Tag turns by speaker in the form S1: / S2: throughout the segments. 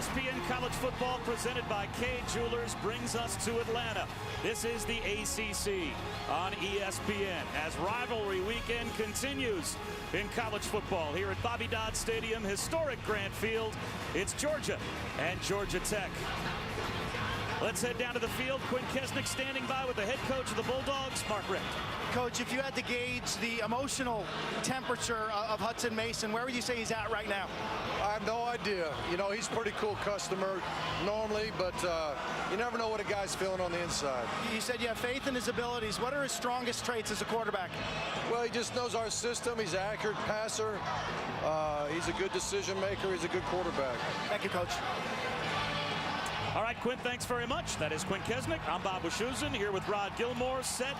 S1: ESPN College Football presented by Kay Jewelers brings us to Atlanta. This is the ACC on ESPN as rivalry weekend continues in college football here at Bobby Dodd Stadium, historic Grant Field. It's Georgia and Georgia Tech. Let's head down to the field. Quinn Kesnick standing by with the head coach of the Bulldogs, Mark Richt.
S2: Coach, if you had to gauge the emotional temperature of Hudson Mason, where would you say he's at right now?
S3: I have no idea. You know, he's a pretty cool customer normally, but you never know what a guy's feeling on the inside.
S2: You said you have faith in his abilities. What are his strongest traits as a quarterback?
S3: Well, he just knows our system. He's an accurate passer. He's a good decision maker. He's a good quarterback.
S2: Thank you, Coach.
S1: All right, Quinn, thanks very much. That is Quinn Kesnick. I'm Bob Wischusen here with Rod Gilmore, set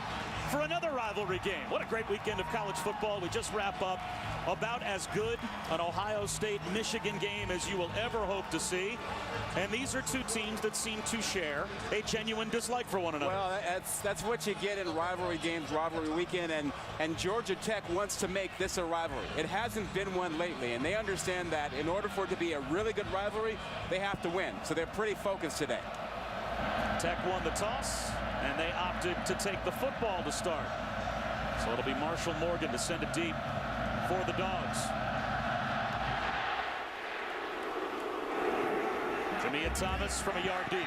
S1: for another rivalry game. What a great weekend of college football. We just wrap up about as good an Ohio State-Michigan game as you will ever hope to see. And these are two teams that seem to share a genuine dislike for one another.
S4: Well, that's what you get in rivalry games, rivalry weekend, and Georgia Tech wants to make this a rivalry. It hasn't been one lately, and they understand that in order for it to be a really good rivalry, they have to win. So they're pretty focused today.
S1: Tech won the toss, and they opted to take the football to start. So it'll be Marshall Morgan to send it deep for the Dogs. Jamia Thomas from a yard deep.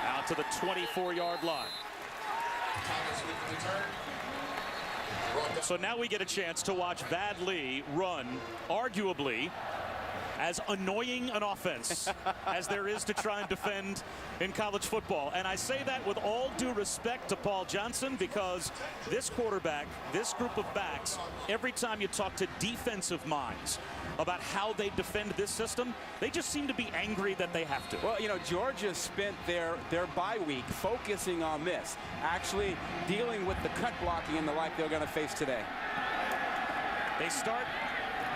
S1: Out to the 24-yard line. So now we get a chance to watch Vad Lee run arguably as annoying an offense as there is to try and defend in college football. And I say that with all due respect to Paul Johnson, because this quarterback, this group of backs, every time you talk to defensive minds about how they defend this system, they just seem to be angry that they have to.
S4: Well, you know, Georgia spent their bye week focusing on this, actually dealing with the cut blocking and the like they're going to face today.
S1: They start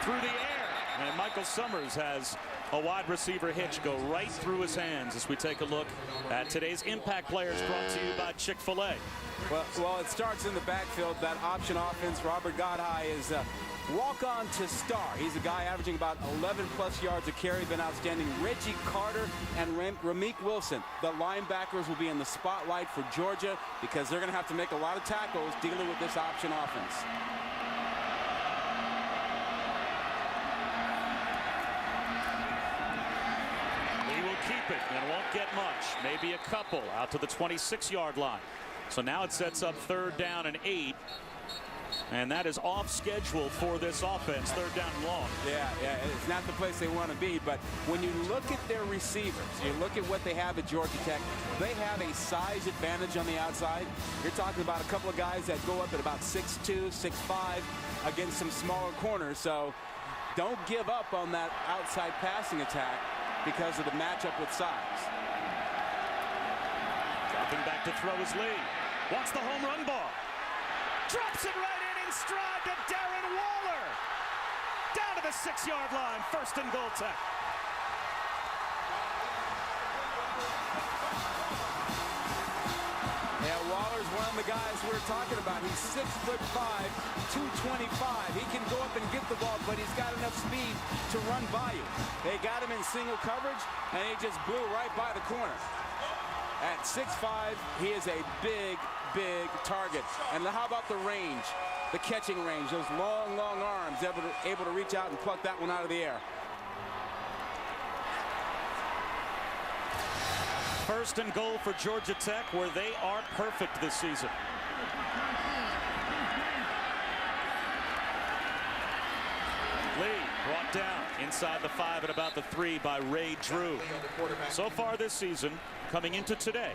S1: through the air. And Michael Summers has a wide receiver hitch go right through his hands as we take a look at today's Impact Players, brought to you by Chick-fil-A.
S4: Well, it starts in the backfield. That option offense, Robert Godhigh is walk-on to star. He's a guy averaging about 11-plus yards a carry, been outstanding. Reggie Carter and Ramik Wilson, the linebackers, will be in the spotlight for Georgia because they're going to have to make a lot of tackles dealing with this option offense.
S1: Keep it and won't get much, maybe a couple out to the 26-yard line. So now it sets up 3rd down and 8, and that is off schedule for this offense. 3rd down and long.
S4: Yeah, it's not the place they want to be, but when you look at their receivers, you look at what they have at Georgia Tech, they have a size advantage on the outside. You're talking about a couple of guys that go up at about 6'2", 6'5", against some smaller corners, so don't give up on that outside passing attack because of the matchup with size.
S1: Dropping back to throw is Lee. Wants the home run ball. Drops it right in stride to Darren Waller. Down to the 6-yard line. 1st and goal, Tech.
S4: Yeah, Waller's one of the guys we're talking about. He's 6'5", 225. He can go up and get the ball, but he's got enough speed to run by you. They got him in single coverage, and he just blew right by the corner. At 6'5", he is a big, big target. And how about the range, the catching range, those long, long arms, able to reach out and pluck that one out of the air.
S1: 1st and goal for Georgia Tech, where they are perfect this season. Lee brought down inside the 5 at about the 3 by Ray Drew. So far this season, coming into today,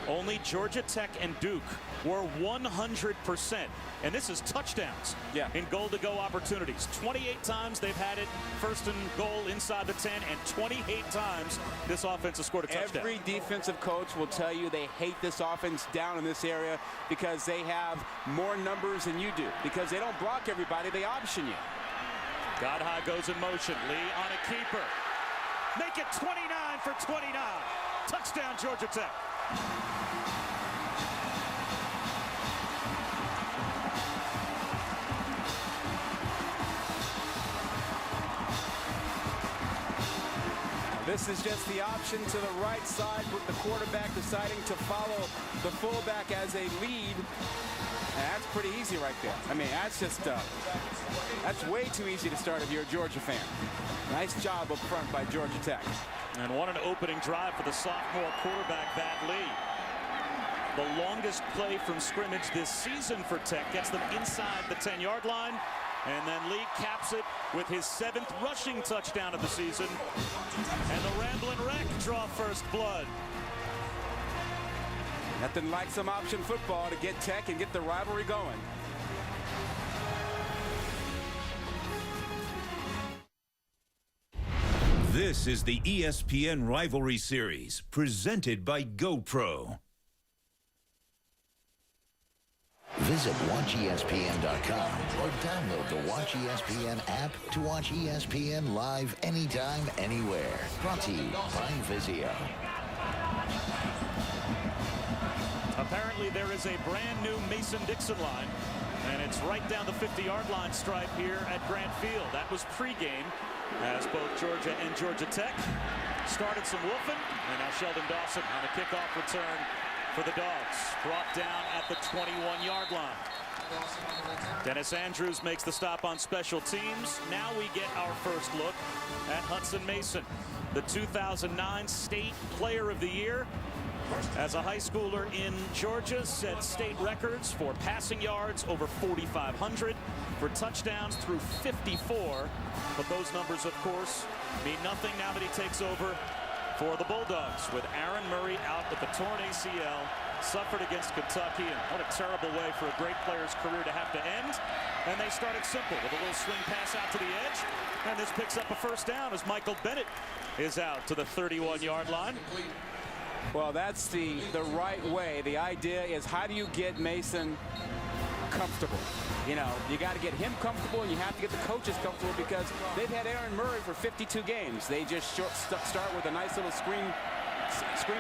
S1: only Georgia Tech and Duke were 100%, and this is touchdowns in goal-to-go opportunities. 28 times they've had it 1st and goal inside the 10, and 28 times this offense has scored a touchdown.
S4: Every defensive coach will tell you they hate this offense down in this area because they have more numbers than you do, because they don't block everybody, they option you.
S1: Godhigh goes in motion. Lee on a keeper. Make it 29 for 29. Touchdown, Georgia Tech.
S4: This is just the option to the right side with the quarterback deciding to follow the fullback as a lead. And that's pretty easy right there. I mean, that's just, that's way too easy to start if you're a Georgia fan. Nice job up front by Georgia Tech.
S1: And what an opening drive for the sophomore quarterback, Vad Lee. The longest play from scrimmage this season for Tech gets them inside the 10-yard line. And then Lee caps it with his 7th rushing touchdown of the season. And the Ramblin' Wreck draw first blood.
S4: Nothing like some option football to get Tech and get the rivalry going.
S5: This is the ESPN Rivalry Series, presented by GoPro.
S6: Visit WatchESPN.com or download the Watch ESPN app to watch ESPN live anytime, anywhere. Brought to you by Vizio.
S1: Apparently there is a brand new Mason-Dixon line, and it's right down the 50-yard line stripe here at Grant Field. That was pregame as both Georgia and Georgia Tech started some woofing, and now Sheldon Dawson on a kickoff return for the Dogs, brought down at the 21-yard line. Dennis Andrews makes the stop on special teams. Now we get our first look at Hudson Mason, the 2009 State Player of the Year. As a high schooler in Georgia, set state records for passing yards over 4,500, for touchdowns through 54. But those numbers, of course, mean nothing now that he takes over for the Bulldogs, with Aaron Murray out with the torn ACL, suffered against Kentucky, and what a terrible way for a great player's career to have to end. And they started simple with a little swing pass out to the edge, and this picks up a first down as Michael Bennett is out to the 31-yard line.
S4: Well, that's the right way. The idea is, how do you get Mason comfortable? You know, you got to get him comfortable, and you have to get the coaches comfortable, because they've had Aaron Murray for 52 games. They just start with a nice little screen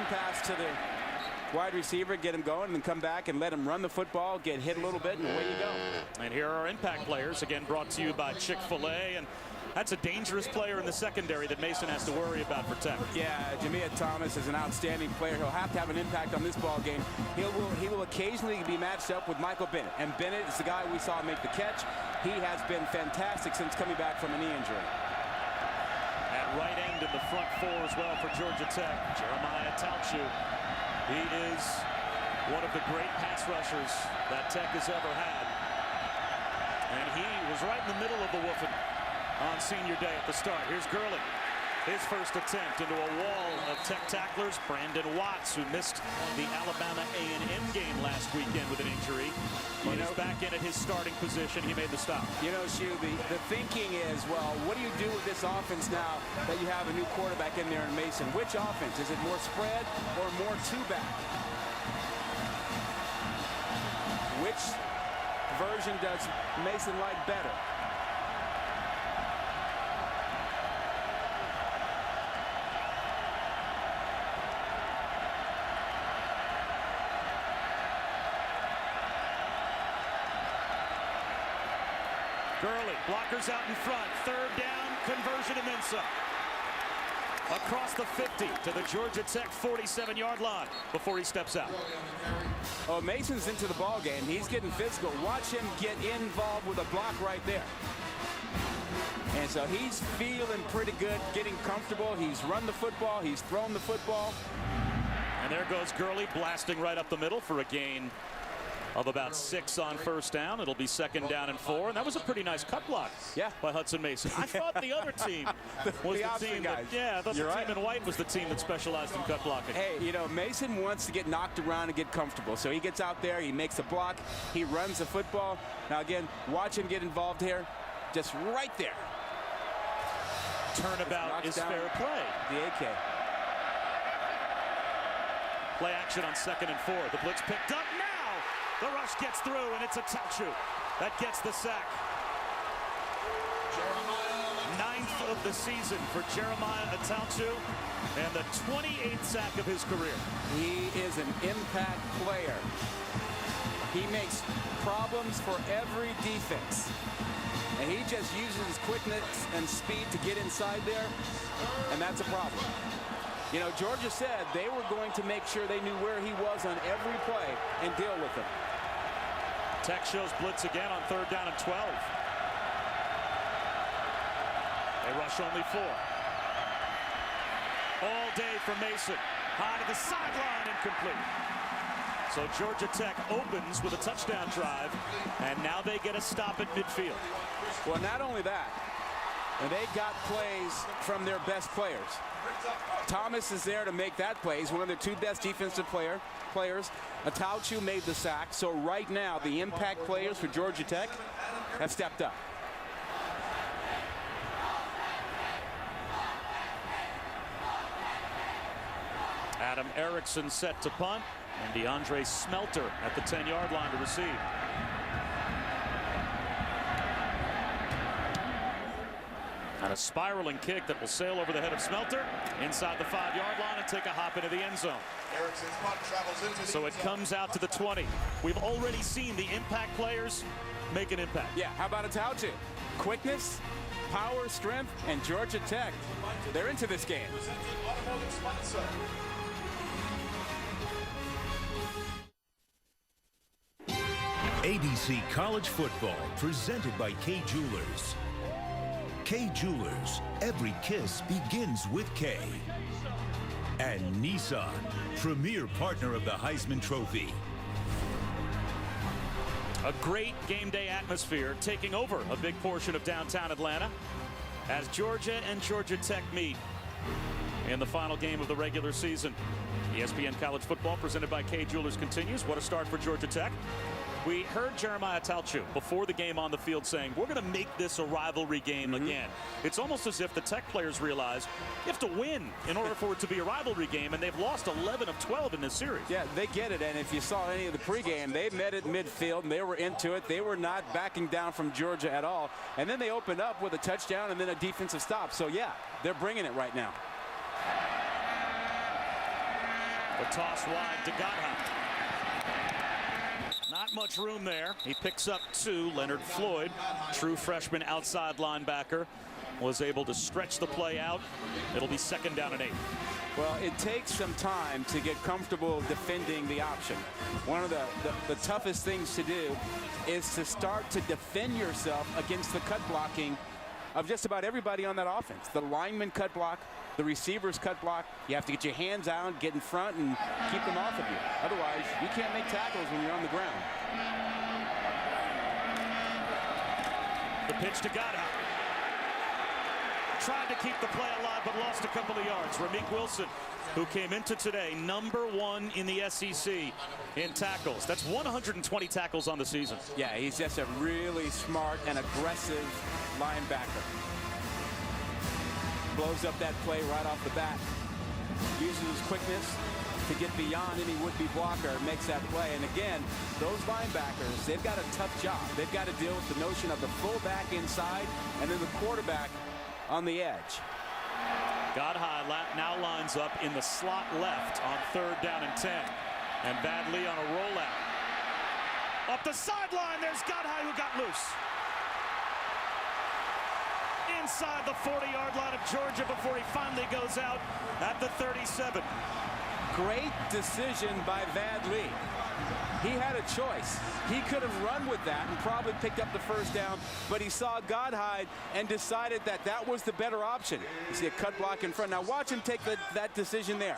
S4: pass to the wide receiver, get him going, and then come back and let him run the football, get hit a little bit, and away you go.
S1: And here are our impact players, again brought to you by Chick-fil-A. And that's a dangerous player in the secondary that Mason has to worry about for Tech.
S4: Yeah, Jamia Thomas is an outstanding player. He'll have to have an impact on this ball game. He will occasionally be matched up with Michael Bennett. And Bennett is the guy we saw make the catch. He has been fantastic since coming back from a knee injury.
S1: At right end in the front four as well for Georgia Tech, Jeremiah Tauchu. He is one of the great pass rushers that Tech has ever had. And he was right in the middle of the woofing on senior day at the start. Here's Gurley, his first attempt into a wall of Tech tacklers. Brandon Watts, who missed the Alabama A&M game last weekend with an injury, but is back in at his starting position. He made the stop.
S4: You know, Shu, the thinking is, well, what do you do with this offense now that you have a new quarterback in there in Mason? Which offense? Is it more spread or more two-back? Which version does Mason like better?
S1: Gurley, blockers out in front, third down, conversion, and then some. Across the 50 to the Georgia Tech 47-yard line before he steps out.
S4: Oh, Mason's into the ball game. He's getting physical. Watch him get involved with a block right there. And so he's feeling pretty good, getting comfortable. He's run the football. He's thrown the football.
S1: And there goes Gurley, blasting right up the middle for a gain of about 6 on first down. It'll be 2nd down and 4, and that was a pretty nice cut block by Hudson Mason. I thought the other team was the team that, I thought the team in white was the team that specialized in cut blocking.
S4: Hey, you know, Mason wants to get knocked around and get comfortable, so he gets out there, he makes a block, he runs the football. Now again, watch him get involved here, just right there.
S1: Turnabout is fair play.
S4: The AK.
S1: Play action on 2nd and 4. The blitz picked up now. The rush gets through, and it's a Tauchu that gets the sack. 9th of the season for Jeremiah Tauchu, and the 28th sack of his career.
S4: He is an impact player. He makes problems for every defense. And he just uses his quickness and speed to get inside there, and that's a problem. You know, Georgia said they were going to make sure they knew where he was on every play and deal with him.
S1: Tech shows blitz again on 3rd down and 12. They rush only 4. All day for Mason. High to the sideline, incomplete. So Georgia Tech opens with a touchdown drive, and now they get a stop at midfield.
S4: Well, not only that, and they got plays from their best players. Thomas is there to make that play. He's one of their 2 best defensive players. Atauchu made the sack. So right now, the impact players for Georgia Tech have stepped up.
S1: Adam Erickson set to punt, and DeAndre Smelter at the 10-yard line to receive. And a spiraling kick that will sail over the head of Smelter inside the 5-yard line and take a hop into the end zone. So it comes out to the 20. We've already seen the impact players make an impact.
S4: Yeah, how about Atauchu? Quickness, power, strength, and Georgia Tech, they're into this game.
S5: ABC College Football, presented by Kay Jewelers. Kay Jewelers, every kiss begins with K. And Nissan, premier partner of the Heisman Trophy.
S1: A great game day atmosphere taking over a big portion of downtown Atlanta as Georgia and Georgia Tech meet in the final game of the regular season. ESPN College Football presented by Kay Jewelers continues. What a start for Georgia Tech. We heard Jeremiah Atauchu before the game on the field saying, we're going to make this a rivalry game again. It's almost as if the Tech players realize you have to win in order for it to be a rivalry game, and they've lost 11 of 12 in this series.
S4: Yeah, they get it, and if you saw any of the pregame, they met at midfield, and they were into it. They were not backing down from Georgia at all, and then they opened up with a touchdown and then a defensive stop. So, yeah, they're bringing it right now.
S1: The toss wide to Godheim. Not much room there. He picks up 2. Leonard Floyd, true freshman outside linebacker, was able to stretch the play out. It'll be 2nd down and 8.
S4: Well, it takes some time to get comfortable defending the option. One of the toughest things to do is to start to defend yourself against the cut blocking of just about everybody on that offense. The lineman cut block, the receivers cut block. You have to get your hands out, get in front, and keep them off of you. Otherwise, you can't make tackles when you're on the ground.
S1: The pitch to Godheim. Tried to keep the play alive, but lost a couple of yards. Ramik Wilson, who came into today #1 in the SEC in tackles. That's 120 tackles on the season.
S4: Yeah, he's just a really smart and aggressive linebacker. Blows up that play right off the bat. Uses his quickness to get beyond any would-be blocker, makes that play. And again, those linebackers, they've got a tough job. They've got to deal with the notion of the fullback inside and then the quarterback on the edge.
S1: Godheim now lines up in the slot left on 3rd down and 10. And Vadli on a rollout. Up the sideline, there's Godheim who got loose. Inside the 40-yard line of Georgia before he finally goes out at the 37.
S4: Great decision by Vadli. He had a choice. He could have run with that and probably picked up the 1st down, but he saw Godheim and decided that that was the better option. You see a cut block in front. Now watch him take that decision there.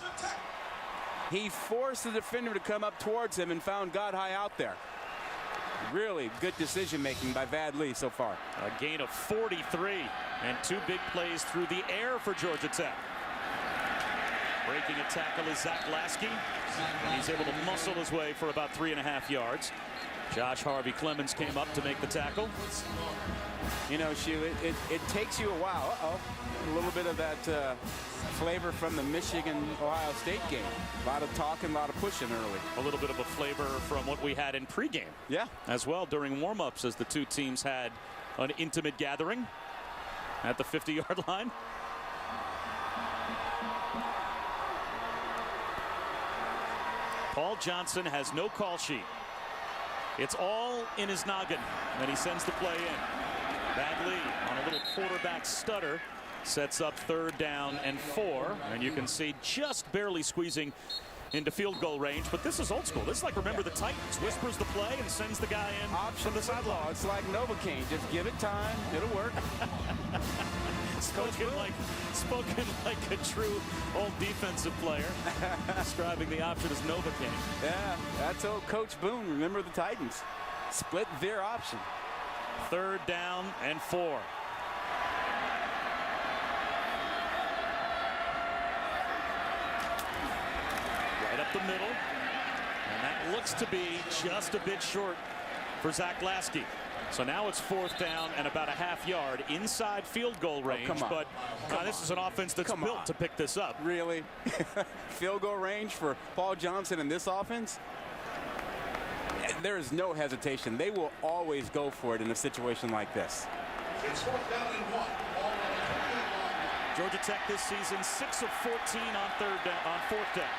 S4: He forced the defender to come up towards him and found Godheim out there. Really good decision making by Vadli so far.
S1: A gain of 43 and 2 big plays through the air for Georgia Tech. Breaking a tackle is Zach Lasky, and he's able to muscle his way for about 3.5 yards. Josh Harvey Clemens came up to make the tackle.
S4: You know, it takes you a while. A little bit of that flavor from the Michigan-Ohio State game. A lot of talking, a lot of pushing early.
S1: A little bit of a flavor from what we had in pregame.
S4: Yeah.
S1: As well during warm-ups as the 2 teams had an intimate gathering at the 50-yard line. Paul Johnson has no call sheet. It's all in his noggin, and he sends the play in. Vad Lee on a little quarterback stutter sets up 3rd down and 4, and you can see just barely squeezing into field goal range. But this is old school. This is like Remember the Titans. Whispers the play and sends the guy in
S4: Option
S1: from the sideline.
S4: It's like Novocaine. Just give it time. It'll work.
S1: Spoken like a true old defensive player. Describing the option as Novocaine.
S4: Yeah, that's old Coach Boone. Remember the Titans. Split veer option.
S1: 3rd down and 4. Right up the middle. And that looks to be just a bit short for Zach Lasky. So now it's 4th down and about a half yard inside field goal range.
S4: Come on.
S1: But this is an offense that's built to pick this up.
S4: Really? Field goal range for Paul Johnson in this offense? There is no hesitation. They will always go for it in a situation like this.
S3: It's 4th down and 1.
S1: Georgia Tech this season 6 of 14 on 4th down.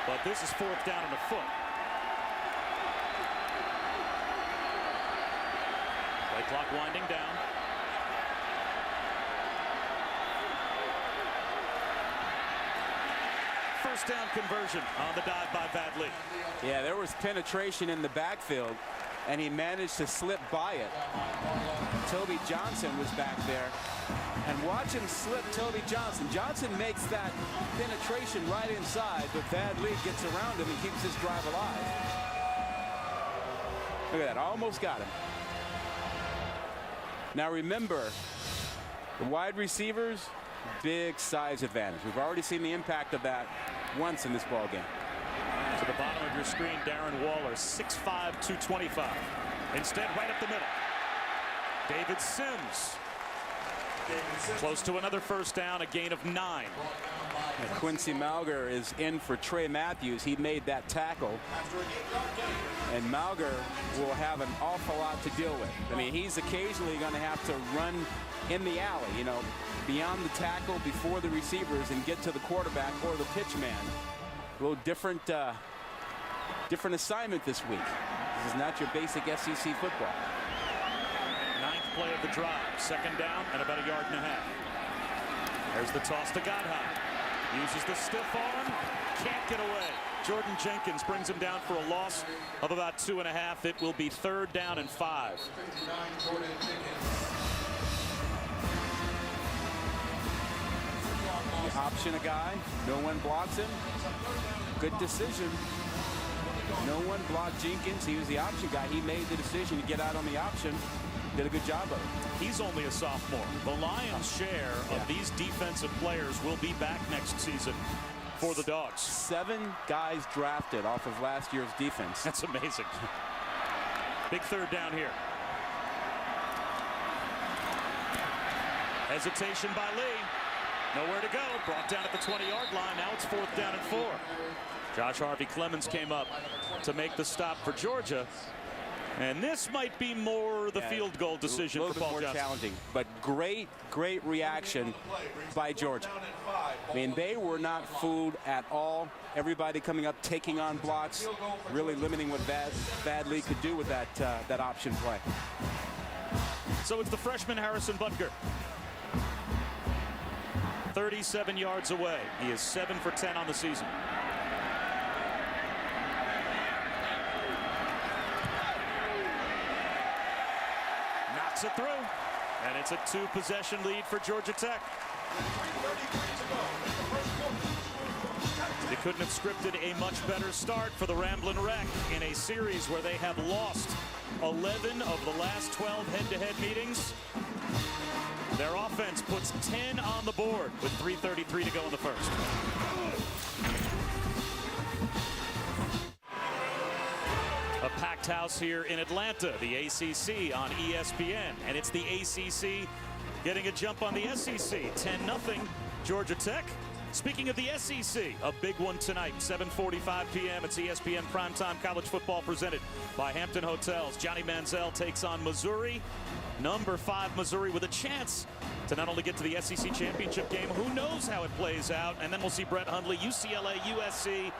S1: But this is 4th down and a foot. Play clock winding down. First down conversion on the dive by Vad Lee.
S4: Yeah, there was penetration in the backfield, and he managed to slip by it. Toby Johnson was back there. And watch him slip Toby Johnson. Johnson makes that penetration right inside, but Vad Lee gets around him and keeps his drive alive. Look at that, almost got him. Now remember, the wide receivers, big size advantage. We've already seen the impact of that once in this ball game.
S1: To the bottom of your screen, Darren Waller, 6'5", 225. Instead, right up the middle. David Sims. Close to another first down, a gain of 9.
S4: And Quincy Malger is in for Trey Matthews. He made that tackle. And Malger will have an awful lot to deal with. I mean, he's occasionally going to have to run in the alley, you know, beyond the tackle, before the receivers, and get to the quarterback or the pitch man. A little different assignment this week. This is not your basic SEC football.
S1: 9th play of the drive. 2nd down and about 1.5 yards. There's the toss to Godhigh. Uses the stiff arm. Can't get away. Jordan Jenkins brings him down for a loss of about 2.5. It will be 3rd down and 5.
S4: You option a guy. No one blocks him. Good decision. No one blocked Jenkins. He was the option guy. He made the decision to get out on the option. Did a good job of it.
S1: He's only a sophomore. The lion's share of these defensive players will be back next season for the Dogs.
S4: 7 guys drafted off of last year's defense.
S1: That's amazing. Big 3rd down here. Hesitation by Lee. Nowhere to go. Brought down at the 20-yard line. Now it's 4th down and 4. Josh Harvey Clemens came up to make the stop for Georgia. And this might be more the field goal decision for Paul Johnson.
S4: Challenging, but great reaction by Georgia. I mean, they were not fooled at all. Everybody coming up, taking on blocks, really limiting what Vad Lee could do with that option play.
S1: So it's the freshman Harrison Butker. 37 yards away. He is 7 for 10 on the season. Knocks it through, and it's a 2-possession lead for Georgia Tech. They couldn't have scripted a much better start for the Ramblin' Wreck in a series where they have lost 11 of the last 12 head-to-head meetings. Their offense puts 10 on the board with 3:33 to go in the first. A packed house here in Atlanta, the ACC on ESPN, and it's the ACC getting a jump on the SEC. 10-0 Georgia Tech. Speaking of the SEC, a big one tonight, 7:45 p.m. It's ESPN Primetime College Football presented by Hampton Hotels. Johnny Manziel takes on Missouri. Number 5 Missouri with a chance to not only get to the SEC championship game, who knows how it plays out, and then we'll see Brett Hundley, UCLA, USC,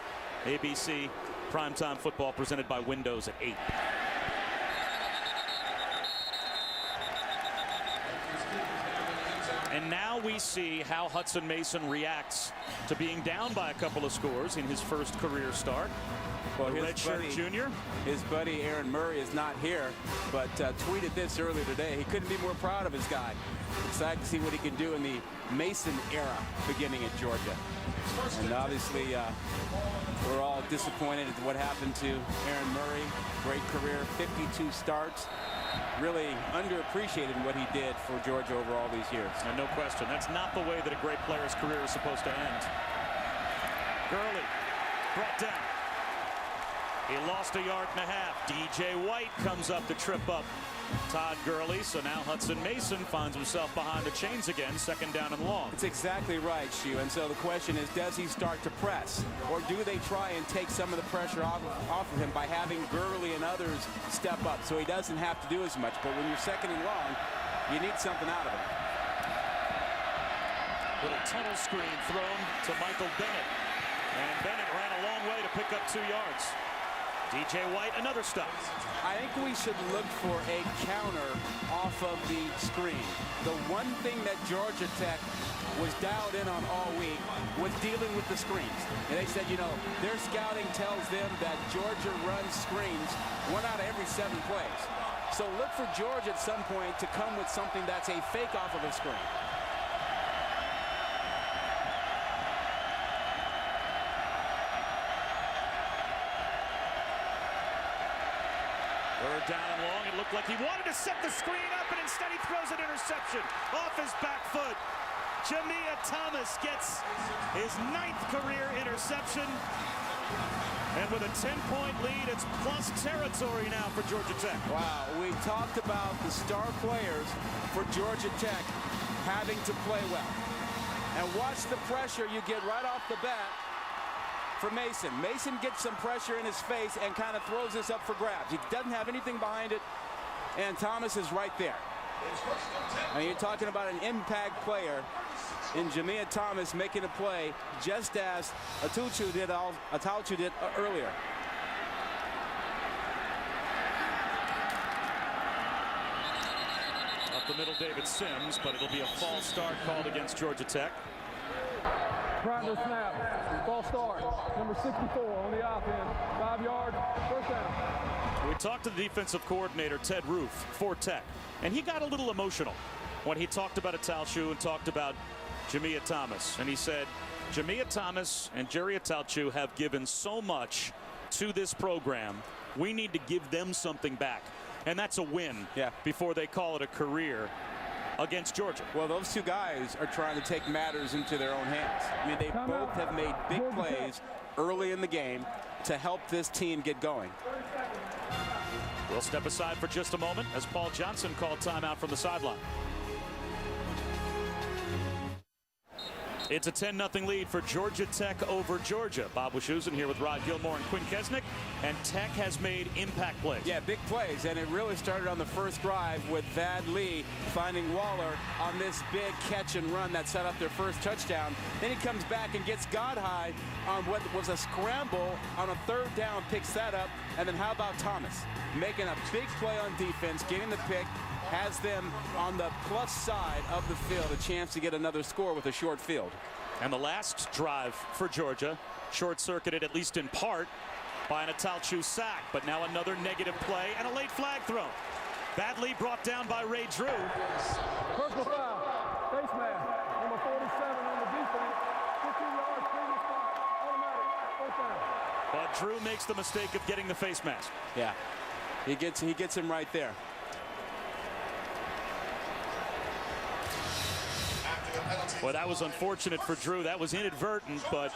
S1: ABC Primetime football presented by Windows at 8. And now we see how Hutson Mason reacts to being down by a couple of scores in his first career start.
S4: Well,
S1: Redshirt junior.
S4: His buddy Aaron Murray is not here, but tweeted this earlier today. He couldn't be more proud of his guy. Excited to see what he can do in the Mason era beginning at Georgia. And obviously, we're all disappointed at what happened to Aaron Murray. Great career, 52 starts. Really underappreciated what he did for Georgia over all these years.
S1: And no question, that's not the way that a great player's career is supposed to end. Gurley brought down. He lost 1.5 yards. DJ White comes up to trip up Todd Gurley. So now Hutson Mason finds himself behind the chains again, 2nd down and long.
S4: It's exactly right, Shu. And so the question is, does he start to press? Or do they try and take some of the pressure off of him by having Gurley and others step up so he doesn't have to do as much? But when you're 2nd and long, you need something out of him.
S1: Little tunnel screen thrown to Michael Bennett. And Bennett ran a long way to pick up 2 yards. DJ White, another stop.
S4: I think we should look for a counter off of the screen. The one thing that Georgia Tech was dialed in on all week was dealing with the screens. And they said, you know, their scouting tells them that Georgia runs screens 1 out of every 7 plays. So look for Georgia at some point to come with something that's a fake off of a screen.
S1: Down and long. It looked like he wanted to set the screen up, and instead he throws an interception off his back foot. Jamia Thomas gets his 9th career interception. And with a 10-point lead, it's plus territory now for Georgia Tech.
S4: Wow, we talked about the star players for Georgia Tech having to play well. And watch the pressure you get right off the bat for Mason. Mason gets some pressure in his face and kind of throws this up for grabs. He doesn't have anything behind it, and Thomas is right there. And you're talking about an impact player in Jamia Thomas making a play just as Atauchu did earlier.
S1: Up the middle, David Sims, but it'll be a false start called against Georgia Tech.
S7: Practice snap, false start, number 64 on the offense, 5 yards, 1st down.
S1: We talked to the defensive coordinator, Ted Roof, for Tech, and he got a little emotional when he talked about Atauchu and talked about Jamia Thomas. And he said, Jamia Thomas and Jerry Atauchu have given so much to this program. We need to give them something back. And that's a win before they call it a career against Georgia.
S4: Well, those two guys are trying to take matters into their own hands. I mean, they both have made big plays early in the game to help this team get going.
S1: We'll step aside for just a moment as Paul Johnson called timeout from the sideline. It's a 10-0 lead for Georgia Tech over Georgia. Bob Wischusen here with Rod Gilmore and Quinn Kesnick, and Tech has made impact plays.
S4: Yeah, big plays, and it really started on the first drive with Vad Lee finding Waller on this big catch and run that set up their first touchdown. Then he comes back and gets Godhigh on what was a scramble on a 3rd down, picks that up, and then how about Thomas making a big play on defense, getting the pick, has them on the plus side of the field, a chance to get another score with a short field.
S1: And the last drive for Georgia, short-circuited at least in part by an Atauchu sack, but now another negative play and a late flag thrown. Badly brought down by Ray Drew.
S7: Personal foul, face mask, number 47 on the defense, 15 yards, previous spot, automatic, 1st down.
S1: But Drew makes the mistake of getting the face mask.
S4: Yeah, he gets him right there.
S1: Well, that was unfortunate for Drew. That was inadvertent, but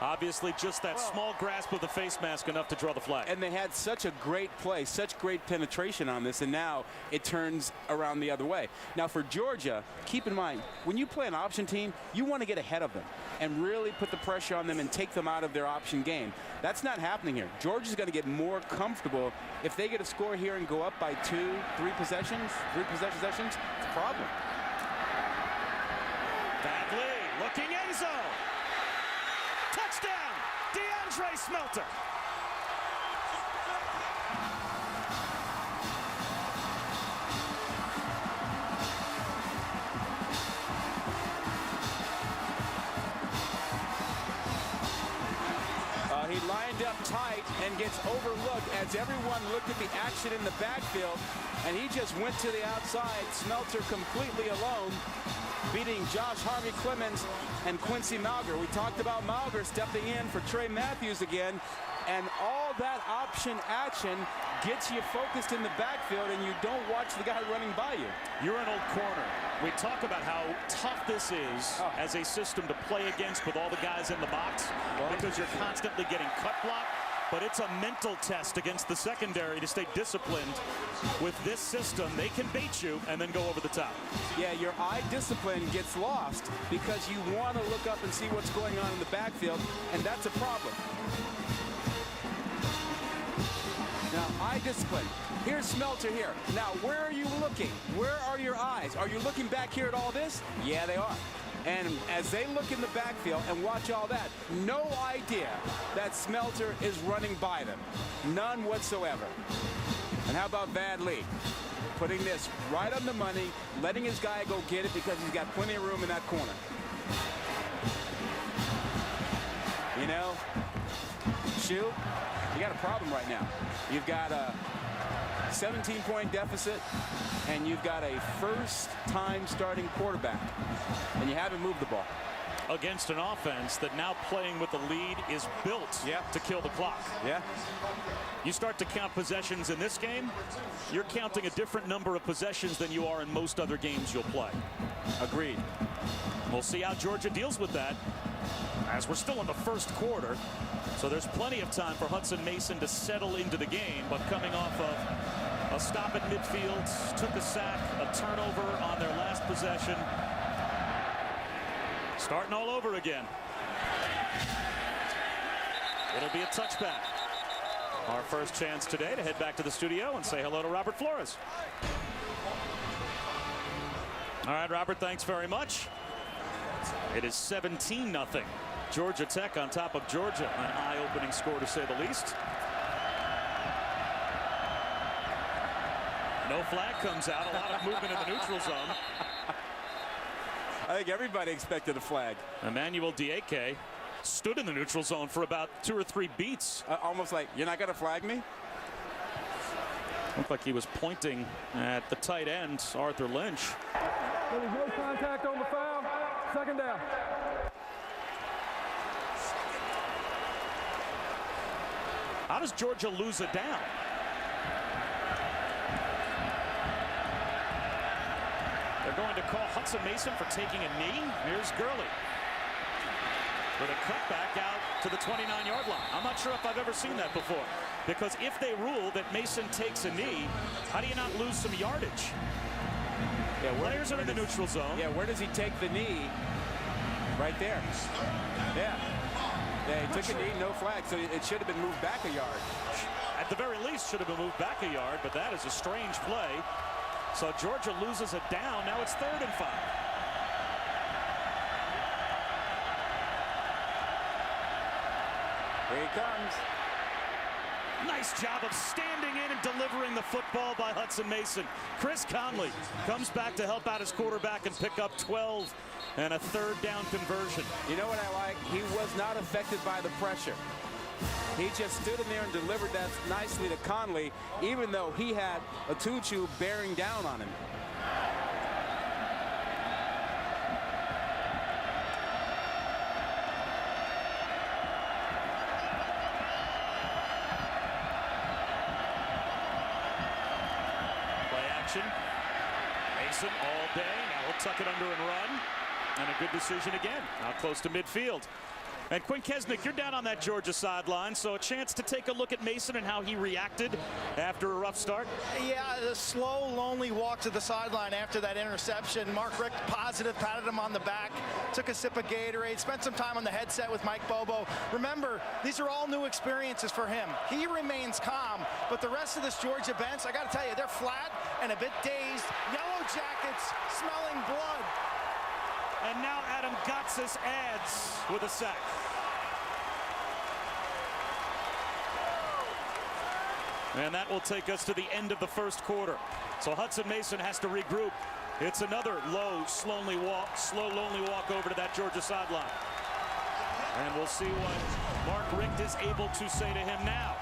S1: obviously just that small grasp of the face mask enough to draw the flag.
S4: And they had such a great play, such great penetration on this, and now it turns around the other way. Now for Georgia, keep in mind, when you play an option team, you want to get ahead of them and really put the pressure on them and take them out of their option game. That's not happening here. Georgia's going to get more comfortable. If they get a score here and go up by 2, 3 possessions, it's a problem.
S1: Badly looking end zone. Touchdown, DeAndre Smelter.
S4: and gets overlooked as everyone looked at the action in the backfield, and he just went to the outside. Smelter completely alone, beating Josh Harvey Clemens and Quincy Malger. We talked about Malger stepping in for Trey Matthews again, and all that option action gets you focused in the backfield, and you don't watch the guy running by you.
S1: You're an old corner. We talk about how tough this is as a system to play against with all the guys in the box because you're constantly getting cut block. But it's a mental test against the secondary to stay disciplined. With this system, they can bait you and then go over the top.
S4: Yeah, your eye discipline gets lost because you want to look up and see what's going on in the backfield, and that's a problem. Now, eye discipline. Here's Smelter here. Now, where are you looking? Where are your eyes? Are you looking back here at all this? Yeah, they are. And as they look in the backfield and watch all that, no idea that Smelter is running by them. None whatsoever. And how about Vad Lee? Putting this right on the money, letting his guy go get it because he's got plenty of room in that corner. You know, Shu, you got a problem right now. You've got a 17-point deficit, and you've got a first-time starting quarterback, and you haven't moved the ball.
S1: Against an offense that now playing with the lead is built to kill the clock.
S4: Yeah.
S1: You start to count possessions in this game, you're counting a different number of possessions than you are in most other games you'll play.
S4: Agreed.
S1: We'll see how Georgia deals with that as we're still in the first quarter. So there's plenty of time for Hudson Mason to settle into the game, but coming off of a stop at midfield, took a sack, a turnover on their last possession. Starting all over again. It'll be a touchback. Our first chance today to head back to the studio and say hello to Robert Flores. All right, Robert, thanks very much. It is 17-0. Georgia Tech on top of Georgia. An eye-opening score, to say the least. No flag comes out. A lot of movement in the neutral zone.
S4: I think everybody expected a flag.
S1: Emmanuel Dieke stood in the neutral zone for about 2 or 3 beats.
S4: Almost like, you're not going to flag me?
S1: Looked like he was pointing at the tight end, Arthur Lynch.
S7: There was no contact on the foul. Second down.
S1: How does Georgia lose it down? They're going to call Hudson Mason for taking a knee. Here's Gurley with a cutback out to the 29-yard line. I'm not sure if I've ever seen that before, because if they rule that Mason takes a knee, how do you not lose some yardage?
S4: Yeah,
S1: players are in the neutral zone.
S4: Yeah, where does he take the knee? Right there. Yeah. Yeah, he took a knee, no flag, so it should have been moved back a yard.
S1: At the very least, should have been moved back a yard, but that is a strange play. So Georgia loses it down. Now it's 3rd and 5.
S4: Here he comes.
S1: Nice job of standing in and delivering the football by Hudson Mason. Chris Conley comes back to help out his quarterback and pick up 12 and a 3rd down conversion.
S4: You know what I like? He was not affected by the pressure. He just stood in there and delivered that nicely to Conley, even though he had Atuchu bearing down on him.
S1: Play action. Mason all day. Now he'll tuck it under and run. And a good decision again. Out close to midfield. And Quinn Kesnick, you're down on that Georgia sideline, so a chance to take a look at Mason and how he reacted after a rough start.
S2: Yeah, the slow, lonely walk to the sideline after that interception. Mark Richt positive, patted him on the back, took a sip of Gatorade, spent some time on the headset with Mike Bobo. Remember, these are all new experiences for him. He remains calm, but the rest of this Georgia bench, I got to tell you, they're flat and a bit dazed. Yellow Jackets smelling blood.
S1: And now Adam Gotsis adds with a sack. And that will take us to the end of the first quarter. So Hudson Mason has to regroup. It's another slow, lonely walk over to that Georgia sideline. And we'll see what Mark Richt is able to say to him now.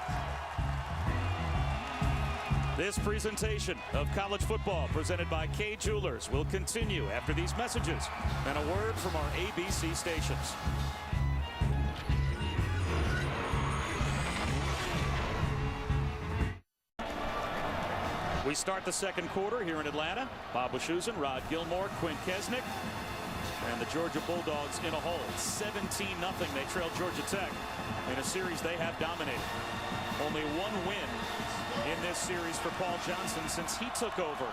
S1: This presentation of college football presented by Kay Jewelers will continue after these messages and a word from our ABC stations. We start the second quarter here in Atlanta. Bob Wischusen, Rod Gilmore, Quint Kesnick, and the Georgia Bulldogs in a hole. 17-0. They trail Georgia Tech in a series they have dominated. Only one win in this series for Paul Johnson since he took over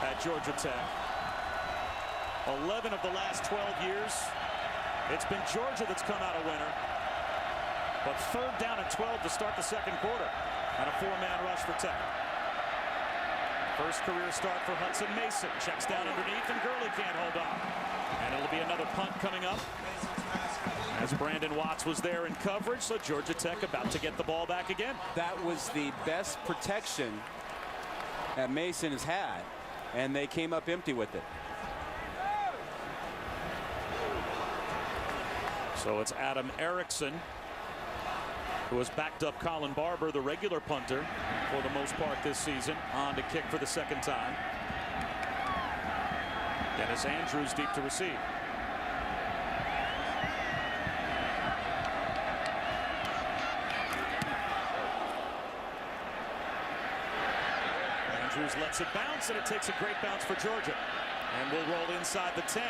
S1: at Georgia Tech. 11 of the last 12 years, it's been Georgia that's come out a winner. But third down and 12 to start the second quarter, and a four-man rush for Tech. First career start for Hudson Mason. Checks down underneath, and Gurley can't hold on. And it'll be another punt coming up, as Brandon Watts was there in coverage, so Georgia Tech about to get the ball back again.
S4: That was the best protection that Mason has had, and they came up empty with it.
S1: So it's Adam Erickson, who has backed up Colin Barber, the regular punter, for the most part this season, on to kick for the second time. Dennis Andrews deep to receive. Andrews lets it bounce, and it takes a great bounce for Georgia. And will roll inside the 10.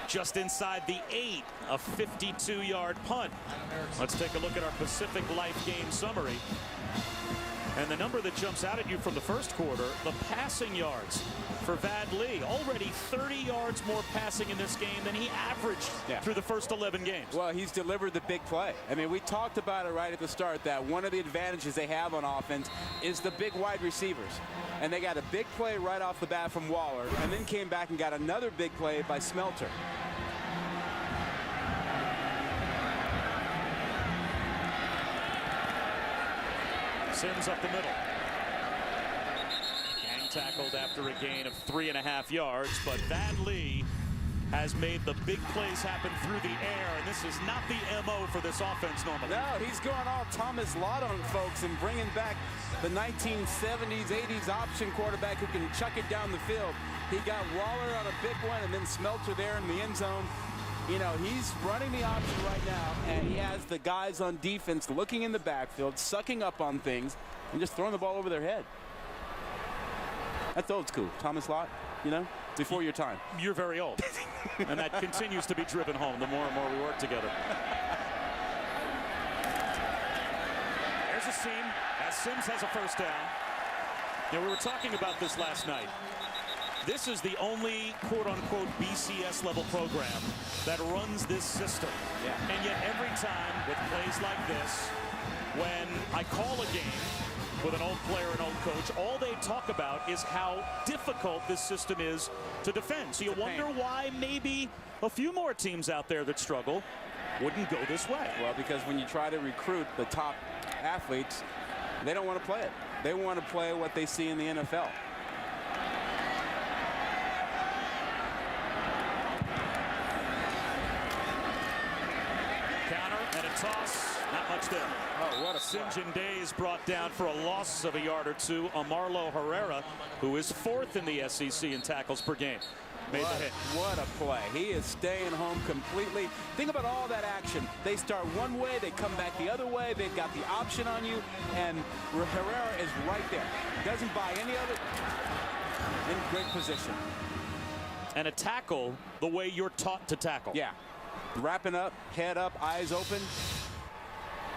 S1: Just inside the 8, a 52-yard punt. Let's take a look at our Pacific Life game summary. And the number that jumps out at you from the first quarter, the passing yards for Vad Lee. Already 30 yards more passing in this game than he averaged through the first 11 games.
S4: Well, he's delivered the big play. I mean, we talked about it right at the start that one of the advantages they have on offense is the big wide receivers. And they got a big play right off the bat from Waller, and then came back and got another big play by Smelter.
S1: Sims up the middle. Gang tackled after a gain of 3.5 yards, but Vad Lee has made the big plays happen through the air, and this is not the MO for this offense normally.
S4: No, he's going all Thomas Lawton, folks, and bringing back the 1970s, 80s option quarterback who can chuck it down the field. He got Waller on a big one, and then Smelter there in the end zone. You know, he's running the option right now, and he has the guys on defense looking in the backfield, sucking up on things, and just throwing the ball over their head. That's old school. Thomas Lott, you know, before your time.
S1: You're very old. And that continues to be driven home the more and more we work together. There's a seam as Sims has a first down. You know, we were talking about this last night. This is the only quote-unquote BCS level program that runs this system. And yet every time with plays like this, when I call a game with an old player and old coach, all they talk about is how difficult this system is to defend. So you wonder why maybe a few more teams out there that struggle wouldn't go this way.
S4: Well, because when you try to recruit the top athletes, they don't want to play it. They want to play what they see in the NFL.
S1: Toss, not much there.
S4: Oh, what a
S1: St. John Days brought down for a loss of a yard or two. Amarlo Herrera, who is 4th in the SEC in tackles per game, made the hit.
S4: What a play. He is staying home completely. Think about all that action. They start one way, they come back the other way. They've got the option on you, and Herrera is right there. Doesn't buy any of it. In great position.
S1: And a tackle the way you're taught to tackle.
S4: Yeah. Wrapping up, head up, eyes open.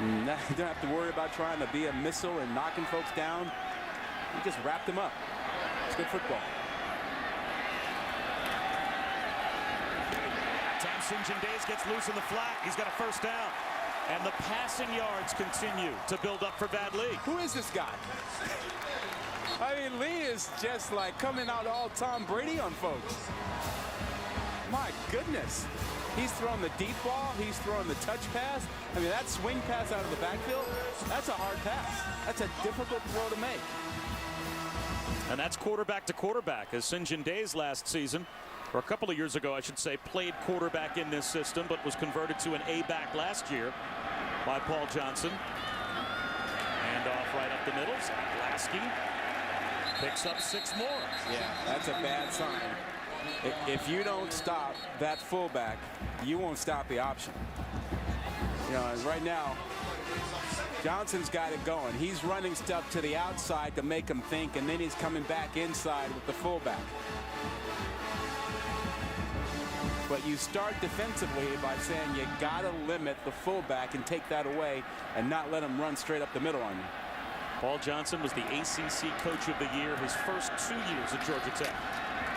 S4: You don't have to worry about trying to be a missile and knocking folks down. You just wrap them up. It's good football.
S1: St. John Days gets loose in the flat. He's got a first down. And the passing yards continue to build up for Vad Lee.
S4: Who is this guy? I mean, Lee is just like coming out all Tom Brady on folks. My goodness. He's throwing the deep ball. He's throwing the touch pass. I mean, that swing pass out of the backfield, that's a hard pass. That's a difficult throw to make.
S1: And that's quarterback to quarterback, as St. John Days last season or a couple of years ago, I should say, played quarterback in this system, but was converted to an A-back last year by Paul Johnson. And off right up the middle. Lasky picks up 6 more.
S4: Yeah, that's a bad sign. If you don't stop that fullback, you won't stop the option. You know, and right now, Johnson's got it going. He's running stuff to the outside to make him think, and then he's coming back inside with the fullback. But you start defensively by saying you got to limit the fullback and take that away and not let him run straight up the middle on you.
S1: Paul Johnson was the ACC Coach of the Year his first 2 years at Georgia Tech.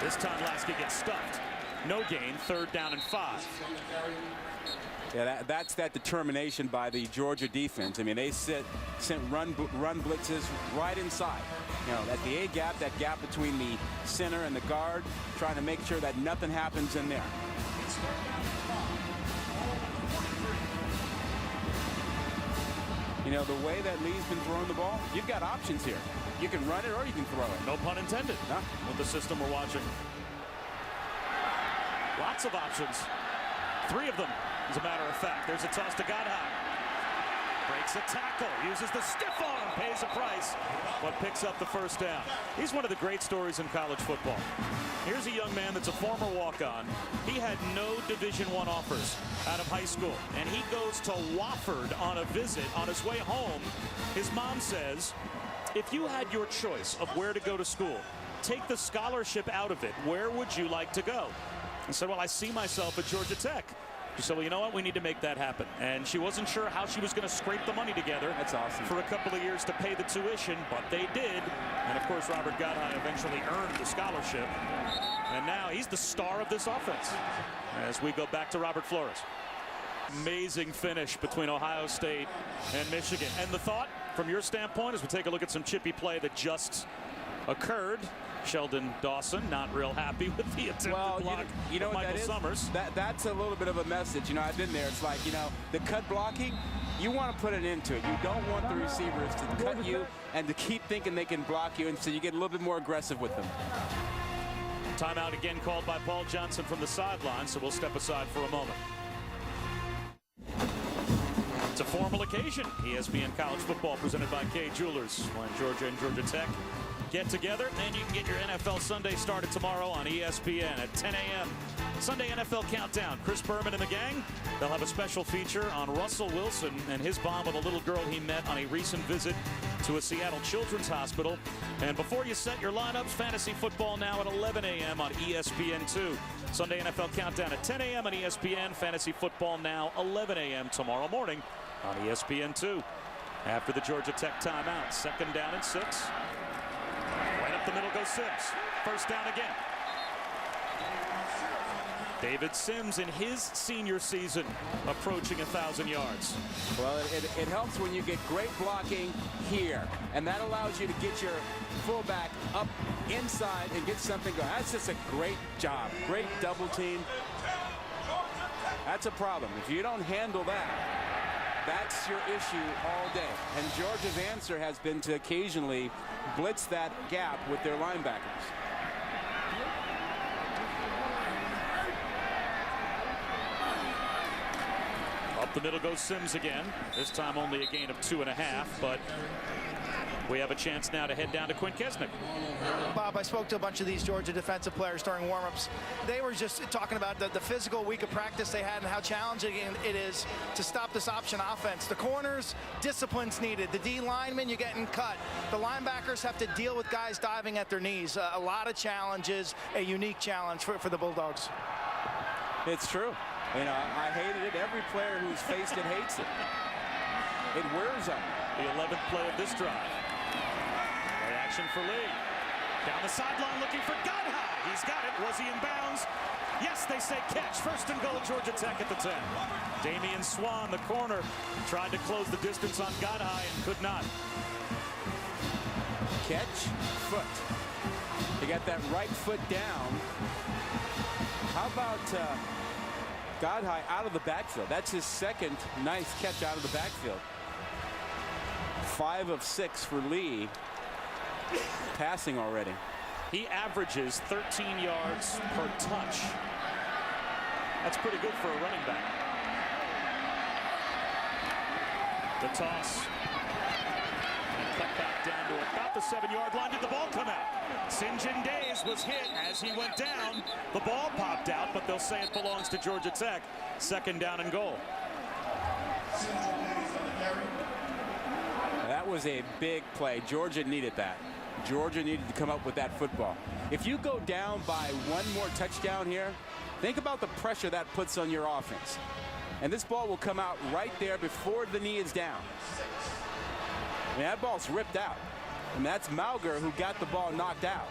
S1: This time Lasky gets stuffed. No gain, 3rd down and 5.
S4: Yeah, that's that determination by the Georgia defense. I mean, they sent run blitzes right inside. You know, at the A gap, that gap between the center and the guard, trying to make sure that nothing happens in there. You know, the way that Lee's been throwing the ball, you've got options here. You can run it or you can throw it.
S1: No pun intended.
S4: No.
S1: With the system we're watching. Lots of options. 3 of them, as a matter of fact. There's a toss to Godhigh. Breaks a tackle, uses the stiff arm, pays a price, but picks up the 1st down. He's one of the great stories in college football. Here's a young man that's a former walk-on. He had no Division I offers out of high school, and he goes to Wofford on a visit. On his way home, his mom says, if you had your choice of where to go to school, take the scholarship out of it, where would you like to go? I said, well, I see myself at Georgia Tech. She said, well, you know what? We need to make that happen. And she wasn't sure how she was going to scrape the money together.
S4: That's awesome.
S1: For a couple of years to pay the tuition, but they did. And, of course, Robert Godhigh eventually earned the scholarship. And now he's the star of this offense as we go back to Robert Flores. Amazing finish between Ohio State and Michigan. And the thought, from your standpoint, as we take a look at some chippy play that just occurred, Sheldon Dawson not real happy with the attempted block
S4: you know
S1: of
S4: what
S1: Michael
S4: that is?
S1: Summers.
S4: That's a little bit of a message. You know, I've been there. It's like, you know, the cut blocking, you want to put it into it. You don't want the receivers to cut you and to keep thinking they can block you, and so you get a little bit more aggressive with them.
S1: Timeout again called by Paul Johnson from the sideline, so we'll step aside for a moment. It's a formal occasion. ESPN College Football presented by Kay Jewelers. When Georgia and Georgia Tech get together, and you can get your NFL Sunday started tomorrow on ESPN at 10 a.m. Sunday NFL Countdown. Chris Berman and the gang, they'll have a special feature on Russell Wilson and his bond with a little girl he met on a recent visit to a Seattle Children's Hospital. And before you set your lineups, fantasy football now at 11 a.m. on ESPN2. Sunday NFL Countdown at 10 a.m. on ESPN. Fantasy football now 11 a.m. tomorrow morning on ESPN2. After the Georgia Tech timeout, 2nd down and 6. Right up the middle goes Sims. 1st down again. David Sims in his senior season approaching 1,000 yards.
S4: Well, it helps when you get great blocking here, and that allows you to get your fullback up inside and get something going. That's just a great job. Great double team. That's a problem. If you don't handle that, that's your issue all day. And Georgia's answer has been to occasionally blitz that gap with their linebackers.
S1: Up the middle goes Sims again. This time only a gain of 2.5, but we have a chance now to head down to Quint Kesnick.
S2: Bob, I spoke to a bunch of these Georgia defensive players during warmups. They were just talking about the physical week of practice they had and how challenging it is to stop this option offense. The corners, discipline's needed. The D linemen, you're getting cut. The linebackers have to deal with guys diving at their knees. A lot of challenges, a unique challenge for the Bulldogs.
S4: It's true. You know, I hated it. Every player who's faced it hates it. It wears on you.
S1: The 11th play of this drive. Play action for Lee. Down the sideline looking for Godhigh. He's got it. Was he in bounds? Yes, they say catch. 1st and goal, Georgia Tech at the 10. Damian Swan, the corner, tried to close the distance on Godhigh and could not.
S4: Catch, foot. He got that right foot down. How about Godhigh out of the backfield? That's his 2nd nice catch out of the backfield. 5 of 6 for Lee passing already.
S1: He averages 13 yards per touch. That's pretty good for a running back. The toss. And cut back down to about the 7-yard line. Did the ball come out? St. John Days was hit as he went down. The ball popped out, but they'll say it belongs to Georgia Tech. 2nd down and goal.
S4: That was a big play. Georgia needed that. Georgia needed to come up with that football. If you go down by 1 more touchdown here, think about the pressure that puts on your offense. And this ball will come out right there before the knee is down. I mean, that ball's ripped out. And that's Mauger who got the ball knocked out.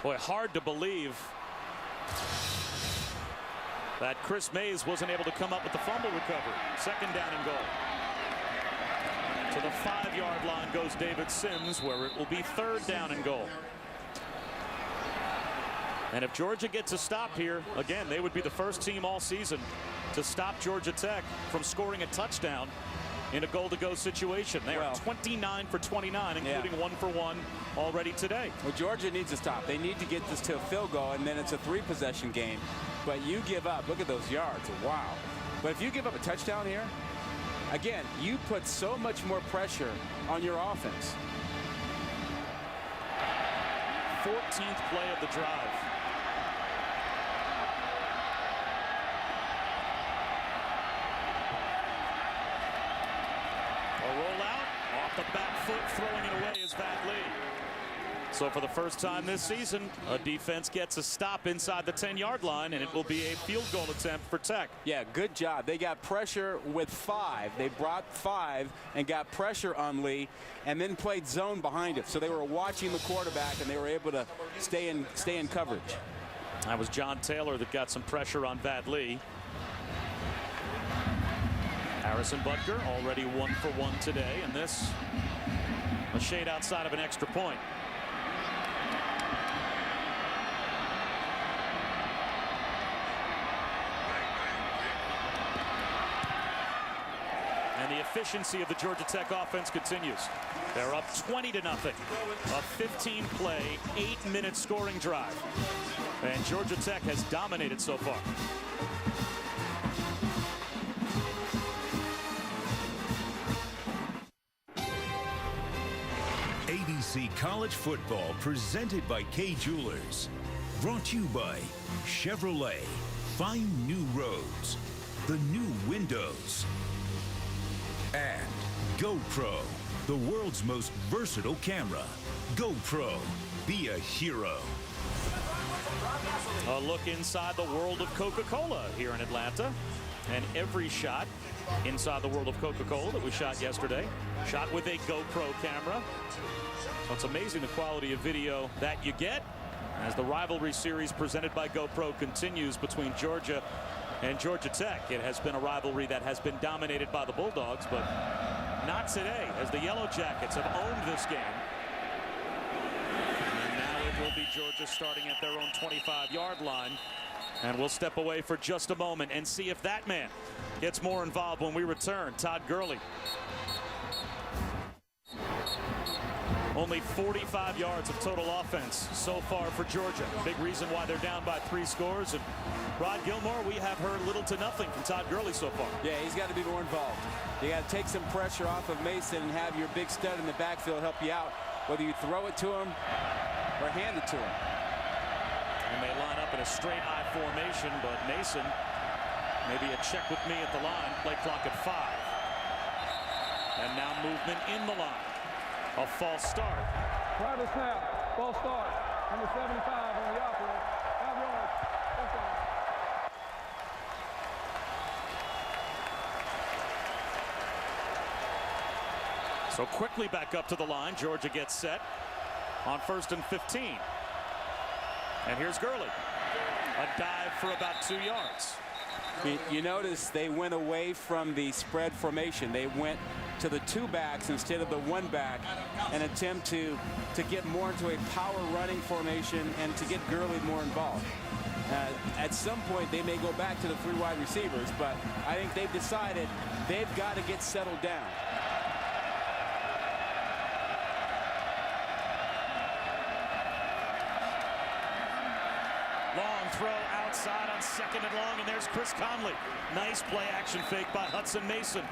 S1: Boy, hard to believe that Chris Mays wasn't able to come up with the fumble recovery. 2nd down and goal. To the 5-yard line goes David Sims, where it will be 3rd down and goal. And if Georgia gets a stop here, again, they would be the first team all season to stop Georgia Tech from scoring a touchdown in a goal-to-go situation. They are 29 for 29, including 1 for 1 already today.
S4: Well, Georgia needs to stop. They need to get this to a field goal, and then it's a 3-possession game. But you give up. Look at those yards. Wow. But if you give up a touchdown here, again, you put so much more pressure on your offense.
S1: 14th play of the drive. A rollout off the back foot, throwing it away is Vad Lee. So for the first time this season, a defense gets a stop inside the 10-yard line, and it will be a field goal attempt for Tech.
S4: Yeah, good job. They got pressure with 5. They brought 5 and got pressure on Lee and then played zone behind it. So they were watching the quarterback, and they were able to stay in coverage.
S1: That was John Taylor that got some pressure on Vad Lee. Harrison Butker already 1 for 1 today, and this a shade outside of an extra point. And the efficiency of the Georgia Tech offense continues. They're up 20-0. A 15-play, 8-minute scoring drive. And Georgia Tech has dominated so far.
S5: ABC College Football presented by Kay Jewelers. Brought to you by Chevrolet. Find new roads. The new windows. And GoPro, the world's most versatile camera. GoPro, be a hero.
S1: A look inside the world of Coca-Cola here in Atlanta. And every shot inside the world of Coca-Cola that we shot yesterday, shot with a GoPro camera. So it's amazing the quality of video that you get as the rivalry series presented by GoPro continues between Georgia and Georgia Tech. It has been a rivalry that has been dominated by the Bulldogs, but not today, as the Yellow Jackets have owned this game. And now it will be Georgia starting at their own 25-yard line. And we'll step away for just a moment and see if that man gets more involved when we return. Todd Gurley. Only 45 yards of total offense so far for Georgia. Big reason why they're down by 3 scores. And Rod Gilmore, we have heard little to nothing from Todd Gurley so far.
S4: Yeah, he's got to be more involved. You got to take some pressure off of Mason and have your big stud in the backfield help you out, whether you throw it to him or hand it to him.
S1: And they line up in a straight I formation, but Mason, maybe a check with me at the line. Play clock at 5. And now movement in the line. A false start.
S7: Private snap, false start. Number 75 on the operator. 5 yards. First down.
S1: So quickly back up to the line. Georgia gets set on 1st and 15. And here's Gurley. A dive for about 2 yards.
S4: You notice they went away from the spread formation. They went to the 2 backs instead of the 1 back, an attempt to get more into a power running formation and to get Gurley more involved. At some point they may go back to the 3 wide receivers, but I think they've decided they've got to get settled down.
S1: throw outside on 2nd and long, and there's Chris Conley. Nice play action fake by Hudson Mason.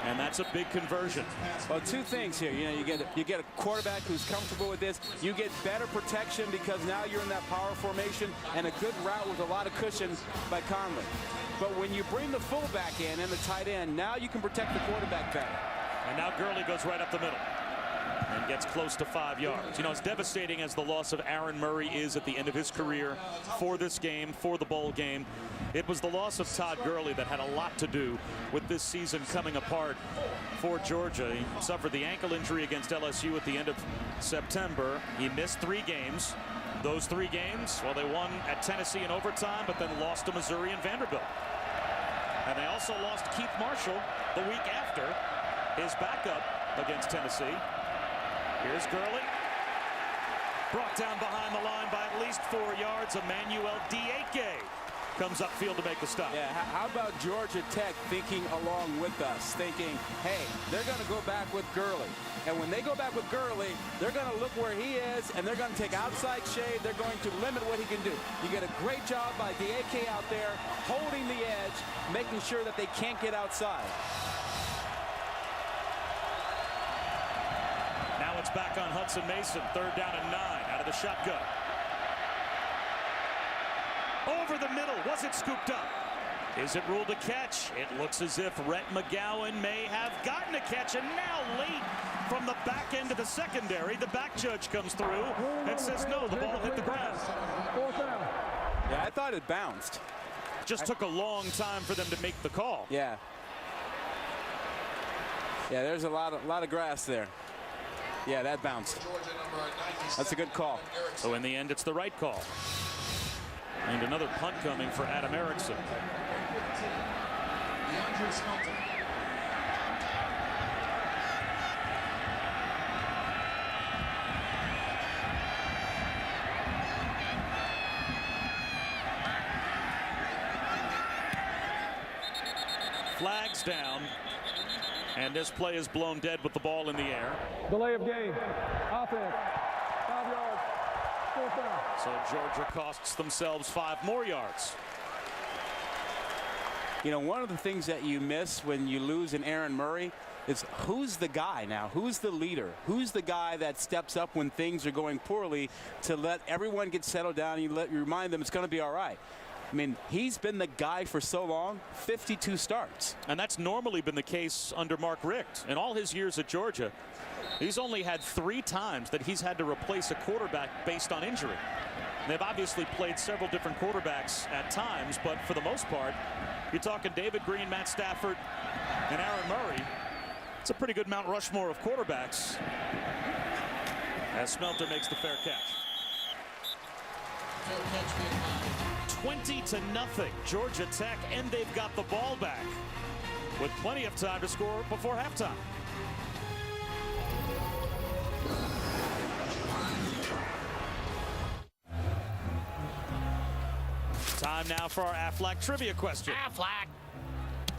S1: And that's a big conversion.
S4: Well, two things here. You get a quarterback who's comfortable with this. You get better protection because now you're in that power formation, and a good route with a lot of cushion by Conley. But when you bring the fullback in and the tight end, now you can protect the quarterback better.
S1: And now Gurley goes right up the middle and gets close to 5 yards. You know, as devastating as the loss of Aaron Murray is at the end of his career for this game, for the bowl game, it was the loss of Todd Gurley that had a lot to do with this season coming apart for Georgia. He suffered the ankle injury against LSU at the end of September. He missed 3 games. Those 3 games, well, they won at Tennessee in overtime, but then lost to Missouri and Vanderbilt. And they also lost Keith Marshall the week after, his backup against Tennessee. Here's Gurley. Brought down behind the line by at least 4 yards. Emmanuel Diake comes upfield to make the stop.
S4: Yeah, how about Georgia Tech thinking along with us, thinking, hey, they're going to go back with Gurley. And when they go back with Gurley, they're going to look where he is, and they're going to take outside shade. They're going to limit what he can do. You get a great job by Diake out there, holding the edge, making sure that they can't get outside.
S1: Now it's back on Hudson Mason, 3rd down and 9 out of the shotgun. Over the middle, was it scooped up? Is it ruled a catch? It looks as if Rhett McGowan may have gotten a catch, and now late from the back end of the secondary, the back judge comes through and says no, the ball hit the ground.
S4: Yeah, I thought it bounced.
S1: Just took a long time for them to make the call.
S4: Yeah. Yeah, there's a lot of grass there. Yeah, that bounced. That's a good call.
S1: So in the end, it's the right call. And another punt coming for Adam Erickson. Flags down. And this play is blown dead with the ball in the air.
S7: Delay of game. Offense. 5 yards. 4th down.
S1: So Georgia costs themselves 5 more yards.
S4: You know, one of the things that you miss when you lose an Aaron Murray is who's the guy now? Who's the leader? Who's the guy that steps up when things are going poorly to let everyone get settled down and you remind them it's going to be all right? I mean, he's been the guy for so long, 52 starts.
S1: And that's normally been the case under Mark Richt. In all his years at Georgia, he's only had 3 times that he's had to replace a quarterback based on injury. And they've obviously played several different quarterbacks at times, but for the most part, you're talking David Green, Matt Stafford, and Aaron Murray. It's a pretty good Mount Rushmore of quarterbacks as Smelter makes the fair catch. 20-0, Georgia Tech, and they've got the ball back with plenty of time to score before halftime. Time now for our Aflac trivia question. Aflac.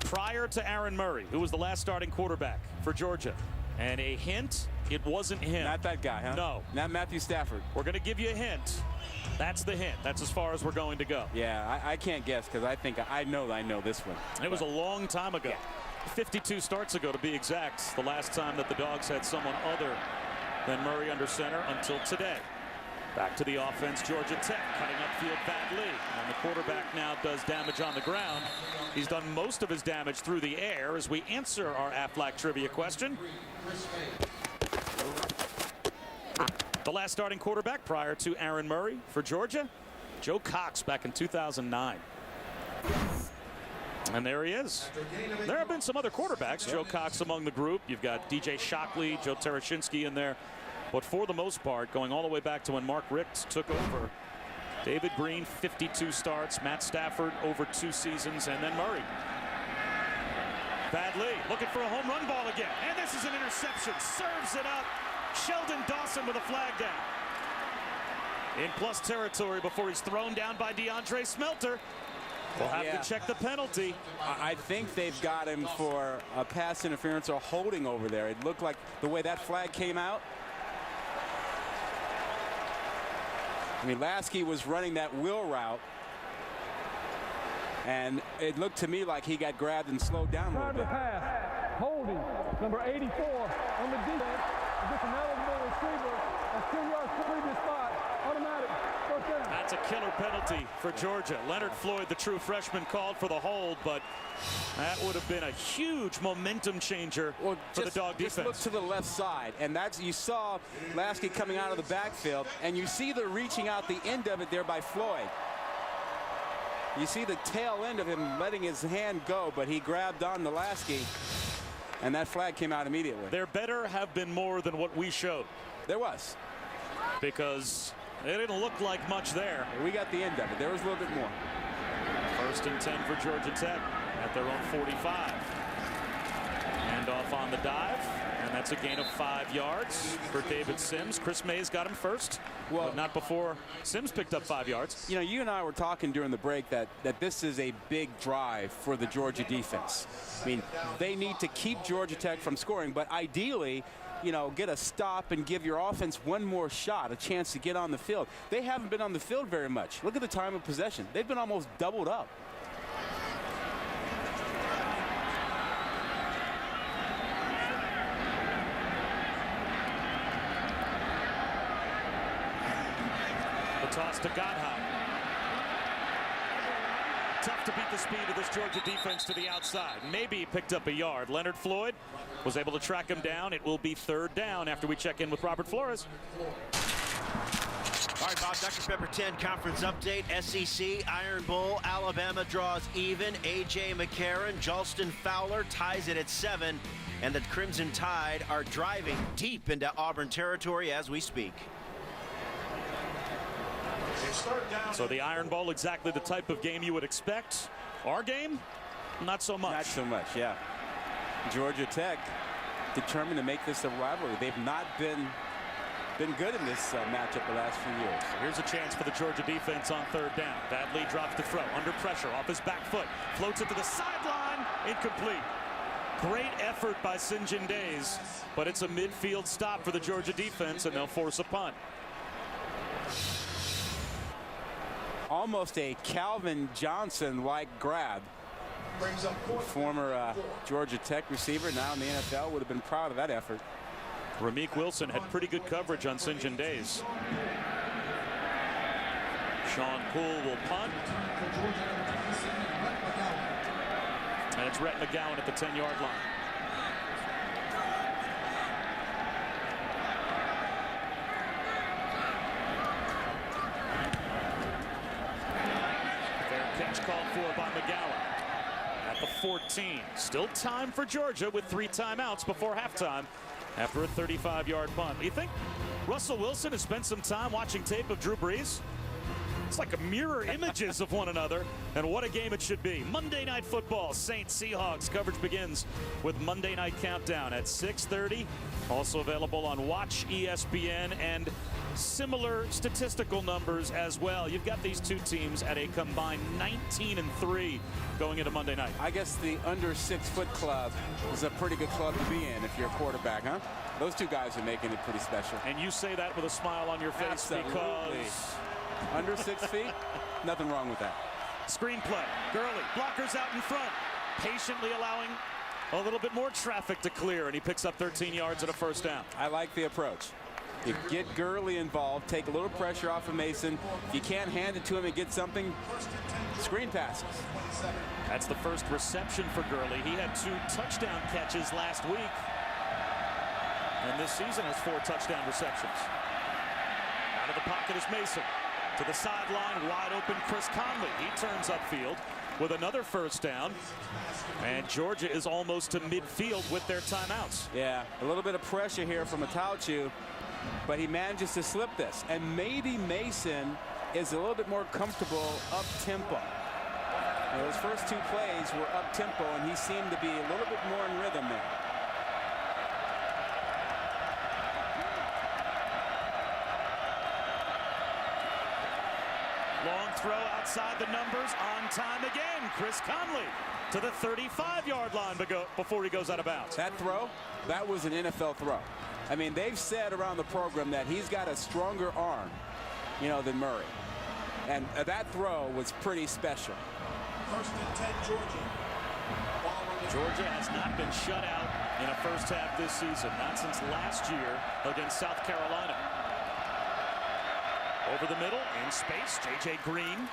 S1: Prior to Aaron Murray, who was the last starting quarterback for Georgia, and a hint, it wasn't him.
S4: Not that guy, huh?
S1: No.
S4: Not Matthew Stafford.
S1: We're going to give you a hint. That's the hint. That's as far as we're going to go.
S4: Yeah, I can't guess because I think I know this one.
S1: It was a long time ago. Yeah. 52 starts ago, to be exact. The last time that the Dogs had someone other than Murray under center until today. Back to the offense, Georgia Tech cutting upfield badly. And the quarterback now does damage on the ground. He's done most of his damage through the air as we answer our Aflac trivia question. The last starting quarterback prior to Aaron Murray for Georgia, Joe Cox, back in 2009. And there he is. There have been some other quarterbacks. Joe Cox among the group. You've got DJ Shockley, Joe Tereshinski in there. But for the most part, going all the way back to when Mark Richt took over, David Green, 52 starts, Matt Stafford over 2 seasons, and then Murray. Badly looking for a home run ball again. And this is an interception. Serves it up. Sheldon Dawson with a flag down. In plus territory before he's thrown down by DeAndre Smelter. We'll have to check the penalty.
S4: I think they've got him for a pass interference or holding over there. It looked like the way that flag came out. I mean, Lasky was running that wheel route, And it looked to me like he got grabbed and slowed down a little
S7: Time to
S4: bit.
S7: pass. Holding. Number 84 on the defense. Just an eligible receiver. A 10 yards previous spot. Automatic. First down.
S1: That's a killer penalty for Georgia. Leonard Floyd, the true freshman, called for the hold, but that would have been a huge momentum changer for the dog defense.
S4: Just look to the left side, and that's, you saw Lasky coming out of the backfield, and you see the reaching out the end of it there by Floyd. You see the tail end of him letting his hand go, but he grabbed on to Lasky, and that flag came out immediately.
S1: There better have been more than what we showed,
S4: There was.
S1: because it didn't look like much there.
S4: We got the end of it. There was a little bit more.
S1: 1st and 10 for Georgia Tech at their own 45. Handoff on the dive, and that's a gain of 5 yards for David Sims. Chris Mays got him first, but not before Sims picked up 5 yards.
S4: You know, you and I were talking during the break that this is a big drive for the Georgia defense. I mean, they need to keep Georgia Tech from scoring, but ideally, you know, get a stop and give your offense one more shot, a chance to get on the field. They haven't been on the field very much. Look at the time of possession. They've been almost doubled up.
S1: The toss to Godheim. Tough to beat the speed of this Georgia defense to the outside. Maybe he picked up a yard. Leonard Floyd was able to track him down. It will be 3rd down after we check in with Robert Flores.
S8: All right, Bob, Dr. Pepper 10 conference update. SEC, Iron Bowl, Alabama draws even. A.J. McCarron, Jalston Fowler ties it at 7. And the Crimson Tide are driving deep into Auburn territory as we speak.
S1: So the Iron Bowl, exactly the type of game you would expect. Our game, not so much.
S4: Not so much, yeah. Georgia Tech determined to make this a rivalry. They've not been good in this matchup the last few years.
S1: Here's a chance for the Georgia defense on 3rd down. Badley drops the throw under pressure off his back foot, floats it to the sideline, incomplete. Great effort by St. John Days, but it's a midfield stop for the Georgia defense, and they'll force a punt.
S4: Almost a Calvin Johnson-like grab. Former Georgia Tech receiver, now in the NFL, would have been proud of that effort.
S1: Rameek Wilson had pretty good coverage on St. John Days. Sean Poole will punt. And it's Rhett McGowan at the 10-yard line. Catch called for by McGowan at the 14. Still time for Georgia with 3 timeouts before halftime after a 35-yard punt. You think Russell Wilson has spent some time watching tape of Drew Brees? It's like a mirror images of one another, and what a game it should be. Monday Night Football, Saints Seahawks. Coverage begins with Monday Night Countdown at 6:30. Also available on Watch ESPN, and similar statistical numbers as well. You've got these two teams at a combined 19-3 going into Monday night.
S4: I guess the under 6 foot club is a pretty good club to be in if you're a quarterback, huh? Those two guys are making it pretty special.
S1: And you say that with a smile on your face.
S4: Absolutely.
S1: Because
S4: under 6 feet, nothing wrong with that.
S1: Screen play. Gurley, blockers out in front, patiently allowing a little bit more traffic to clear, and he picks up 13 yards and a 1st down.
S4: I like the approach. You get Gurley involved, take a little pressure off of Mason. If you can't hand it to him and get something, screen passes.
S1: That's the first reception for Gurley. He had 2 touchdown catches last week, and this season has 4 touchdown receptions. Out of the pocket is Mason. To the sideline, wide open Chris Conley. He turns upfield with another 1st down. And Georgia is almost to midfield with their timeouts.
S4: Yeah, a little bit of pressure here from Atauchu, but he manages to slip this. And maybe Mason is a little bit more comfortable up-tempo. Those first 2 plays were up-tempo, and he seemed to be a little bit more in rhythm there.
S1: Long throw outside the numbers, on time again. Chris Conley to the 35-yard line before he goes out of bounds.
S4: That throw, that was an NFL throw. I mean, they've said around the program that he's got a stronger arm, than Murray. And that throw was pretty special.
S1: Georgia has not been shut out in a first half this season, not since last year against South Carolina. Over the middle, in space, J.J. Green.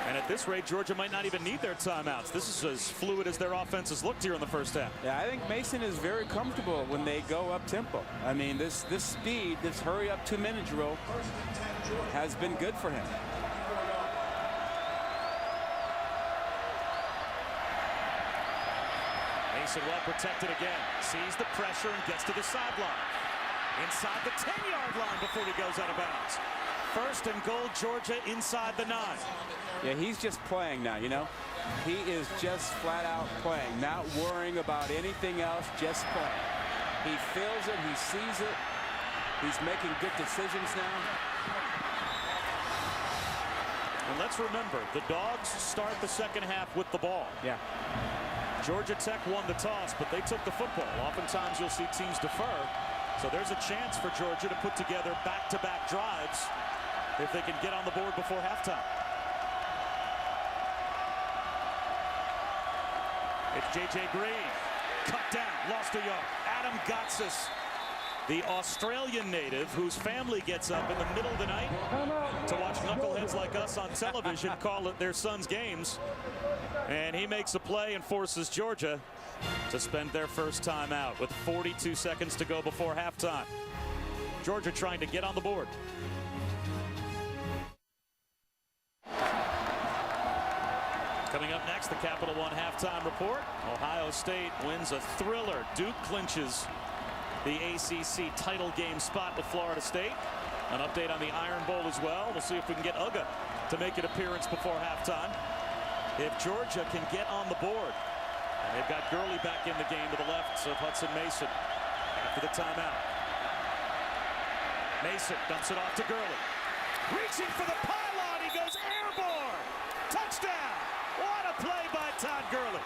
S1: And at this rate, Georgia might not even need their timeouts. This is as fluid as their offense has looked here in the first half.
S4: Yeah, I think Mason is very comfortable when they go up tempo. I mean, this speed, this hurry up 2-minute drill has been good for him.
S1: Mason well protected again. Sees the pressure and gets to the sideline. Inside the 10-yard line before he goes out of bounds. First and goal, Georgia inside the 9.
S4: Yeah, he's just playing now, you know. He is just flat out playing, not worrying about anything else, just playing. He feels it, he sees it. He's making good decisions now.
S1: And let's remember, the Dogs start the second half with the ball.
S4: Yeah.
S1: Georgia Tech won the toss, but they took the football. Oftentimes you'll see teams defer. So there's a chance for Georgia to put together back-to-back drives if they can get on the board before halftime. It's J.J. Green. Cut down, lost a yard. Adam Gotsis, the Australian native whose family gets up in the middle of the night to watch knuckleheads like us on television call it their son's games. And he makes a play and forces Georgia to spend their first time out with 42 seconds to go before halftime. Georgia trying to get on the board. Coming up next, the Capital One halftime report. Ohio State wins a thriller. Duke clinches the ACC title game spot with Florida State. An update on the Iron Bowl as well. We'll see if we can get Uga to make an appearance before halftime. If Georgia can get on the board. And they've got Gurley back in the game to the left of Hudson Mason after the timeout. Mason dumps it off to Gurley. Reaching for the pylon. He goes airborne. Touchdown. What a play by Todd Gurley.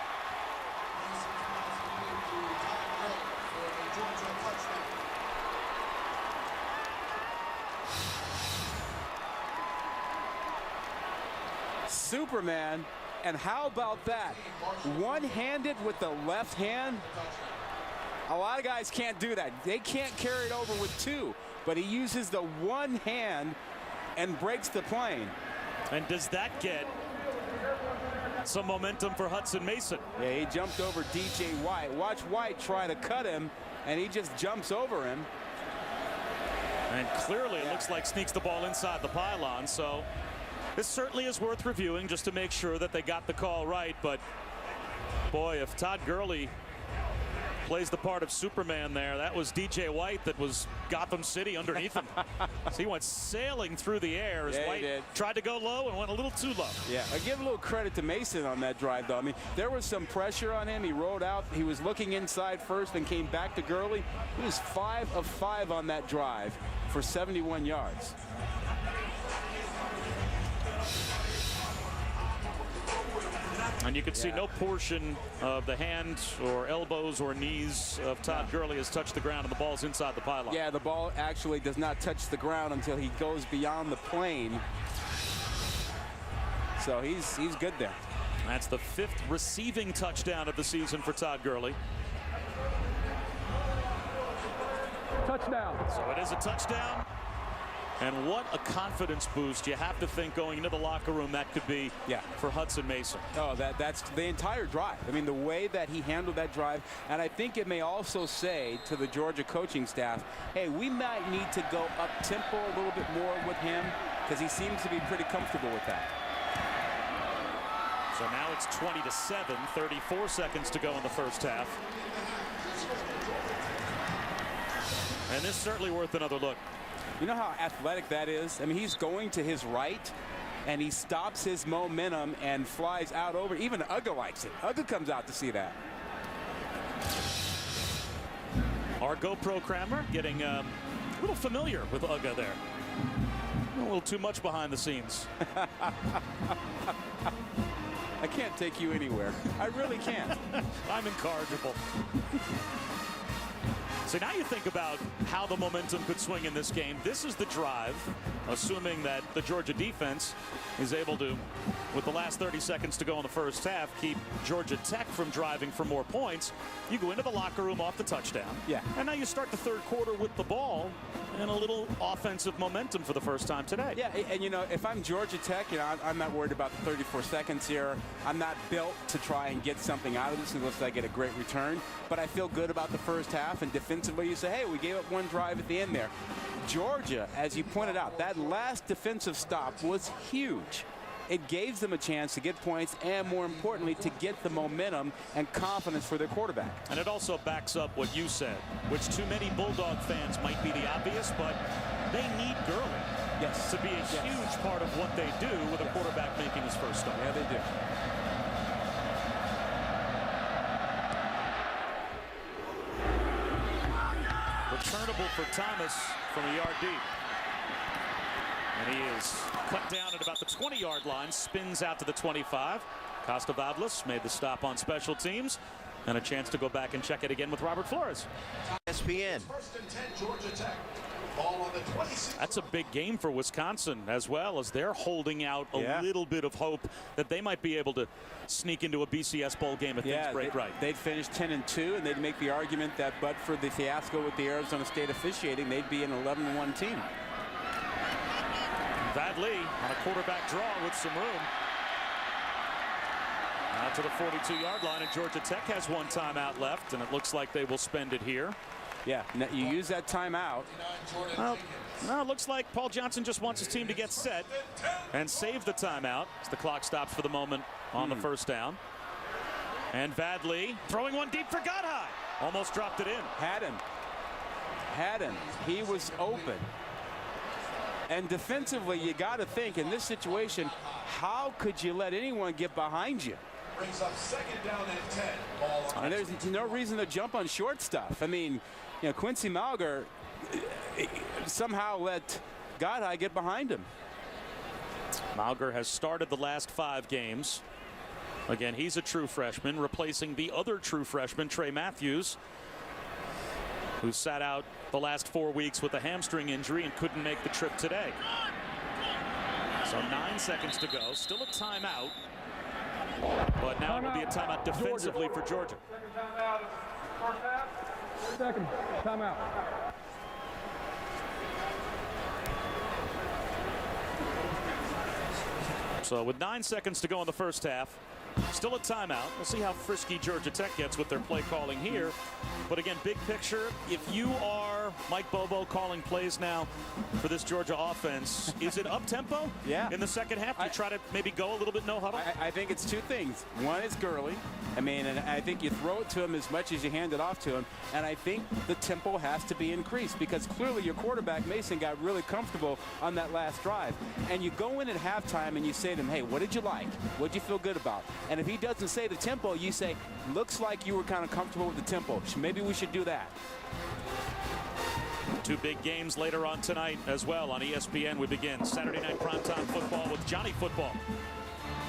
S4: Superman. And how about that? One-handed with the left hand. A lot of guys can't do that. They can't carry it over with two. But he uses the one hand and breaks the plane.
S1: And does that get some momentum for Hudson Mason?
S4: Yeah, he jumped over DJ White. Watch White try to cut him, and he just jumps over him.
S1: And clearly it looks like sneaks the ball inside the pylon. So this certainly is worth reviewing just to make sure that they got the call right. But boy, if Todd Gurley plays the part of Superman there, that was DJ White that was Gotham City underneath him. So he went sailing through the air as White tried to go low and went a little too low.
S4: Yeah, I give a little credit to Mason on that drive, though. I mean, there was some pressure on him. He rolled out. He was looking inside first and came back to Gurley. He was 5 of 5 on that drive for 71 yards.
S1: And you can see no portion of the hand or elbows or knees of Todd Gurley has touched the ground, and the ball's inside the pylon.
S4: Yeah, the ball actually does not touch the ground until he goes beyond the plane. So he's good there.
S1: That's the 5th receiving touchdown of the season for Todd Gurley.
S7: Touchdown.
S1: So it is a touchdown. And what a confidence boost you have to think going into the locker room that could be for Hudson Mason.
S4: Oh, that's the entire drive. I mean, the way that he handled that drive. And I think it may also say to the Georgia coaching staff, hey, we might need to go up tempo a little bit more with him because he seems to be pretty comfortable with that.
S1: So now it's 20-7, 34 seconds to go in the first half. And this is certainly worth another look.
S4: You know how athletic that is? I mean, he's going to his right, and he stops his momentum and flies out over. Even Uga likes it. Uga comes out to see that.
S1: Our GoPro camera getting a little familiar with Uga there. A little too much behind the scenes.
S4: I can't take you anywhere. I really can't.
S1: I'm incorrigible. So now you think about how the momentum could swing in this game. This is the drive, assuming that the Georgia defense is able to, with the last 30 seconds to go in the first half, keep Georgia Tech from driving for more points. You go into the locker room off the touchdown.
S4: Yeah.
S1: And now you start the third quarter with the ball and a little offensive momentum for the first time today.
S4: Yeah, and you know, if I'm Georgia Tech, you know, I'm not worried about the 34 seconds here. I'm not built to try and get something out of this unless I get a great return. But I feel good about the first half, and defensively you say, hey, we gave up one drive at the end there. Georgia, as you pointed out, that last defensive stop was huge. It gave them a chance to get points and, more importantly, to get the momentum and confidence for their quarterback.
S1: And it also backs up what you said, which to many Bulldog fans might be the obvious, but they need Gurley to be a huge part of what they do with a quarterback making his first start.
S4: Yeah, they do.
S1: Returnable for Thomas from a yard deep. And he is cut down at about the 20-yard line, spins out to the 25. Costavadlis made the stop on special teams, and a chance to go back and check it again with Robert Flores.
S8: ESPN.
S9: First and 10, Georgia Tech. Ball on the 26.
S1: That's a big game for Wisconsin, as well as they're holding out a little bit of hope that they might be able to sneak into a BCS bowl game if things break right.
S4: They'd finish 10-2, and they'd make the argument that but for the fiasco with the Arizona State officiating, they'd be an 11-1 team.
S1: Vadley on a quarterback draw with some room. Out to the 42-yard line, and Georgia Tech has one timeout left, and it looks like they will spend it here.
S4: Yeah, now you use that timeout.
S1: Well, no, it looks like Paul Johnson just wants his team to get set and save the timeout as the clock stops for the moment on the first down. And Vadley throwing one deep for Godhigh. Almost dropped it in.
S4: Had him. He was open. And defensively, you got to think in this situation, how could you let anyone get behind you?
S9: Brings up second down and 10. Ball on
S4: And there's no reason to jump on short stuff. I mean, you know, Quincy Malger somehow let Godhigh get behind him.
S1: Malger has started the last 5 games. Again, he's a true freshman, replacing the other true freshman, Trey Matthews, who sat out the last 4 weeks with a hamstring injury and couldn't make the trip today. So 9 seconds to go. Still a timeout. But now it will be a timeout defensively for Georgia.
S7: Second timeout. First half. Second timeout.
S1: So with 9 seconds to go in the first half, still a timeout. We'll see how frisky Georgia Tech gets with their play calling here. But again, big picture, if you are Mike Bobo calling plays now for this Georgia offense, is it up-tempo in the second half? Do you try to maybe go a little bit no huddle?
S4: I think it's 2 things. One is Gurley. I mean, and I think you throw it to him as much as you hand it off to him. And I think the tempo has to be increased because clearly your quarterback, Mason, got really comfortable on that last drive. And you go in at halftime and you say to him, hey, what did you like? What did you feel good about? And if he doesn't say the tempo, you say, looks like you were kind of comfortable with the tempo. Maybe we should do that.
S1: 2 big games later on tonight as well on ESPN. We begin Saturday night primetime football with Johnny Football.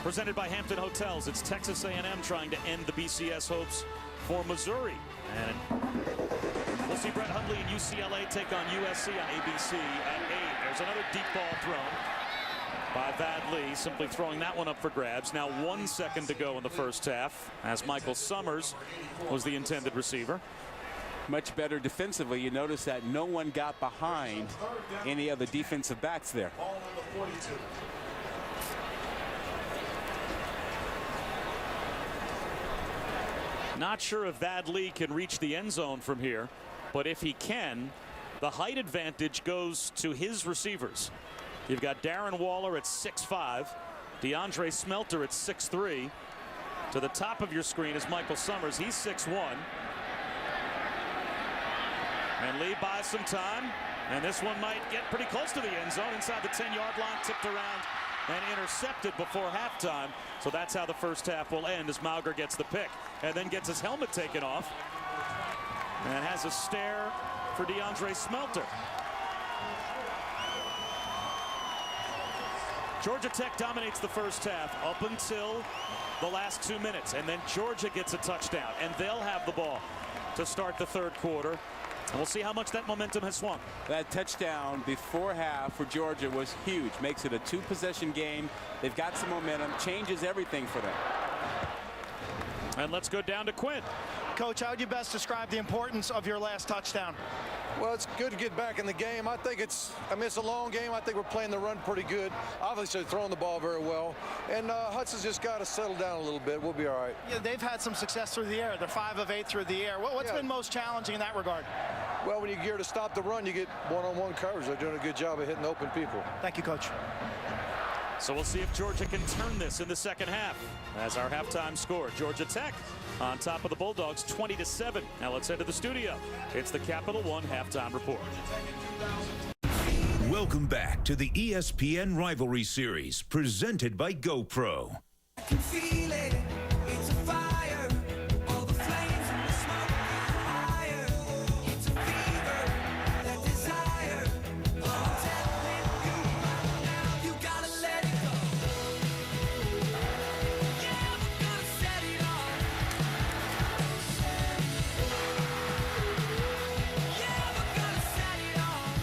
S1: Presented by Hampton Hotels. It's Texas A&M trying to end the BCS hopes for Missouri. And we'll see Brett Hundley and UCLA take on USC on ABC at 8. There's another deep ball thrown by Vadley, simply throwing that one up for grabs. Now 1 second to go in the first half, as Michael Summers was the intended receiver.
S4: Much better defensively. You notice that no one got behind any of the defensive backs there.
S9: Ball on the 42.
S1: Not sure if Vadley can reach the end zone from here, but if he can, the height advantage goes to his receivers. You've got Darren Waller at 6'5", DeAndre Smelter at 6'3". To the top of your screen is Michael Summers. He's 6'1". And Lee buys some time, and this one might get pretty close to the end zone inside the 10-yard line, tipped around and intercepted before halftime. So that's how the first half will end as Malger gets the pick and then gets his helmet taken off and has a stare for DeAndre Smelter. Georgia Tech dominates the first half up until the last 2 minutes, and then Georgia gets a touchdown, and they'll have the ball to start the third quarter. And we'll see how much that momentum has swung.
S4: That touchdown before half for Georgia was huge. Makes it a 2-possession game. They've got some momentum. Changes everything for them.
S1: And let's go down to Quinn.
S2: Coach, how would you best describe the importance of your last touchdown?
S3: Well, it's good to get back in the game. I think it's a long game. I think we're playing the run pretty good. Obviously throwing the ball very well. And Hudson's just got to settle down a little bit. We'll be all right.
S2: Yeah, they've had some success through the air. They're 5 of 8 through the air. What's been most challenging in that regard?
S3: Well, when you gear to stop the run, you get one-on-one coverage. They're doing a good job of hitting open people.
S2: Thank you, Coach.
S1: So we'll see if Georgia can turn this in the second half. As our halftime score, Georgia Tech on top of the Bulldogs 20-7. Now let's head to the studio. It's the Capital One halftime report.
S5: Welcome back to the ESPN Rivalry Series, presented by GoPro.
S10: I can feel it. It's a fire. All the flames and the smoke higher. It's a fever, that desire. Oh, I'm telling you right now, you gotta let it go. Yeah, we're gonna set it off. Yeah, we're gonna set it off.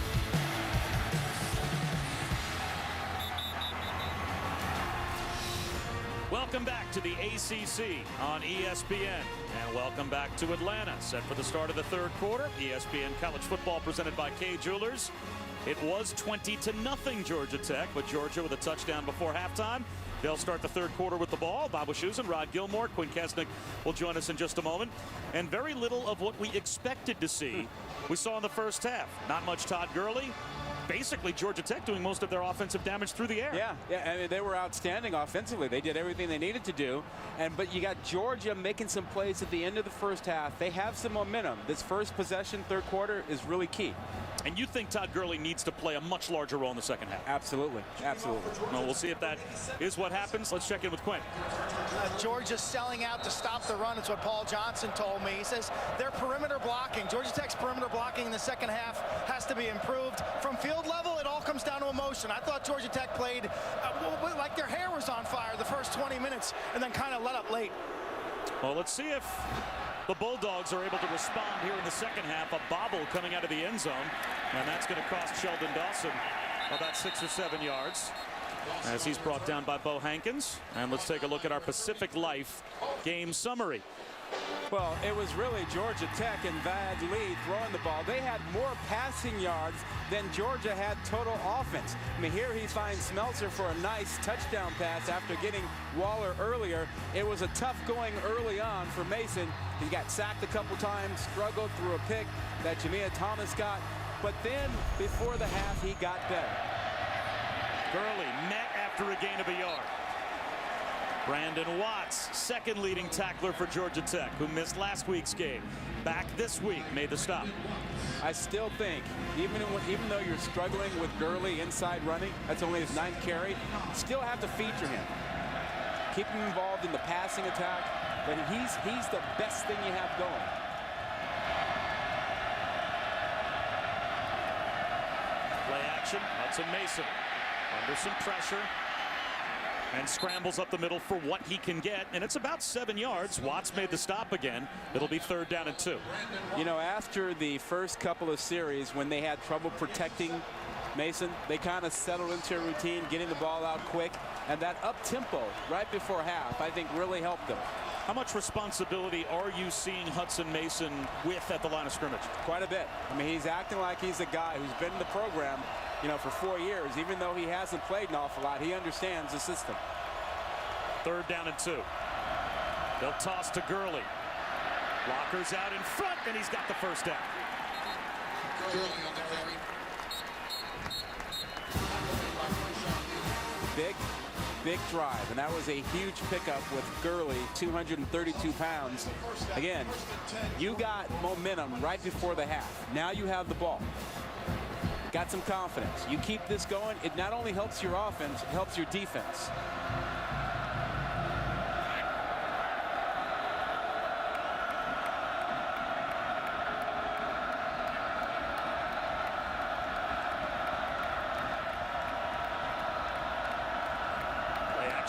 S1: Welcome back to the ACC on ESPN. And welcome back to Atlanta. Set for the start of the third quarter. ESPN College Football presented by Kay Jewelers. It was 20-0 Georgia Tech, but Georgia with a touchdown before halftime. They'll start the third quarter with the ball. Bob Wischusen, Rod Gilmore, Quinn Kesnick will join us in just a moment. And very little of what we expected to see we saw in the first half. Not much Todd Gurley. Basically, Georgia Tech doing most of their offensive damage through the air.
S4: Yeah, I mean, they were outstanding offensively. They did everything they needed to do. But you got Georgia making some plays at the end of the first half. They have some momentum. This first possession, third quarter, is really key.
S1: And you think Todd Gurley needs to play a much larger role in the second half?
S4: Absolutely. Absolutely.
S1: Well, we'll see if that is what happens. Let's check in with Quinn.
S2: Georgia's selling out to stop the run. It's what Paul Johnson told me. He says their perimeter blocking, Georgia Tech's perimeter blocking in the second half has to be improved. From field level, it all comes down to emotion. I thought Georgia Tech played like their hair was on fire the first 20 minutes and then kind of let up late.
S1: Well, let's see if the Bulldogs are able to respond here in the second half. A bobble coming out of the end zone, and that's going to cost Sheldon Dawson about 6 or 7 yards as he's brought down by Bo Hankins. And let's take a look at our Pacific Life game summary.
S4: Well, it was really Georgia Tech and Vad Lee throwing the ball. They had more passing yards than Georgia had total offense. I mean, here he finds Smeltzer for a nice touchdown pass after getting Waller earlier. It was a tough going early on for Mason. He got sacked a couple times, struggled through a pick that Jamia Thomas got. But then, before the half, he got better.
S1: Gurley met after a gain of a yard. Brandon Watts, second leading tackler for Georgia Tech, who missed last week's game. Back this week, made the stop.
S4: I still think, even though you're struggling with Gurley inside running, that's only his 9th carry, still have to feature him. Keep him involved in the passing attack, but he's the best thing you have going.
S1: Play action, Hudson Mason under some pressure and scrambles up the middle for what he can get, and it's about 7 yards. Watts made the stop again. It'll be 3rd down and 2.
S4: You know, after the first couple of series when they had trouble protecting Mason, they kind of settled into a routine, getting the ball out quick, and that up-tempo right before half, I think, really helped them.
S1: How much responsibility are you seeing Hudson Mason with at the line of scrimmage?
S4: Quite a bit. I mean, he's acting like he's a guy who's been in the program, you know, for 4 years. Even though he hasn't played an awful lot, he understands the system.
S1: 3rd down and 2. They'll toss to Gurley. Walker's out in front, and he's got the first down.
S4: Big drive, and that was a huge pickup with Gurley, 232 pounds. Again, you got momentum right before the half. Now you have the ball. Got some confidence. You keep this going, it not only helps your offense, it helps your defense.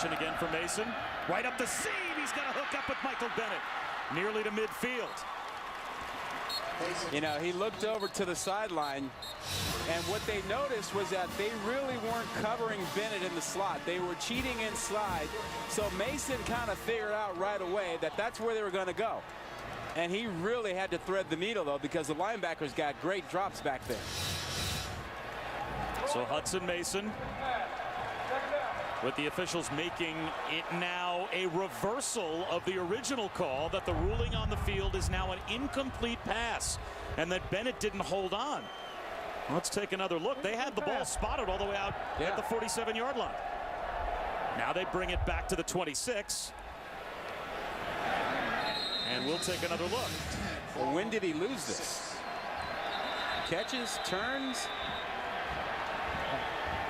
S1: Again for Mason. Right up the seam. He's got a hook up with Michael Bennett. Nearly to midfield.
S4: You know, he looked over to the sideline, and what they noticed was that they really weren't covering Bennett in the slot. They were cheating inside, so Mason kind of figured out right away that that's where they were going to go. And he really had to thread the needle, though, because the linebackers got great drops back there.
S1: So Hudson Mason, with the officials making it now a reversal of the original call that the ruling on the field is now an incomplete pass and that Bennett didn't hold on. Let's take another look. They had the ball spotted all the way out at the 47-yard line. Now they bring it back to the 26. And we'll take another look.
S4: Well, when did he lose this? Catches, turns.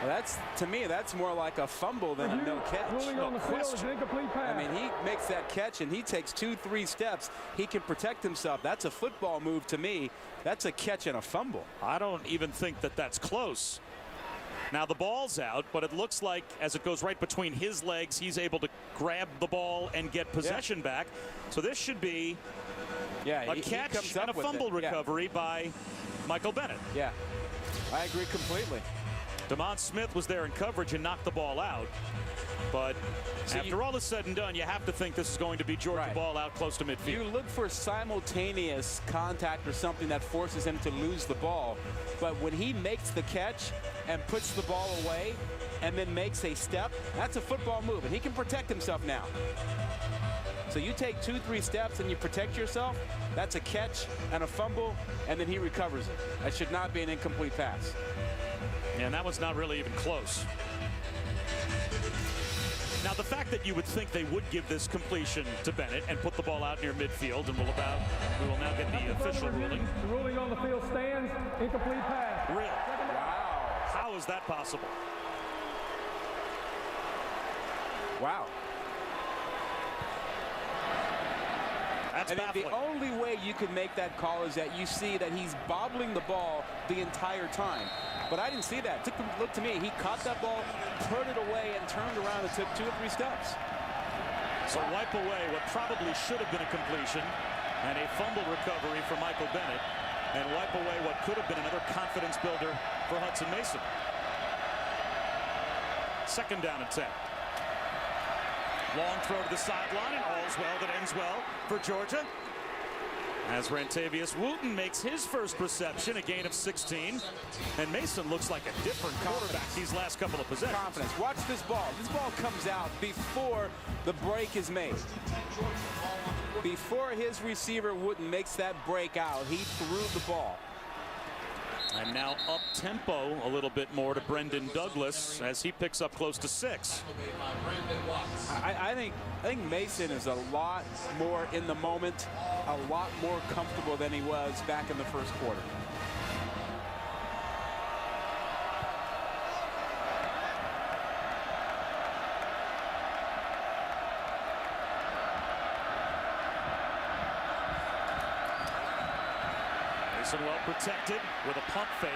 S4: Well, that's, to me, that's more like a fumble than a no catch.
S7: Ruling on the field is an incomplete pass.
S4: I mean, he makes that catch and he takes 2-3 steps. He can protect himself. That's a football move to me. That's a catch and a fumble.
S1: I don't even think that that's close. Now the ball's out, but it looks like as it goes right between his legs, he's able to grab the ball and get possession back. So this should be a catch and a fumble recovery by Michael Bennett.
S4: Yeah, I agree completely.
S1: DeMond Smith was there in coverage and knocked the ball out. But after all is said and done, you have to think this is going to be Georgia ball out close to midfield.
S4: You look for simultaneous contact or something that forces him to lose the ball. But when he makes the catch and puts the ball away and then makes a step, that's a football move. And he can protect himself now. So you take 2-3 steps and you protect yourself, that's a catch and a fumble, and then he recovers it. That should not be an incomplete pass.
S1: And that was not really even close. Now, the fact that you would think they would give this completion to Bennett and put the ball out near midfield, and we will now get the official ruling.
S7: The ruling on the field stands. Incomplete pass.
S1: Really? Wow. How is that possible?
S4: Wow.
S1: That's baffling.
S4: The only way you could make that call is that you see that he's bobbling the ball the entire time. But I didn't see that. Look to me, he caught that ball, put it away, and turned around and took 2 or 3 steps.
S1: So wipe away what probably should have been a completion and a fumble recovery for Michael Bennett, and wipe away what could have been another confidence builder for Hudson Mason. 2nd down and 10. Long throw to the sideline, and all's well that ends well for Georgia. As Rantavius Wooten makes his first reception, a gain of 16. And Mason looks like a different quarterback these last couple of possessions.
S4: Confidence. Watch this ball. This ball comes out before the break is made. Before his receiver Wooten makes that break out, he threw the ball.
S1: And now up tempo a little bit more to Brendan Douglas as he picks up close to 6.
S4: I think Mason is a lot more in the moment, a lot more comfortable than he was back in the first quarter.
S1: Well protected with a pump fake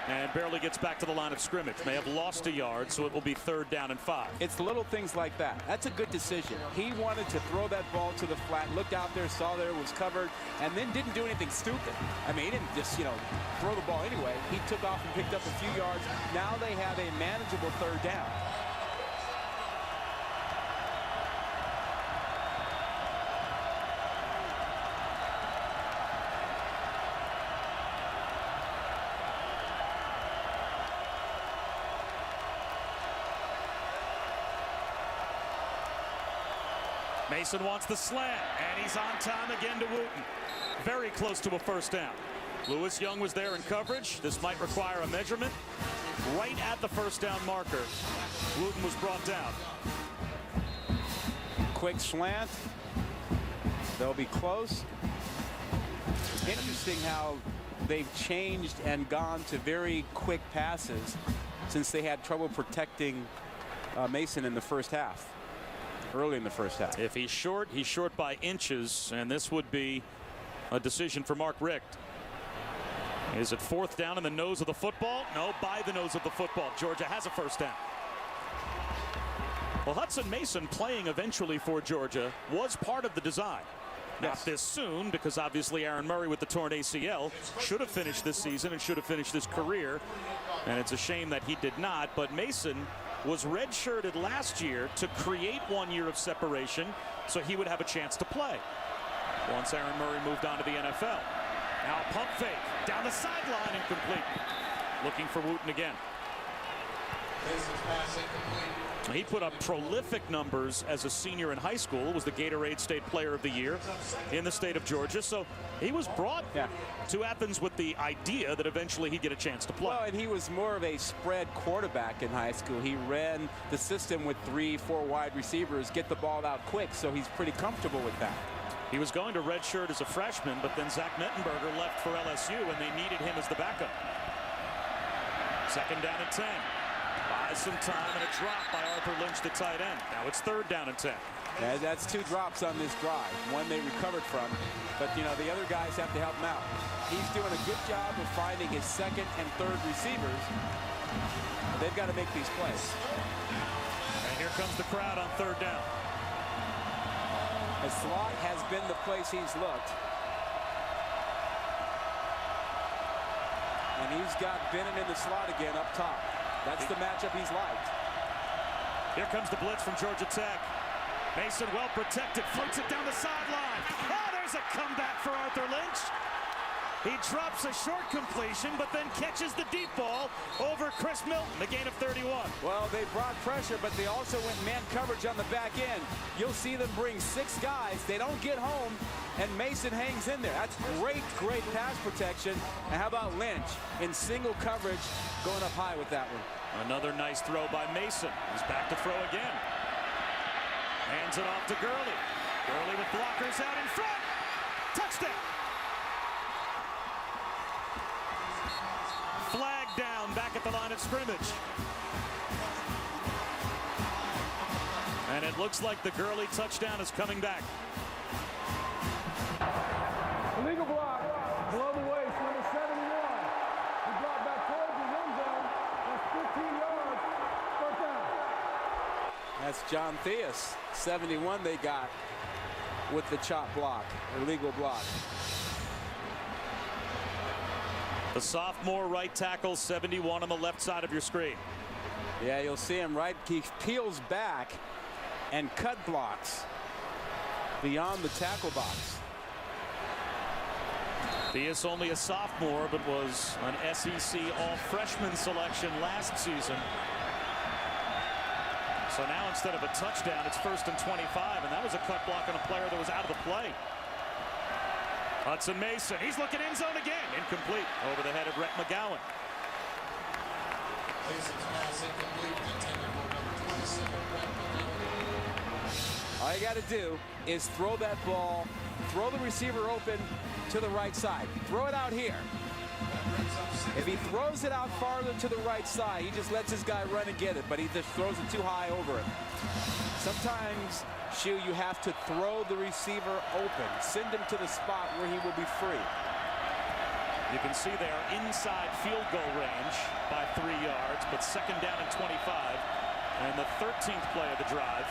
S1: and barely gets back to the line of scrimmage. May have lost a yard, so it will be 3rd down and 5.
S4: It's little things like that. That's a good decision. He wanted to throw that ball to the flat, looked out there, saw there it was covered, and then didn't do anything stupid. I mean, he didn't just, throw the ball anyway. He took off and picked up a few yards. Now they have a manageable 3rd down.
S1: Mason wants the slant, and he's on time again to Wooten. Very close to a 1st down. Lewis Young was there in coverage. This might require a measurement. Right at the 1st down marker, Wooten was brought down.
S4: Quick slant. They'll be close. Interesting how they've changed and gone to very quick passes since they had trouble protecting Mason in the first half. Early in the first half.
S1: If he's short by inches, and this would be a decision for Mark Richt. Is it 4th down in the nose of the football? No, by the nose of the football. Georgia has a 1st down. Well, Hudson Mason playing eventually for Georgia was part of the design. Not this soon, because obviously Aaron Murray with the torn ACL should have finished this season and should have finished his career. And it's a shame that he did not. But Mason was redshirted last year to create 1 year of separation so he would have a chance to play once Aaron Murray moved on to the NFL. Now a pump fake down the sideline, incomplete. Looking for Wooten again. He put up prolific numbers as a senior in high school, was the Gatorade State Player of the Year in the state of Georgia. So he was brought to Athens with the idea that eventually he'd get a chance to play.
S4: Well, and he was more of a spread quarterback in high school. He ran the system with 3-4 wide receivers, get the ball out quick, so he's pretty comfortable with that.
S1: He was going to redshirt as a freshman, but then Zach Mettenberger left for LSU, and they needed him as the backup. Second down and 10. Buys some time, and a drop by Arthur Lynch, the tight end. Now it's third down and 10.
S4: Yeah, that's 2 drops on this drive. One they recovered from, but you know the other guys have to help him out. He's doing a good job of finding his second and third receivers. They've got to make these plays.
S1: And here comes the crowd on third down.
S4: The slot has been the place he's looked. And he's got Bennett in the slot again up top. That's the matchup he's liked.
S1: Here comes the blitz from Georgia Tech. Mason well protected, floats it down the sideline. Oh, there's a comeback for Arthur Lynch. He drops a short completion, but then catches the deep ball over Chris Milton, the gain of 31.
S4: Well, they brought pressure, but they also went man coverage on the back end. You'll see them bring 6 guys. They don't get home, and Mason hangs in there. That's great, great pass protection. And how about Lynch in single coverage going up high with that one?
S1: Another nice throw by Mason. He's back to throw again. Hands it off to Gurley. Gurley with blockers out in front. Touchdown. Flag down back at the line of scrimmage. And it looks like the Gurley touchdown is coming back.
S7: Illegal block. Below the waist, number 71. He brought back towards his end zone. That's 15 yards. First down.
S4: That's John Theus. 71 they got with the chop block, or legal block.
S1: The sophomore right tackle, 71 on the left side of your screen.
S4: Yeah, you'll see him right. He peels back and cut blocks beyond the tackle box.
S1: Theus only a sophomore, but was an SEC all-freshman selection last season. So now instead of a touchdown, it's 1st and 25, and that was a cut block on a player that was out of the play. Hudson Mason, he's looking end zone again. Incomplete over the head of Rhett McGowan.
S4: All you got to do is throw that ball, throw the receiver open to the right side. Throw it out here. If he throws it out farther to the right side, he just lets his guy run and get it, but he just throws it too high over it. Sometimes, Shu, you have to throw the receiver open. Send him to the spot where he will be free.
S1: You can see they are inside field goal range by 3 yards, but second down and 25, and the 13th play of the drive.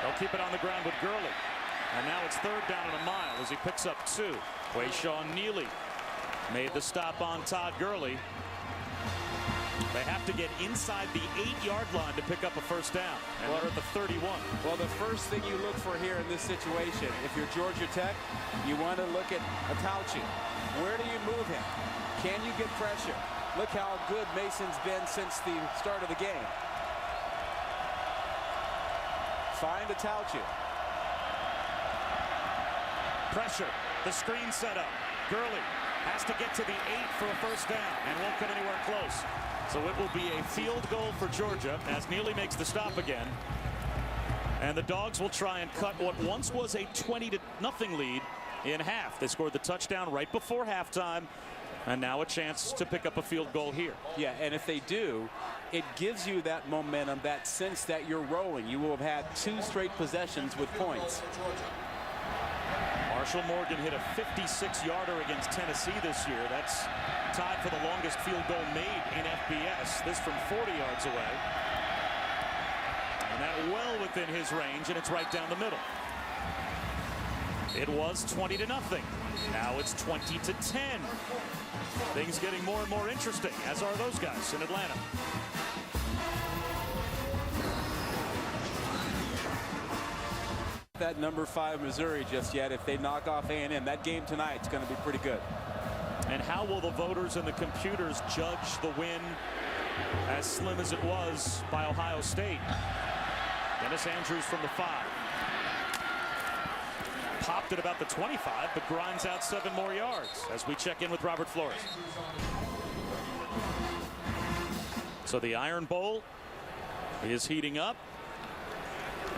S1: They'll keep it on the ground with Gurley. And now it's third down and a mile as he picks up 2. Quayshawn Neely made the stop on Todd Gurley. They have to get inside the 8-yard line to pick up a first down, and they're at the 31.
S4: Well, the first thing you look for here in this situation, if you're Georgia Tech, you want to look at Atauchi. Where do you move him? Can you get pressure? Look how good Mason's been since the start of the game. Find Atauchi.
S1: Pressure. The screen set up. Gurley has to get to the 8 for a first down and won't come anywhere close. So it will be a field goal for Georgia as Neely makes the stop again. And the Dogs will try and cut what once was a 20-0 lead in half. They scored the touchdown right before halftime, and now a chance to pick up a field goal here.
S4: Yeah, and if they do, it gives you that momentum, that sense that you're rolling. You will have had 2 straight possessions with points.
S1: Marshall Morgan hit a 56-yarder against Tennessee this year. That's tied for the longest field goal made in FBS. This from 40 yards away. And that well within his range, and it's right down the middle. It was 20-0. Now it's 20-10. Things getting more and more interesting, as are those guys in Atlanta.
S4: That number 5 Missouri just yet. If they knock off A&M, that game tonight's going to be pretty good.
S1: And how will the voters and the computers judge the win, as slim as it was, by Ohio State? Dennis Andrews from the 5. Popped at about the 25, but grinds out 7 more yards as we check in with Robert Flores. So the Iron Bowl is heating up.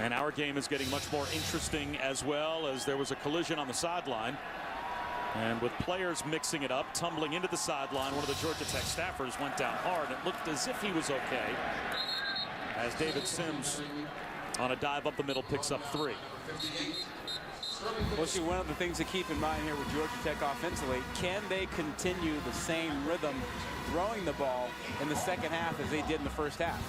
S1: And our game is getting much more interesting as well, as there was a collision on the sideline. And with players mixing it up, tumbling into the sideline, one of the Georgia Tech staffers went down hard. It looked as if he was okay, as David Sims on a dive up the middle picks up 3.
S4: Well, see, one of the things to keep in mind here with Georgia Tech offensively, can they continue the same rhythm throwing the ball in the second half as they did in the first half?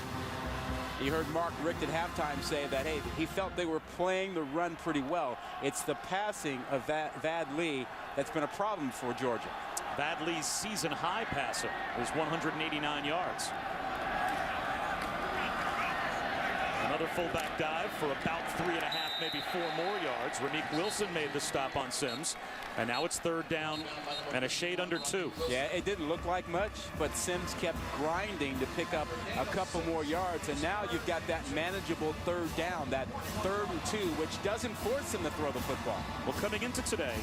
S4: You heard Mark Richt at halftime say that, hey, he felt they were playing the run pretty well. It's the passing of Vad Lee that's been a problem for Georgia.
S1: Vad Lee's season high passing is 189 yards. Another fullback dive for about 3.5, maybe 4 more yards. Ranique Wilson made the stop on Sims. And now it's 3rd down and a shade under 2.
S4: Yeah, it didn't look like much, but Sims kept grinding to pick up a couple more yards. And now you've got that manageable 3rd down, that 3rd and 2, which doesn't force him to throw the football.
S1: Well, coming into today,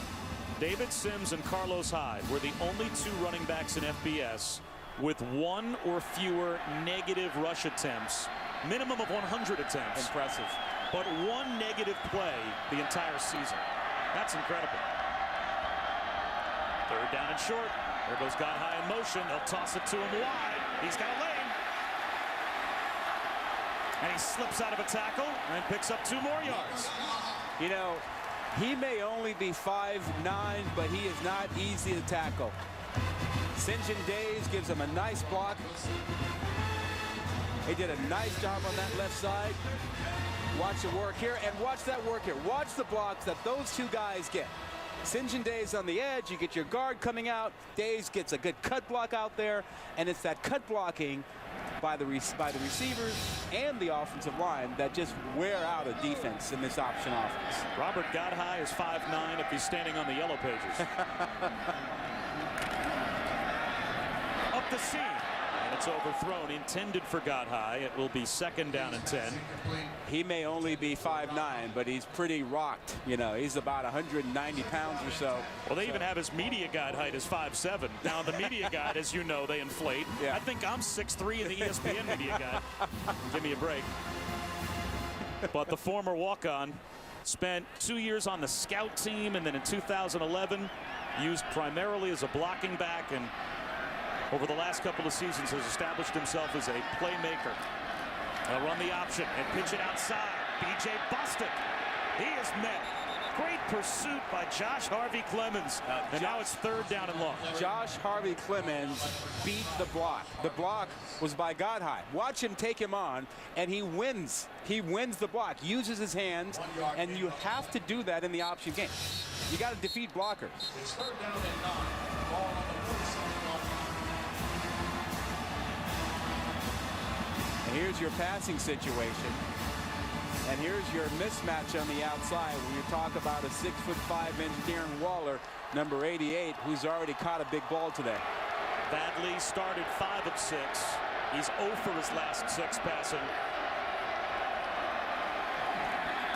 S1: David Sims and Carlos Hyde were the only 2 running backs in FBS with 1 or fewer negative rush attempts, minimum of 100 attempts.
S4: Impressive.
S1: But 1 negative play the entire season. That's incredible. 3rd down and short. There goes God High in motion. They'll toss it to him wide. He's got a lane. And he slips out of a tackle and picks up 2 more yards.
S4: You know, he may only be 5'9", but he is not easy to tackle. St. John Days gives him a nice block. He did a nice job on that left side. Watch the work here, and watch that work here. Watch the blocks that those 2 guys get. St. John Days on the edge, you get your guard coming out. Days gets a good cut block out there, and it's that cut blocking by the receivers and the offensive line that just wear out a defense in this option offense.
S1: Robert Godhigh is 5'9" if he's standing on the yellow pages. Up the seam. And it's overthrown, intended for Godhigh. It will be 2nd down and 10.
S4: He may only be 5'9", but he's pretty rocked. You know, he's about 190 pounds or so.
S1: Well, they even have his media guide height as 5'7". Now, the media guide, as you know, they inflate.
S4: Yeah.
S1: I think I'm 6'3" in the ESPN media guide. Give me a break. But the former walk-on spent 2 years on the scout team, and then in 2011 used primarily as a blocking back, and over the last couple of seasons has established himself as a playmaker. They'll run the option and pitch it outside. B.J. Bostic. He is met. Great pursuit by Josh Harvey Clemens. And now it's 3rd down and long.
S4: Josh Harvey Clemens beat the block. The block was by Godhigh. Watch him take him on, and he wins. He wins the block, uses his hands, and you have to do that in the option game. You got to defeat blockers.
S9: It's 3rd down and 9. Ball on the 47-yard line.
S4: And here's your passing situation. And here's your mismatch on the outside when you talk about a 6'5" Darren Waller, number 88, who's already caught a big ball today.
S1: Vad Lee started 5 of 6. He's 0 for his last 6 passing.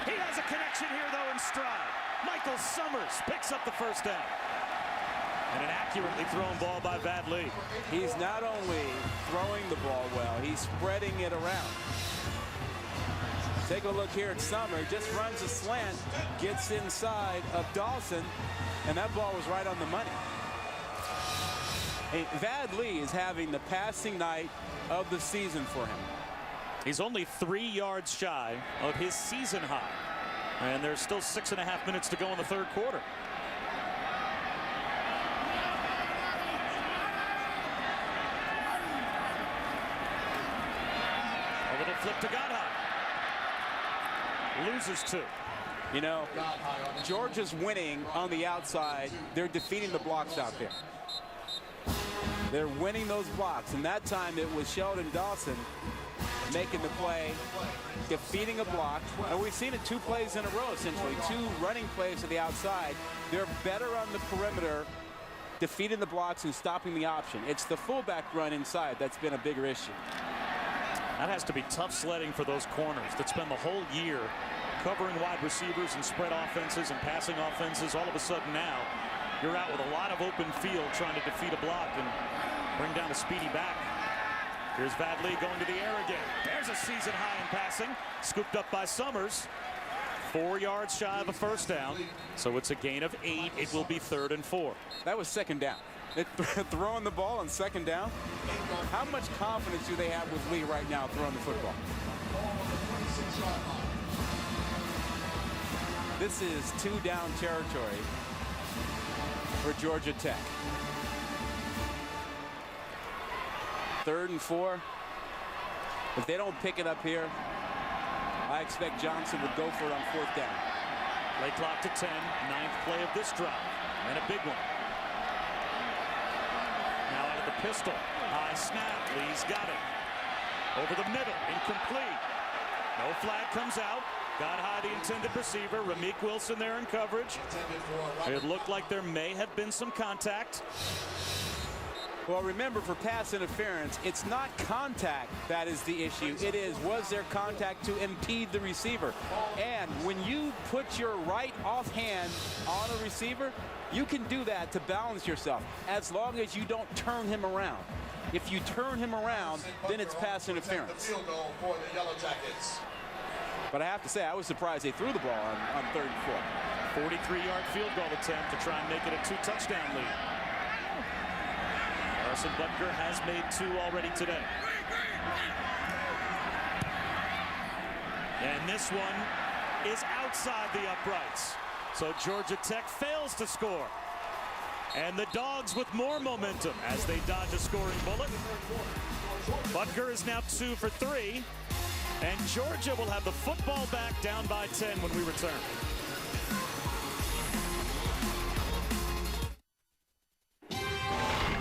S1: He has a connection here, though, in stride. Michael Summers picks up the 1st down. And an accurately thrown ball by Vad Lee.
S4: He's not only throwing the ball well, he's spreading it around. Take a look here at Summer. Just runs a slant, gets inside of Dawson, and that ball was right on the money. Hey, Vad Lee is having the passing night of the season for him.
S1: He's only 3 yards shy of his season high. And there's still 6.5 minutes to go in the 3rd quarter. A little flip to Godhigh. Loses 2.
S4: You know, Georgia's winning on the outside. They're defeating the blocks out there. They're winning those blocks, and that time it was Sheldon Dawson making the play, defeating a block. And we've seen it 2 plays in a row, essentially. 2 running plays to the outside. They're better on the perimeter, defeating the blocks and stopping the option. It's the fullback run inside that's been a bigger issue.
S1: That has to be tough sledding for those corners that spend the whole year covering wide receivers and spread offenses and passing offenses. All of a sudden now, you're out with a lot of open field trying to defeat a block and bring down a speedy back. Here's Vadli going to the air again. There's a season high in passing. Scooped up by Summers. 4 yards shy of a first down. So it's a gain of 8. It will be 3rd and 4.
S4: That was second down. Throwing the ball on second down. How much confidence do they have with Lee right now throwing the football? This is 2-down territory for Georgia Tech. 3rd and 4. If they don't pick it up here, I expect Johnson would go for it on 4th down.
S1: Play clock to 10. 9th play of this drive. And a big one. Now out of the pistol. High snap. Lee's got it. Over the middle. Incomplete. No flag comes out. Got high the intended receiver. Ramik Wilson there in coverage. It looked like there may have been some contact.
S4: Well, remember, for pass interference, it's not contact that is the issue. It is, was there contact to impede the receiver? And when you put your right offhand on a receiver, you can do that to balance yourself as long as you don't turn him around. If you turn him around, then it's pass interference. But I have to say, I was surprised they threw the ball on 3rd and 4.
S1: 43-yard field goal attempt to try and make it a 2-touchdown lead. Harrison Butker has made 2 already today. And this one is outside the uprights. So Georgia Tech fails to score. And the Dogs with more momentum as they dodge a scoring bullet. Butker is now 2 for 3. And Georgia will have the football back down by 10 when we return.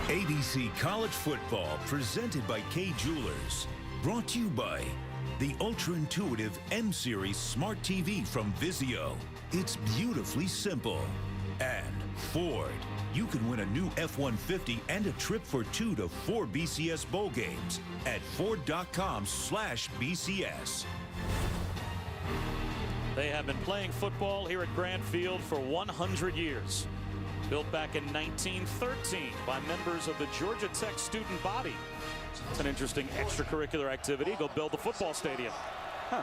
S5: ABC College Football, presented by Kay Jewelers. Brought to you by the ultra-intuitive M-Series Smart TV from Vizio. It's beautifully simple. And Ford. You can win a new F-150 and a trip for 2 to 4 BCS bowl games at Ford.com/BCS.
S1: They have been playing football here at Grant Field for 100 years. Built back in 1913 by members of the Georgia Tech student body. It's an interesting extracurricular activity. Go build the football stadium.
S4: Huh.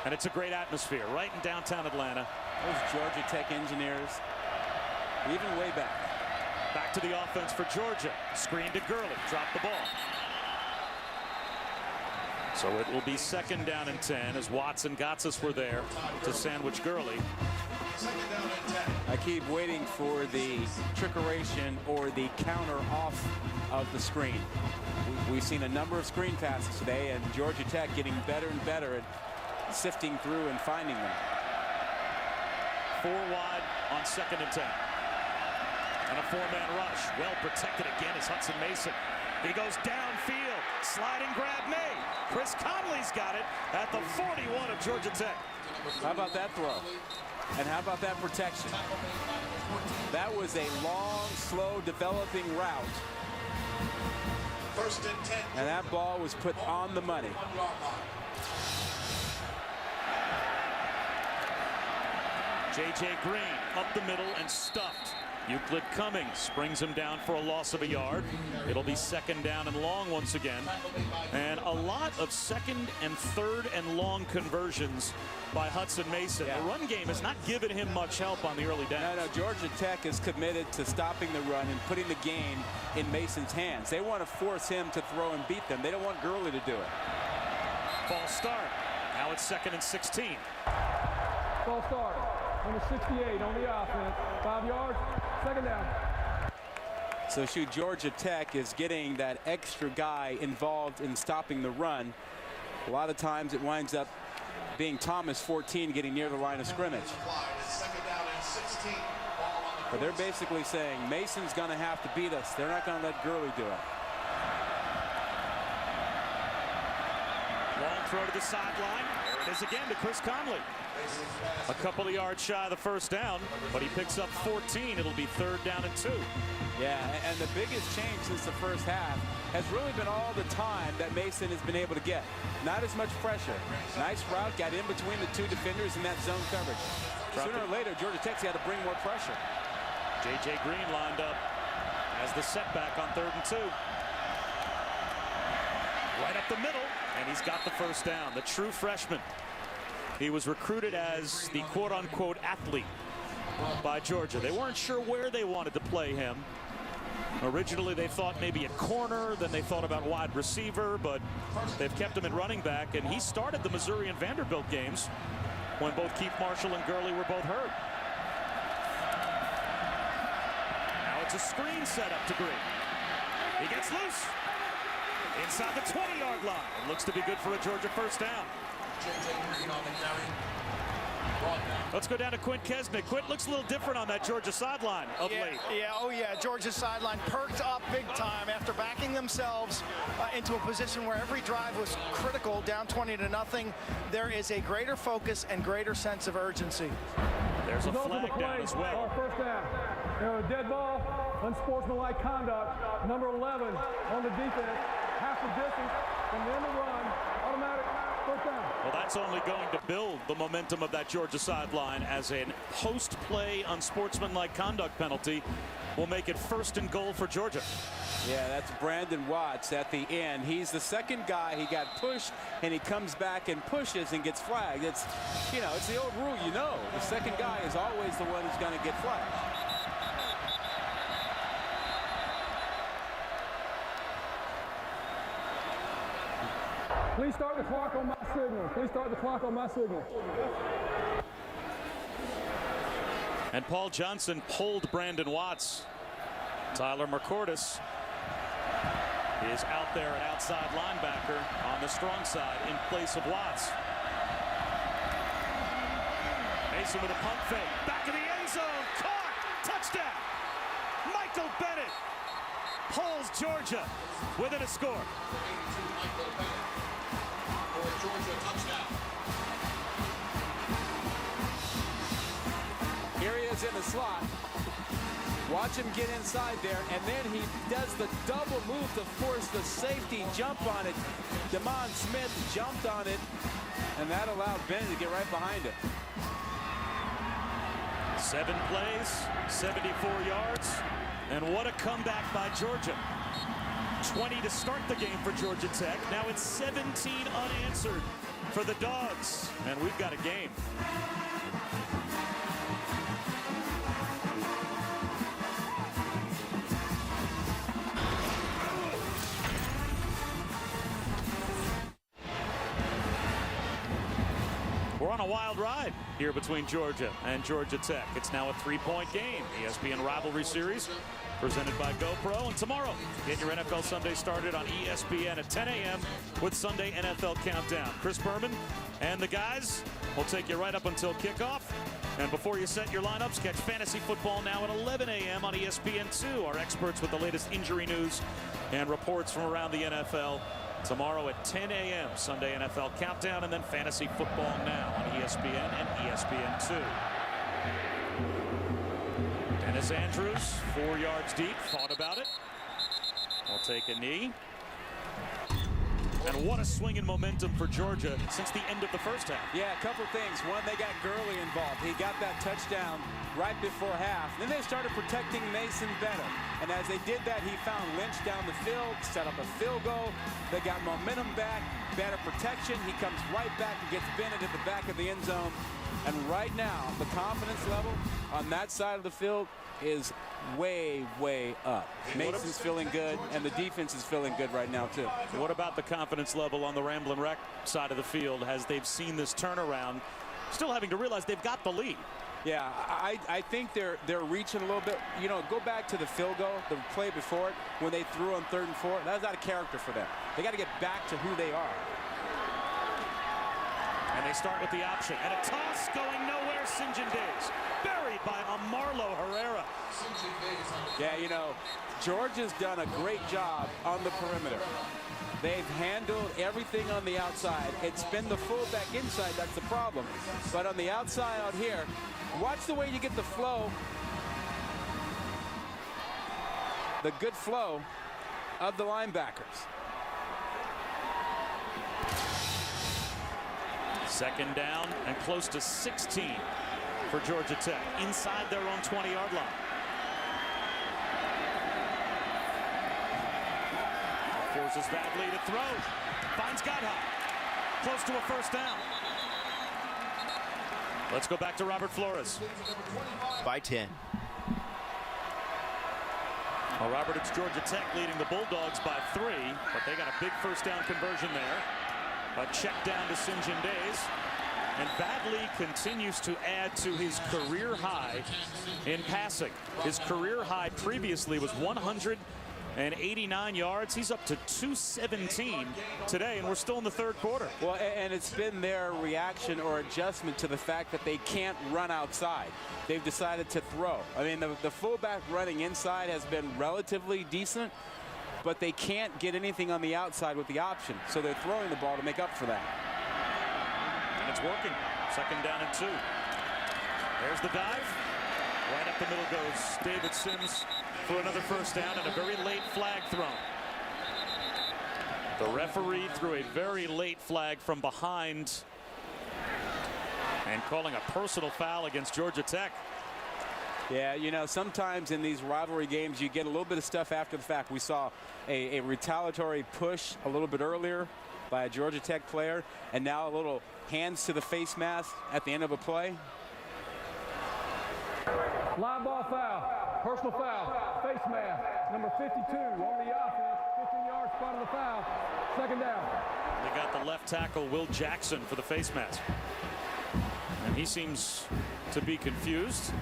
S1: And it's a great atmosphere right in downtown Atlanta.
S4: Those Georgia Tech engineers, even way back.
S1: Back to the offense for Georgia. Screen to Gurley. Drop the ball. So it will be 2nd down and 10 as Watts and Gotsis were there to sandwich Gurley.
S4: I keep waiting for the trickeration or the counter off of the screen. We've seen a number of screen passes today, and Georgia Tech getting better and better at sifting through and finding them.
S1: 4 wide on 2nd and 10. And a 4-man rush. Well protected again is Hudson Mason. He goes downfield. Sliding grab made. Chris Conley's got it at the 41 of Georgia Tech.
S4: How about that throw? And how about that protection? That was a long, slow developing route.
S9: 1st and 10.
S4: And that ball was put on the money.
S1: J.J. Green up the middle and stuffed. Euclid Cummings brings him down for a loss of a yard. It'll be 2nd down and long once again. And a lot of 2nd and 3rd and long conversions by Hudson Mason.
S4: Yeah.
S1: The run game has not given him much help on the early downs.
S4: No, Georgia Tech is committed to stopping the run and putting the game in Mason's hands. They want to force him to throw and beat them. They don't want Gurley to do it.
S1: False start. Now it's 2nd and 16.
S7: False start. Number 68 on the offense. 5 yards. 2nd down.
S4: So shoot, Georgia Tech is getting that extra guy involved in stopping the run. A lot of times it winds up being Thomas, 14, getting near the line of scrimmage.
S9: Second down and 16.
S4: But they're basically saying Mason's going to have to beat us. They're not going to let Gurley do it.
S1: Long throw to the sideline. There it is again to Chris Conley. A couple of yards shy of the first down, but he picks up 14. It'll be 3rd down and 2.
S4: Yeah, and the biggest change since the first half has really been all the time that Mason has been able to get. Not as much pressure. Nice route, got in between the 2 defenders in that zone coverage. Sooner or later, Georgia Tech's got to bring more pressure.
S1: J.J. Green lined up as the setback on 3rd and 2. Right up the middle, and he's got the first down. The true freshman. He was recruited as the quote-unquote athlete by Georgia. They weren't sure where they wanted to play him. Originally, they thought maybe at corner, then they thought about wide receiver, but they've kept him at running back, and he started the Missouri and Vanderbilt games when both Keith Marshall and Gurley were both hurt. Now it's a screen set up to Green. He gets loose inside the 20-yard line. It looks to be good for a Georgia first down. Let's go down to Quint Kesnick. Quint looks a little different on that Georgia sideline of late.
S2: Yeah, Georgia's sideline perked up big time after backing themselves into a position where every drive was critical, down 20-0. There is a greater focus and greater sense of urgency.
S1: There's a flag down as well.
S7: First down. Dead ball, unsportsmanlike conduct. Number 11 on the defense. Half the distance from the end of the run. Automatic. First down.
S1: Well, that's only going to build the momentum of that Georgia sideline, as a post-play unsportsmanlike conduct penalty will make it 1st and goal for Georgia.
S4: Yeah, that's Brandon Watts at the end. He's the second guy. He got pushed, and he comes back and pushes and gets flagged. It's, it's the old rule, The second guy is always the one who's going to get flagged.
S7: Please start the clock on my signal. Please start the clock on my signal.
S1: And Paul Johnson pulled Brandon Watts. Tyler McCourtis is out there at outside linebacker on the strong side in place of Watts. Mason with a pump fake. Back in the end zone. Caught. Touchdown. Michael Bennett pulls Georgia within a score.
S4: Here he is in the slot. Watch him get inside there, and then he does the double move to force the safety jump on it. Demond Smith jumped on it, and that allowed Bennett to get right behind it.
S1: 7 plays, 74 yards, and what a comeback by Georgia. 20 to start the game for Georgia Tech. Now it's 17 unanswered for the Dogs, and we've got a game. We're on a wild ride here between Georgia and Georgia Tech. It's now a 3-point game. ESPN Rivalry Series presented by GoPro. And tomorrow, get your NFL Sunday started on ESPN at 10 a.m. with Sunday NFL Countdown. Chris Berman and the guys will take you right up until kickoff. And before you set your lineups, catch fantasy football now at 11 a.m. on ESPN2. Our experts with the latest injury news and reports from around the NFL. Tomorrow at 10 a.m. Sunday NFL Countdown, and then fantasy football now on ESPN and ESPN2. Dennis Andrews, 4 yards deep, thought about it. Will take a knee. And what a swing in momentum for Georgia since the end of the first half.
S4: Yeah, a couple things. One, they got Gurley involved. He got that touchdown right before half. Then they started protecting Mason better. And as they did that, he found Lynch down the field, set up a field goal. They got momentum back, better protection. He comes right back and gets Bennett at the back of the end zone. And right now, the confidence level on that side of the field is way, way up. Mason's feeling good, and the defense is feeling good right now, too.
S1: What about the confidence level on the Ramblin' Wreck side of the field as they've seen this turnaround? Still having to realize they've got the lead.
S4: Yeah, I think they're reaching a little bit. Go back to the field goal, the play before it, when they threw on 3rd and 4. That was out of character for them. They got to get back to who they are.
S1: And they start with the option. And a toss going nowhere. St. John Days buried by Marlo Herrera.
S4: Yeah, you know, Georgia's done a great job on the perimeter. They've handled everything on the outside. It's been the fullback inside that's the problem. But on the outside out here, watch the way you get the flow. The good flow of the linebackers.
S1: Second down and close to 16 for Georgia Tech inside their own 20-yard line. Forces Vadley to throw. Finds Godhigh. Close to a first down. Let's go back to Robert Flores.
S8: By 10.
S1: Well, Robert, it's Georgia Tech leading the Bulldogs by 3, but they got a big first down conversion there. A check down to St. John Days. And Vadley continues to add to his career high in passing. His career high previously was 189 yards. He's up to 217 today, and we're still in the third quarter.
S4: Well, and it's been their reaction or adjustment to the fact that they can't run outside. They've decided to throw. I mean, the fullback running inside has been relatively decent, but they can't get anything on the outside with the option. So they're throwing the ball to make up for that.
S1: And it's working. Second down and 2. There's the dive. Right up the middle goes David Sims for another first down and a very late flag thrown. The referee threw a very late flag from behind and calling a personal foul against Georgia Tech.
S4: Yeah, you know, sometimes in these rivalry games you get a little bit of stuff after the fact. We saw a retaliatory push a little bit earlier by a Georgia Tech player, and now a little hands to the face mask at the end of a play.
S7: Live ball foul, personal foul, face mask, number 52 on the offense, 15 yards, spot on the foul, second down.
S1: They got the left tackle, Will Jackson, for the face mask. And he seems to be confused,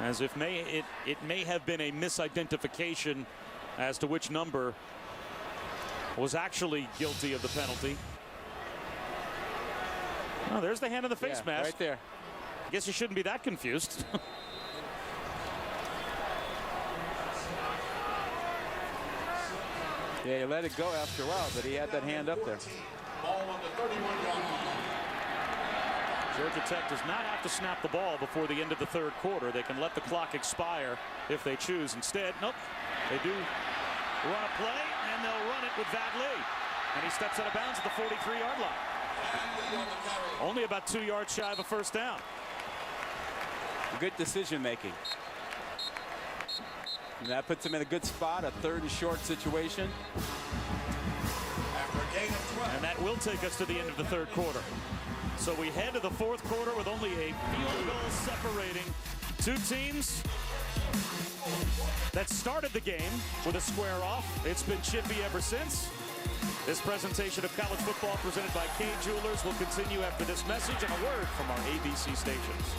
S1: as if it may have been a misidentification as to which number was actually guilty of the penalty. Oh, there's the hand of the face mask.
S4: Right there.
S1: I guess you shouldn't be that confused.
S4: Yeah, he let it go after a while, but he had that hand up there.
S9: Ball on the 31-yard line.
S1: Georgia Tech does not have to snap the ball before the end of the third quarter. They can let the clock expire if they choose. Instead, nope, they do run a play, and they'll run it with Vadley. And he steps out of bounds at the 43-yard line. Only about 2 yards shy of a first down.
S4: Good decision making. And that puts him in a good spot, a third and short situation.
S9: After a gain of 12.
S1: And that will take us to the end of the third quarter. So we head to the fourth quarter with only a field goal separating two teams that started the game with a square off. It's been chippy ever since. This presentation of college football presented by Kay Jewelers will continue after this message and a word from our ABC stations.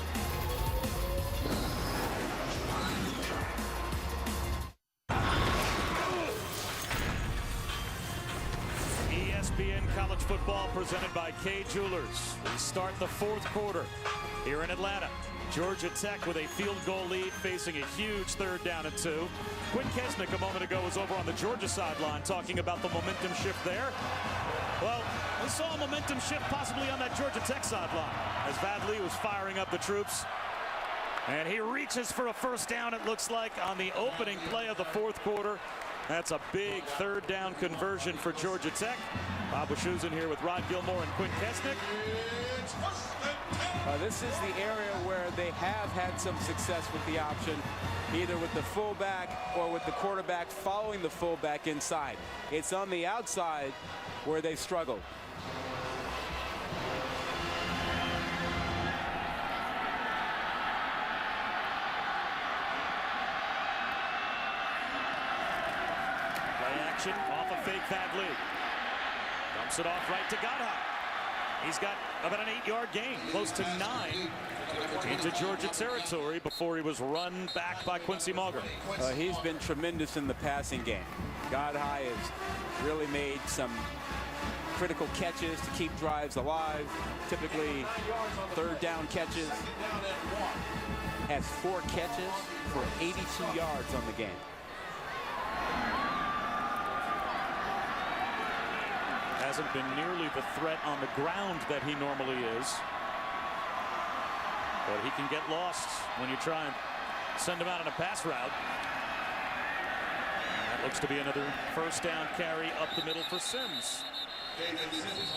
S1: ESPN College Football presented by Kay Jewelers. We start the fourth quarter here in Atlanta. Georgia Tech with a field goal lead facing a huge third down and 2. Quinn Kesnick a moment ago was over on the Georgia sideline talking about the momentum shift there. Well, we saw a momentum shift possibly on that Georgia Tech sideline as Vadley was firing up the troops. And he reaches for a first down, it looks like, on the opening play of the fourth quarter. That's a big third down conversion for Georgia Tech. Bob Wischusen here with Rod Gilmore and Quinn Kesnick.
S4: This is the area where they have had some success with the option, either with the fullback or with the quarterback following the fullback inside. It's on the outside where they struggled.
S1: Off a fake Vadley. Dumps it off right to Godhigh. He's got about an 8-yard gain, close to 9 into Georgia territory before he was run back by Quincy Mulger.
S4: He's been tremendous in the passing game. Godhigh has really made some critical catches to keep drives alive, typically third down catches. Has 4 catches for 82 yards on the game.
S1: Hasn't been nearly the threat on the ground that he normally is. But he can get lost when you try and send him out on a pass route. And that looks to be another first down carry up the middle for Sims.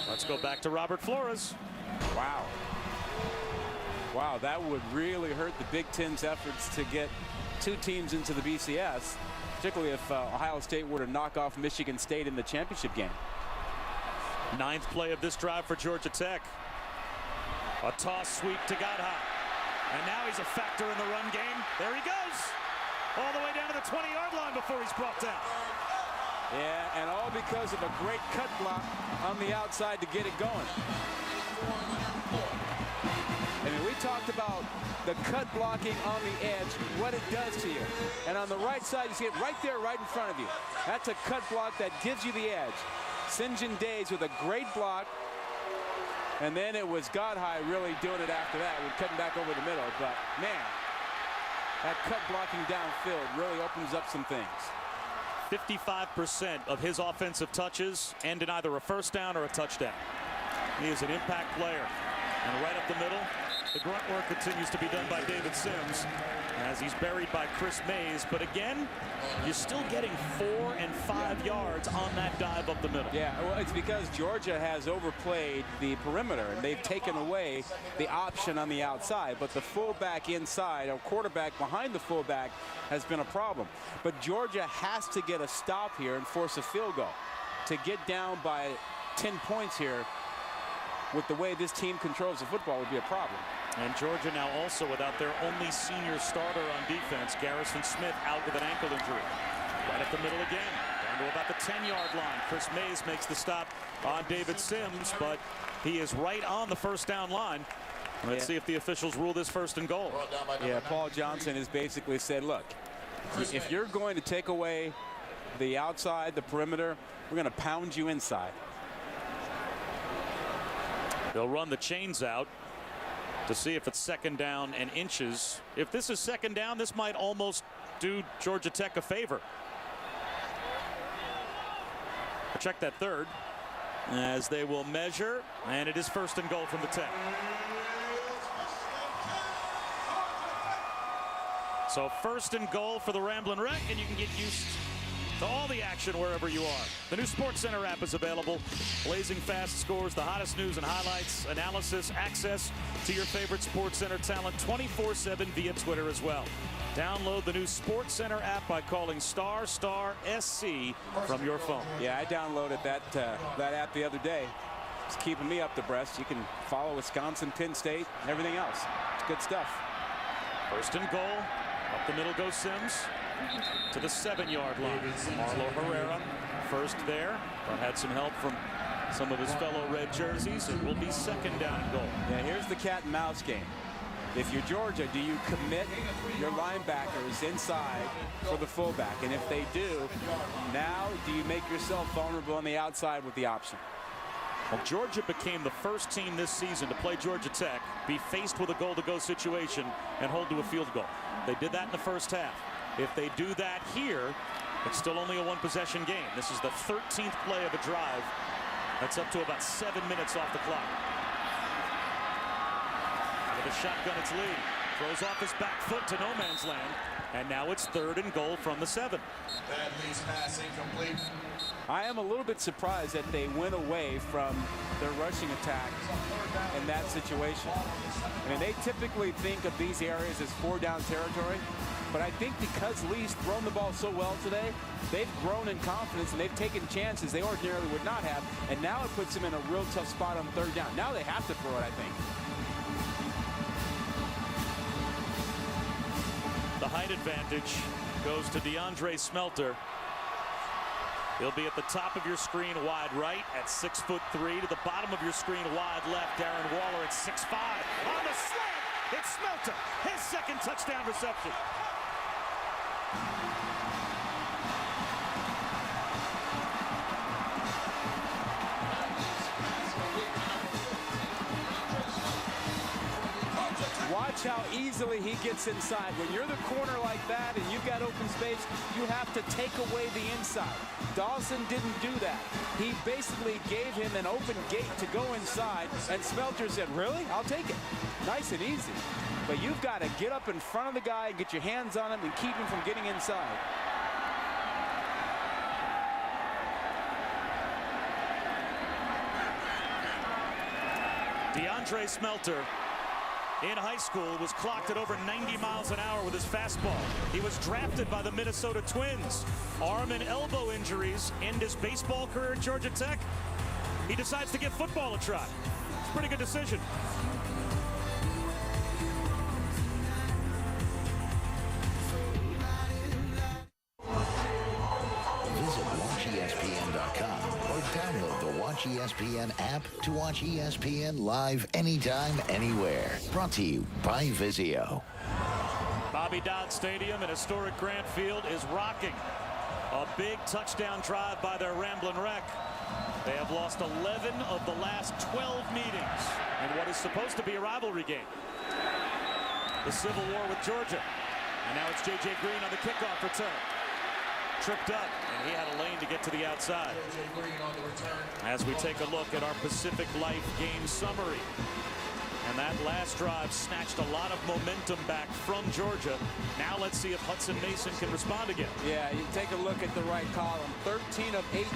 S1: Let's go back to Robert Flores.
S4: Wow. Wow, that would really hurt the Big Ten's efforts to get 2 teams into the BCS, particularly if Ohio State were to knock off Michigan State in the championship game.
S1: 9th play of this drive for Georgia Tech. A toss sweep to Godhigh. And now he's a factor in the run game. There he goes. All the way down to the 20-yard line before he's brought down.
S4: Yeah, and all because of a great cut block on the outside to get it going. I mean, we talked about the cut blocking on the edge, what it does to you. And on the right side, you see it right there, right in front of you. That's a cut block that gives you the edge. St. John Days with a great block. And then it was Godhigh really doing it after that. We're cutting back over the middle. But, man, that cut blocking downfield really opens up some things.
S1: 55% of his offensive touches end in either a first down or a touchdown. He is an impact player. And right up the middle, the grunt work continues to be done by David Sims as he's buried by Chris Mays. But again, you're still getting 4 and 5 yards on that dive up the middle.
S4: Yeah, well, it's because Georgia has overplayed the perimeter, and they've taken away the option on the outside. But the fullback inside, or quarterback behind the fullback, has been a problem. But Georgia has to get a stop here and force a field goal. To get down by 10 points here, with the way this team controls the football, would be a problem.
S1: And Georgia now also without their only senior starter on defense, Garrison Smith, out with an ankle injury. Right up the middle again, down to about the 10-yard line. Chris Mays makes the stop on David Sims, but he is right on the first down line. Let's see if the officials rule this first and goal.
S4: Yeah, Paul Johnson has basically said, look, if you're going to take away the outside, the perimeter, we're going to pound you inside.
S1: They'll run the chains out to see if it's second down and inches. If this is second down, this might almost do Georgia Tech a favor. Check that third as they will measure, and it is first and goal from the 10. So first and goal for the Ramblin' Wreck, and you can get used to all the action wherever you are. The new SportsCenter app is available. Blazing fast scores, the hottest news and highlights, analysis, access to your favorite SportsCenter talent 24/7 via Twitter as well. Download the new SportsCenter app by calling *SC from your phone.
S4: Yeah, I downloaded that app the other day. It's keeping me up to breast. You can follow Wisconsin, Penn State, and everything else. It's good stuff.
S1: First and goal. Up the middle goes Sims to the 7-yard line. Marlo Herrera first there, but had some help from some of his fellow red jerseys. It will be second down and goal.
S4: Yeah, here's the cat and mouse game. If you're Georgia, do you commit your linebackers inside for the fullback? And if they do, now do you make yourself vulnerable on the outside with the option?
S1: Well, Georgia became the first team this season to play Georgia Tech, be faced with a goal-to-go situation, and hold to a field goal. They did that in the first half. If they do that here, it's still only a one-possession game. This is the 13th play of a drive. That's up to about 7 minutes off the clock. With a shotgun, it's Lee. Throws off his back foot to no man's land. And now it's third and goal from the 7.
S9: That leads pass incomplete.
S4: I am a little bit surprised that they went away from their rushing attack in that situation. I mean, they typically think of these areas as 4-down territory. But I think because Lee's thrown the ball so well today, they've grown in confidence and they've taken chances they ordinarily would not have. And now it puts them in a real tough spot on third down. Now they have to throw it, I think.
S1: The height advantage goes to DeAndre Smelter. He'll be at the top of your screen wide right at 6'3", to the bottom of your screen wide left. Darren Waller at 6'5". On the slant, it's Smelter, his second touchdown reception.
S4: Watch how easily he gets inside. When you're the corner like that and you've got open space, you have to take away the inside. Dawson didn't do that. He basically gave him an open gate to go inside, and Smelter said, really? I'll take it. Nice and easy. But you've got to get up in front of the guy and get your hands on him and keep him from getting inside.
S1: DeAndre Smelter in high school was clocked at over 90 miles an hour with his fastball. He was drafted by the Minnesota Twins. Arm and elbow injuries end his baseball career at Georgia Tech. He decides to give football a try. It's a pretty good decision.
S6: Visit WatchESPN.com or download the Watch ESPN app to watch ESPN live anytime, anywhere. Brought to you by Vizio.
S1: Bobby Dodd Stadium at historic Grant Field is rocking. A big touchdown drive by their Ramblin' Wreck. They have lost 11 of the last 12 meetings in what is supposed to be a rivalry game. The Civil War with Georgia. And now it's J.J. Green on the kickoff return. Tripped up, and he had a lane to get to the outside. As we take a look at our Pacific Life game summary. And that last drive snatched a lot of momentum back from Georgia. Now let's see if Hudson Mason can respond again.
S4: Yeah, you take a look at the right column. 13 of 18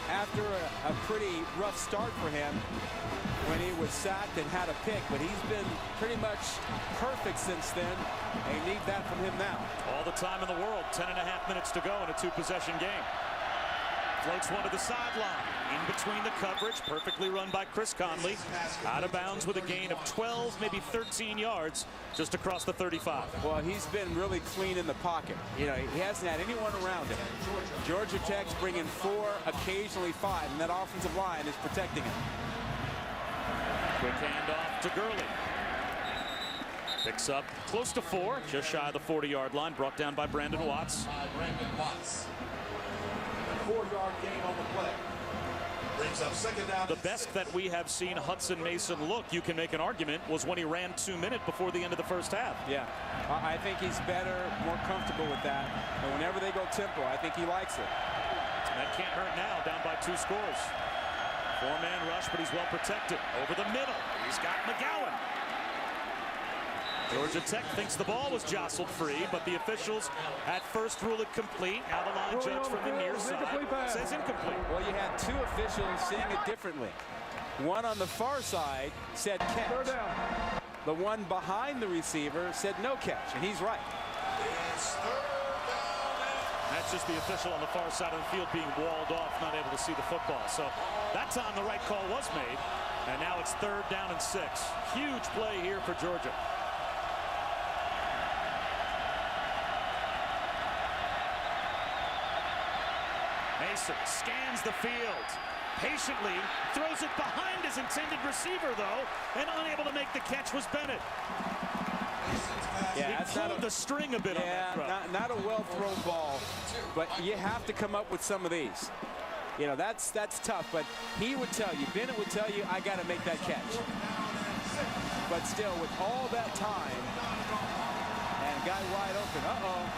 S4: after a pretty rough start for him when he was sacked and had a pick. But he's been pretty much perfect since then. They need that from him now.
S1: All the time in the world. 10.5 minutes to go in a two-possession game. Floats one to the sideline. In between the coverage. Perfectly run by Chris Conley. Out of bounds with a gain of 12, maybe 13 yards just across the 35.
S4: Well, he's been really clean in the pocket. You know, he hasn't had anyone around him. Georgia Tech's bringing 4, occasionally 5, and that offensive line is protecting him.
S1: Quick handoff to Gurley. Picks up close to 4, just shy of the 40-yard line. Brought down by Brandon Watts.
S9: 4-yard gain on the play. Brings up second down.
S1: The best that we have seen Hudson Mason look, you can make an argument, was when he ran 2 minutes before the end of the first half.
S4: Yeah, I think he's better, more comfortable with that. And whenever they go tempo, I think he likes it.
S1: That can't hurt now, down by 2 scores. 4-man rush, but he's well protected. Over the middle, he's got McGowan. Georgia Tech thinks the ball was jostled free, but the officials at first rule it complete. Now the line judge from the near side says incomplete.
S4: Well, you had 2 officials seeing it differently. One on the far side said catch. The one behind the receiver said no catch, and he's right.
S1: That's just the official on the far side of the field being walled off, not able to see the football. So that time the right call was made, and now it's 3rd down and 6. Huge play here for Georgia. Mason scans the field, patiently throws it behind his intended receiver, though, and unable to make the catch was Bennett.
S4: Yeah,
S1: he pulled the string a bit on that throw.
S4: Not a well-thrown ball, but you have to come up with some of these. You know, that's tough, but he would tell you, Bennett would tell you, I got to make that catch. But still, with all that time, and a guy wide open,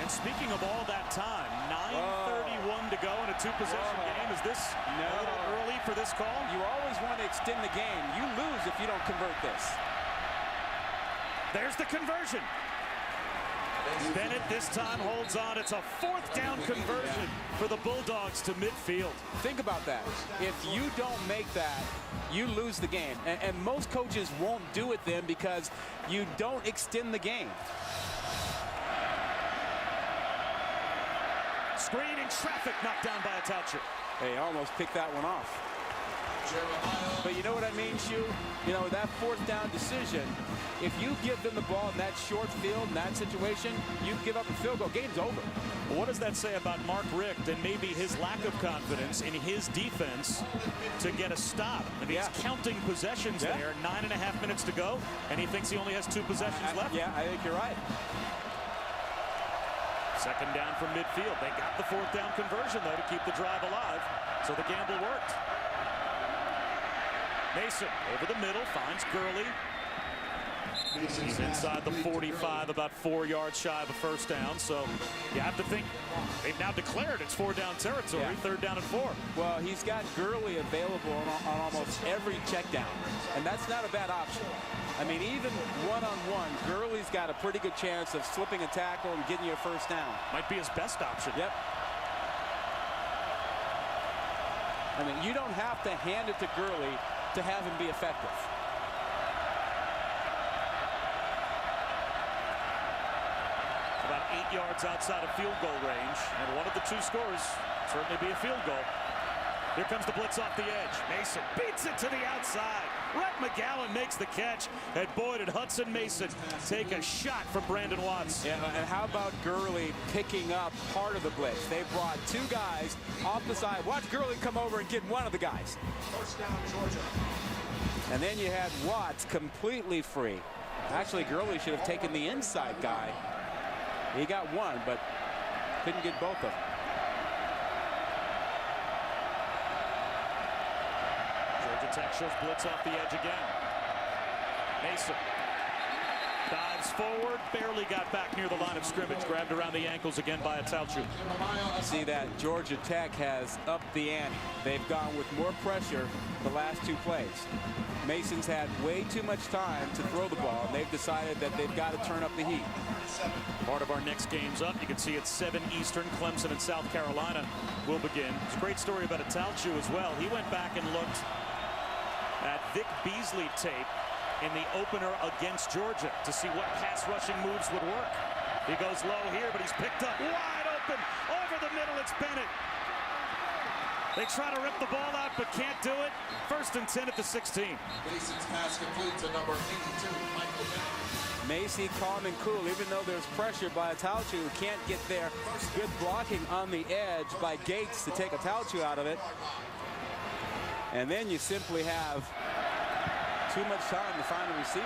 S1: And speaking of all that time, 9:31 to go in a two-possession game. Is this a little early for this call?
S4: You always want to extend the game. You lose if you don't convert this.
S1: There's the conversion. Bennett this time holds on. It's a 4th down conversion for the Bulldogs to midfield.
S4: Think about that. If you don't make that, you lose the game. And most coaches won't do it then because you don't extend the game.
S1: Screen in traffic, knocked down by a toucher.
S4: They almost picked that one off. But you know what I mean, Shu? You know, that 4th down decision, if you give them the ball in that short field, in that situation, you give up a field goal, game's over.
S1: Well, what does that say about Mark Richt and maybe his lack of confidence in his defense to get a stop? And he's counting possessions there, 9.5 minutes to go, and he thinks he only has 2 possessions left?
S4: Yeah, I think you're right.
S1: 2nd down from midfield. They got the 4th down conversion, though, to keep the drive alive. So the gamble worked. Mason over the middle, finds Gurley. He's inside the 45, about 4 yards shy of a first down. So you have to think they've now declared it's 4-down territory, 3rd down and 4.
S4: Well, he's got Gurley available on almost every check down, and that's not a bad option. I mean, even one-on-one, Gurley's got a pretty good chance of slipping a tackle and getting you a first down.
S1: Might be his best option.
S4: Yep. I mean, you don't have to hand it to Gurley to have him be effective.
S1: About 8 yards outside of field goal range, and one of the two scores certainly be a field goal. Here comes the blitz off the edge. Mason beats it to the outside. Rhett McGowan makes the catch, and boy, did Hudson Mason take a shot from Brandon Watts.
S4: Yeah, and how about Gurley picking up part of the blitz? They brought 2 guys off the side. Watch Gurley come over and get one of the guys.
S9: First down, Georgia.
S4: And then you had Watts completely free. Actually, Gurley should have taken the inside guy. He got one, but couldn't get both of them.
S1: Georgia Tech shows blitz off the edge again. Mason dives forward, barely got back near the line of scrimmage, grabbed around the ankles again by Atalchu.
S4: See that Georgia Tech has upped the ante. They've gone with more pressure the last 2 plays. Mason's had way too much time to throw the ball, and they've decided that they've got to turn up the heat.
S1: Part of our next game's up. You can see it's 7 Eastern. Clemson and South Carolina will begin. It's a great story about Atalchu as well. He went back and looked at Vic Beasley tape in the opener against Georgia to see what pass rushing moves would work. He goes low here, but he's picked up wide open over the middle. It's Bennett. They try to rip the ball out, but can't do it. 1st and 10 at the 16.
S9: Mason's pass complete to number 82, Michael Bennett.
S4: Macy calm and cool, even though there's pressure by Atalchu, who can't get there. Good blocking on the edge by Gates to take Atalchu out of it. And then you simply have too much time to find a receiver.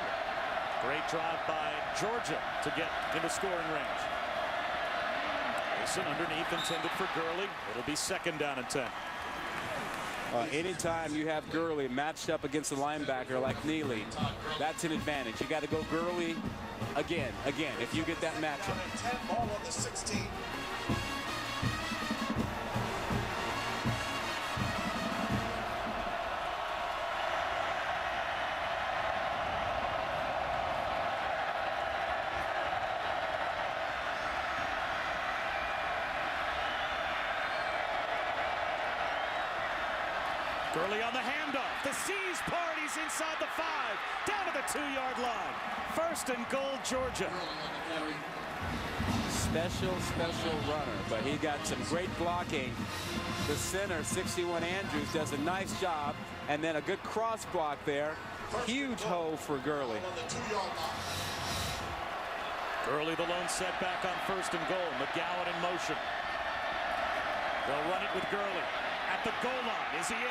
S1: Great drive by Georgia to get into scoring range. Mason underneath, intended for Gurley. It'll be 2nd down and 10.
S4: Anytime you have Gurley matched up against a linebacker like Neely, that's an advantage. You got to go Gurley again, if you get that matchup.
S9: 10 ball on the 16.
S1: Gurley on the handoff. The C's parties inside the 5, down to the 2-yard line. 1st and goal, Georgia.
S4: Special runner, but he got some great blocking. The center, 61 Andrews, does a nice job, and then a good cross block there. Huge hole for Gurley.
S1: Gurley the lone setback on 1st and goal. McGowan in motion. They'll run it with Gurley at the goal line. Is he in?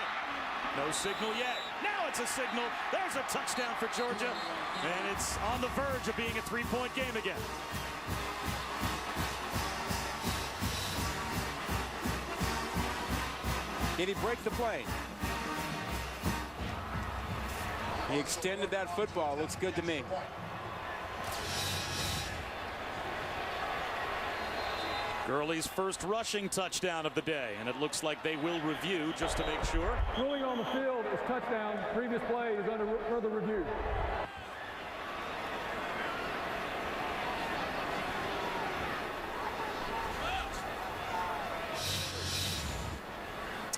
S1: No signal yet. Now it's a signal. There's a touchdown for Georgia, and it's on the verge of being a 3-point game again.
S4: Did he break the play? He extended that football. Looks good to me.
S1: Gurley's first rushing touchdown of the day, and it looks like they will review just to make sure.
S7: Ruling on the field is touchdown. Previous play is under further review.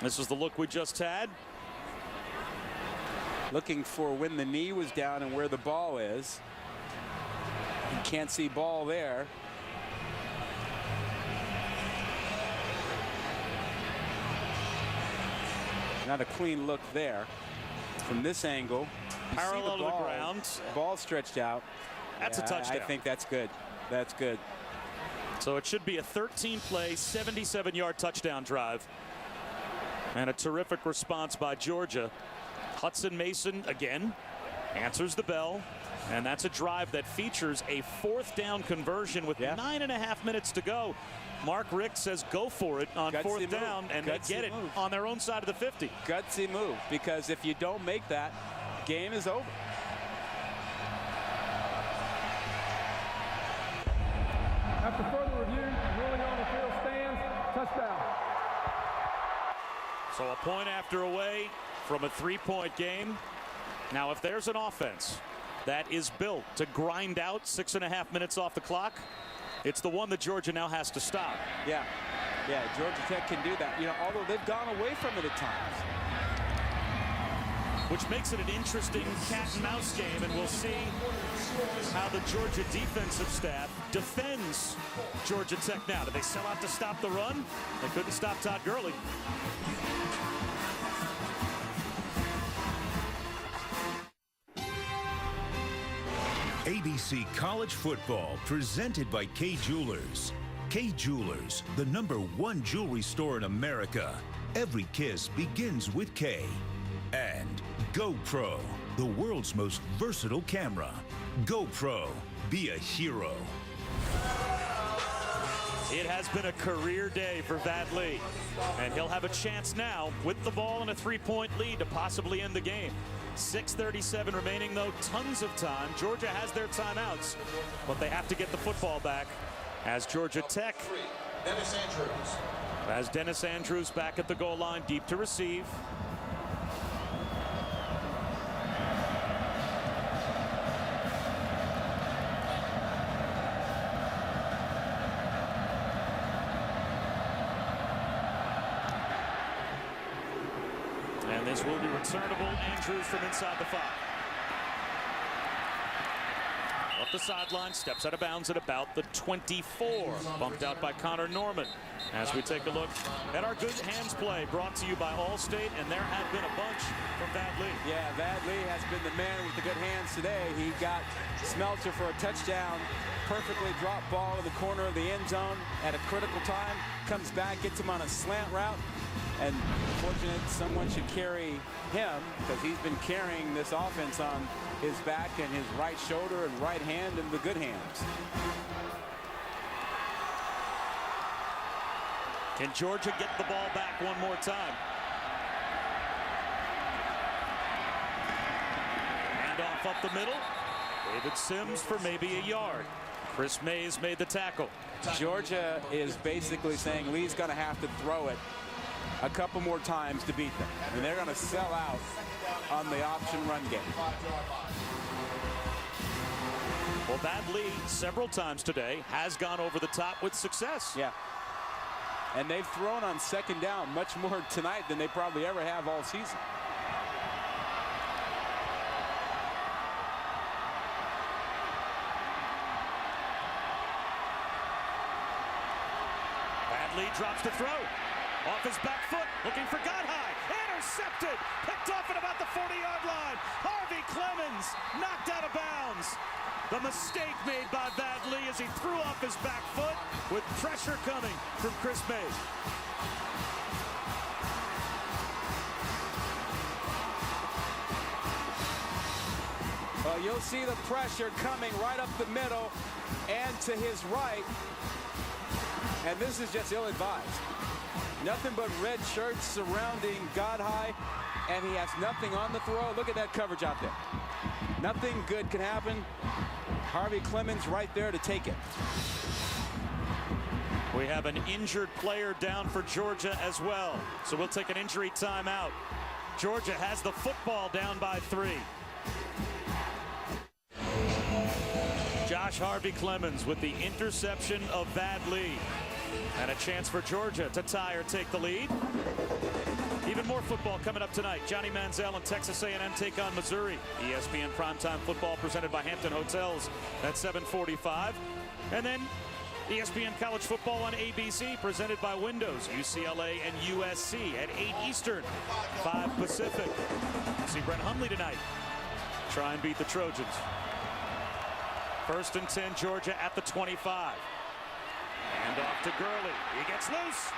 S1: This is the look we just had.
S4: Looking for when the knee was down and where the ball is. You can't see ball there. Not a clean look there. From this angle, you
S1: Parallel
S4: see
S1: to the ground.
S4: Ball stretched out.
S1: That's a touchdown.
S4: I think that's good. That's good.
S1: So it should be a 13-play, 77-yard touchdown drive. And a terrific response by Georgia. Hudson Mason, again, answers the bell. And that's a drive that features a 4th down conversion with 9.5 minutes to go. Mark Richt says go for it on 4th down, and they get it on their own side of the 50.
S4: Gutsy move, because if you don't make that, game is over.
S7: After further review, ruling on the field stands, touchdown.
S1: So a point after away from a 3-point game. Now, if there's an offense that is built to grind out 6.5 minutes off the clock, it's the one that Georgia now has to stop.
S4: Yeah, Georgia Tech can do that. You know, although they've gone away from it at times.
S1: Which makes it an interesting cat and mouse game, and we'll see how the Georgia defensive staff defends Georgia Tech now. Do they sell out to stop the run? They couldn't stop Todd Gurley.
S5: ABC College Football, presented by Kay Jewelers. Kay Jewelers, the #1 jewelry store in America. Every kiss begins with K. And GoPro, the world's most versatile camera. GoPro, be a hero.
S1: It has been a career day for Vad Lee, and he'll have a chance now with the ball and a 3-point lead to possibly end the game. 6:37 remaining, though, tons of time. Georgia has their timeouts, but they have to get the football back as Georgia Tech has Dennis Andrews back at the goal line, deep to receive. And this will be returnable. Andrews from inside the 5. Up the sideline, steps out of bounds at about the 24. Bumped out by Connor Norman. As we take a look at our good hands play, brought to you by Allstate, and there have been a bunch from Vad Lee.
S4: Yeah, Vad Lee has been the man with the good hands today. He got Smeltzer for a touchdown. Perfectly dropped ball in the corner of the end zone at a critical time. Comes back, gets him on a slant route. And fortunate someone should carry him, because he's been carrying this offense on his back and his right shoulder and right hand and the good hands.
S1: Can Georgia get the ball back one more time? Hand off up the middle. David Sims for maybe a yard. Chris Mays made the tackle.
S4: Georgia is basically saying Lee's going to have to throw it a couple more times to beat them. And they're going to sell out on the option run game.
S1: Well, Vad Lee several times today has gone over the top with success.
S4: Yeah. And they've thrown on second down much more tonight than they probably ever have all season.
S1: Vad Lee drops to throw. Off his back foot, looking for Godhigh. Intercepted. Picked off at about the 40-yard line. Harvey Clemens knocked out of bounds. The mistake made by Vad Lee as he threw off his back foot with pressure coming from Chris Mays.
S4: Well, you'll see the pressure coming right up the middle and to his right. And this is just ill-advised. Nothing but red shirts surrounding Godhigh, and he has nothing on the throw. Look at that coverage out there. Nothing good can happen. Harvey Clemens right there to take it.
S1: We have an injured player down for Georgia as well, so we'll take an injury timeout. Georgia has the football down by 3. Josh Harvey Clemens with the interception of Vad Lee. And a chance for Georgia to tie or take the lead. Even more football coming up tonight. Johnny Manziel and Texas A&M take on Missouri. ESPN Primetime Football presented by Hampton Hotels at 7:45. And then ESPN College Football on ABC presented by Windows, UCLA and USC at 8 Eastern, 5 Pacific. See Brett Hundley tonight. Try and beat the Trojans. 1st and 10, Georgia at the 25. And off to Gurley. He gets loose.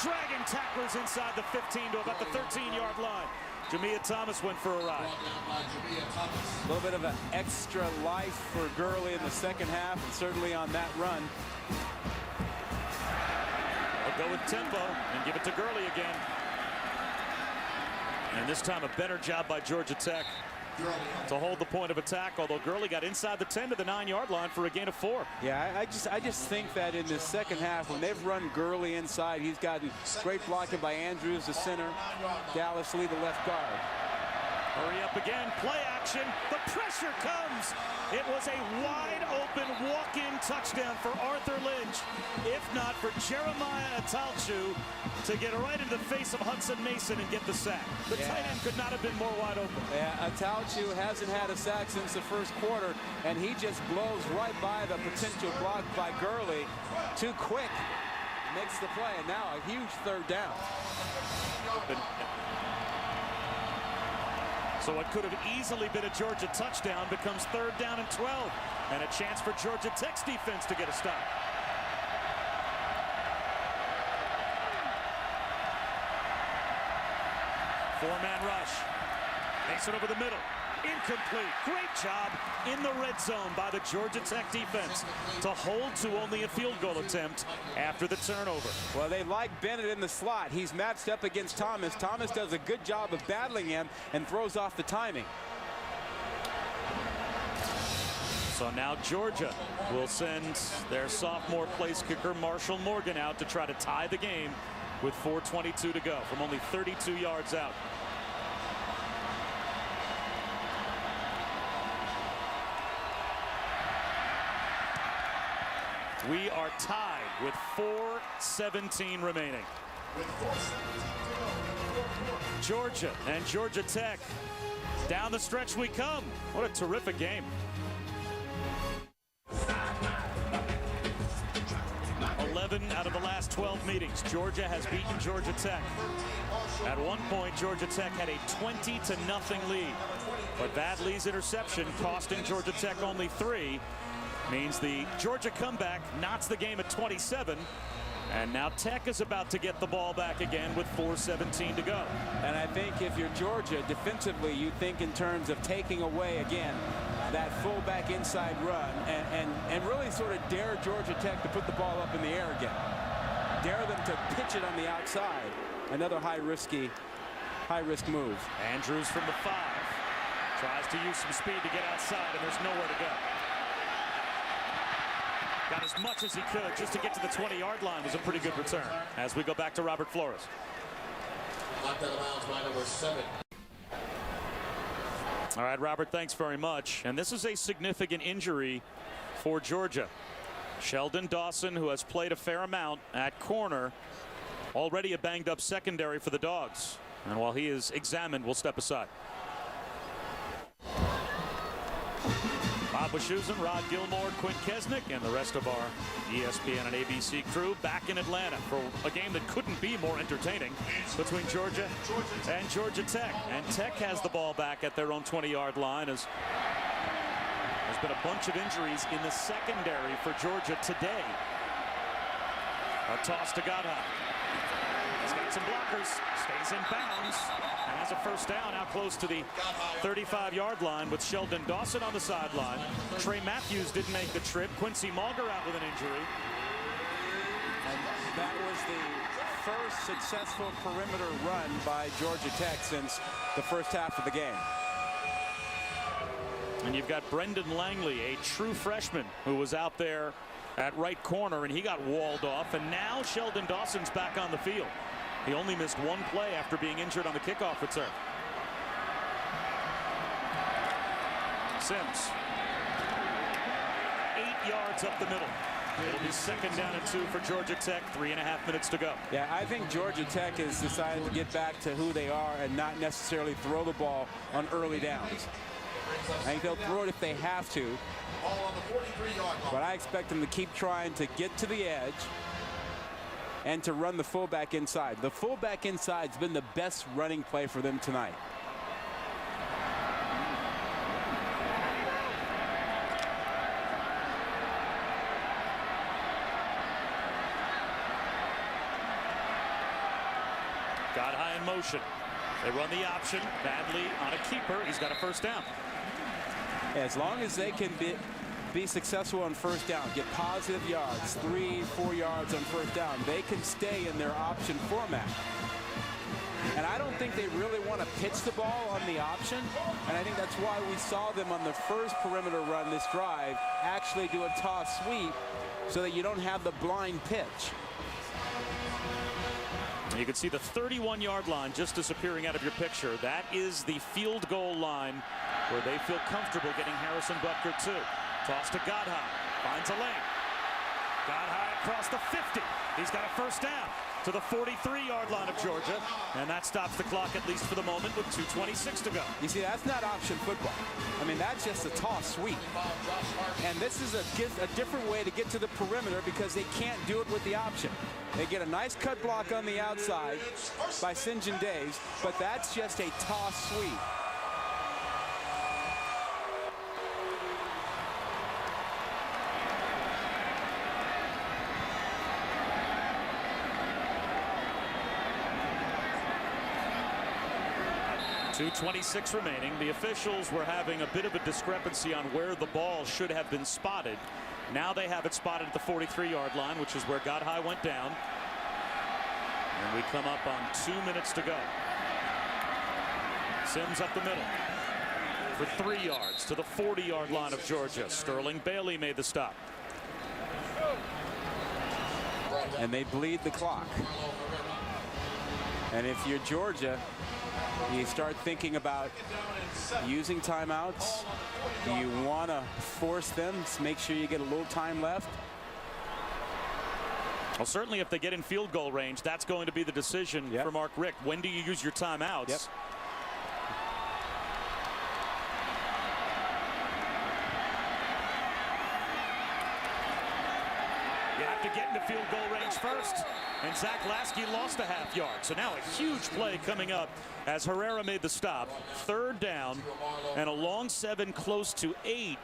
S1: Dragging tacklers inside the 15 to about the 13-yard line. Jamia Thomas went for a ride.
S4: A little bit of an extra life for Gurley in the second half, and certainly on that run.
S1: They'll go with tempo and give it to Gurley again. And this time a better job by Georgia Tech to hold the point of attack, although Gurley got inside the 10 to the 9-yard line for a gain of 4.
S4: Yeah, I just think that in the second half, when they've run Gurley inside, he's gotten great blocking by Andrews, the center, Dallas Lee, the left guard.
S1: Hurry up again, play action, the pressure comes. It was a wide open walk-in touchdown for Arthur Lynch, if not for Jeremiah Atalchu to get right into the face of Hudson Mason and get the sack. The tight end could not have been more wide open.
S4: Yeah, Atalchu hasn't had a sack since the first quarter, and he just blows right by the potential block by Gurley. Too quick, makes the play, and now a huge third down.
S1: So what could have easily been a Georgia touchdown becomes 3rd down and 12, and a chance for Georgia Tech's defense to get a stop. Four-man rush. Mason over the middle. Incomplete. Great job in the red zone by the Georgia Tech defense to hold to only a field goal attempt after the turnover.
S4: Well, they like Bennett in the slot. He's matched up against Thomas. Thomas does a good job of battling him and throws off the timing.
S1: So now Georgia will send their sophomore place kicker Marshall Morgan out to try to tie the game with 4:22 to go from only 32 yards out. We are tied with 4:17 remaining. Georgia and Georgia Tech. Down the stretch we come. What a terrific game. 11 out of the last 12 meetings, Georgia has beaten Georgia Tech. At one point, Georgia Tech had a 20-0 lead. But Vad Lee's interception costing Georgia Tech only 3. Means the Georgia comeback knots the game at 27. And now Tech is about to get the ball back again with 4:17 to go.
S4: And I think if you're Georgia, defensively, you think in terms of taking away, again, that fullback inside run and really sort of dare Georgia Tech to put the ball up in the air again. Dare them to pitch it on the outside. Another high-risk move.
S1: Andrews from the 5. Tries to use some speed to get outside, and there's nowhere to go. Got as much as he could just to get to the 20-yard line. Was a pretty good return. As we go back to Robert Flores.
S9: Knocked out of bounds by number 7.
S1: All right, Robert, thanks very much. And this is a significant injury for Georgia. Sheldon Dawson, who has played a fair amount at corner, already a banged-up secondary for the Dogs. And while he is examined, we'll step aside. Bob Wischusen, Rod Gilmore, Quint Kesnick, and the rest of our ESPN and ABC crew back in Atlanta for a game that couldn't be more entertaining between Georgia and Georgia Tech. And Tech has the ball back at their own 20-yard line as there's been a bunch of injuries in the secondary for Georgia today. A toss to Godheim. He's got some blockers, stays in bounds, and has a first down out close to the 35-yard line with Sheldon Dawson on the sideline. Trey Matthews didn't make the trip. Quincy Malger out with an injury.
S4: And that was the first successful perimeter run by Georgia Tech since the first half of the game.
S1: And you've got Brendan Langley, a true freshman who was out there at right corner, and he got walled off. And now Sheldon Dawson's back on the field. He only missed one play after being injured on the kickoff return. Sims. 8 yards up the middle. It'll be 2nd down and 2 for Georgia Tech. 3.5 minutes to go.
S4: Yeah, I think Georgia Tech has decided to get back to who they are and not necessarily throw the ball on early downs. I think they'll throw it if they have to. But I expect them to keep trying to get to the edge and to run the fullback inside. The fullback inside's been the best running play for them tonight.
S1: Got high in motion. They run the option badly on a keeper. He's got a first down.
S4: As long as they can be successful on first down, get positive yards, 3-4 yards on first down, they can stay in their option format. And I don't think they really want to pitch the ball on the option. And I think that's why we saw them on the first perimeter run this drive actually do a toss sweep so that you don't have the blind pitch.
S1: You can see the 31-yard line just disappearing out of your picture. That is the field goal line where they feel comfortable getting Harrison Butker to. Toss to Godhigh. Finds a lane. Godhigh across the 50. He's got a first down to the 43-yard line of Georgia. And that stops the clock, at least for the moment, with 2:26 to go.
S4: You see, that's not option football. I mean, that's just a toss sweep. And this is a different way to get to the perimeter because they can't do it with the option. They get a nice cut block on the outside by St. John Days, but that's just a toss sweep.
S1: .226 remaining. The officials were having a bit of a discrepancy on where the ball should have been spotted. Now they have it spotted at the 43-yard line, which is where Godhigh went down. And we come up on 2 minutes to go. Sims up the middle for 3 yards to the 40-yard line of Georgia. Sterling Bailey made the stop.
S4: And they bleed the clock. And if you're Georgia, you start thinking about using timeouts. You want to force them to make sure you get a little time left.
S1: Well, certainly if they get in field goal range, that's going to be the decision for Mark Richt. When do you use your timeouts?
S4: Yep.
S1: You have to get into field goal range first. And Zach Lasky lost a half yard. So now a huge play coming up as Herrera made the stop. 3rd down and a long 7, close to 8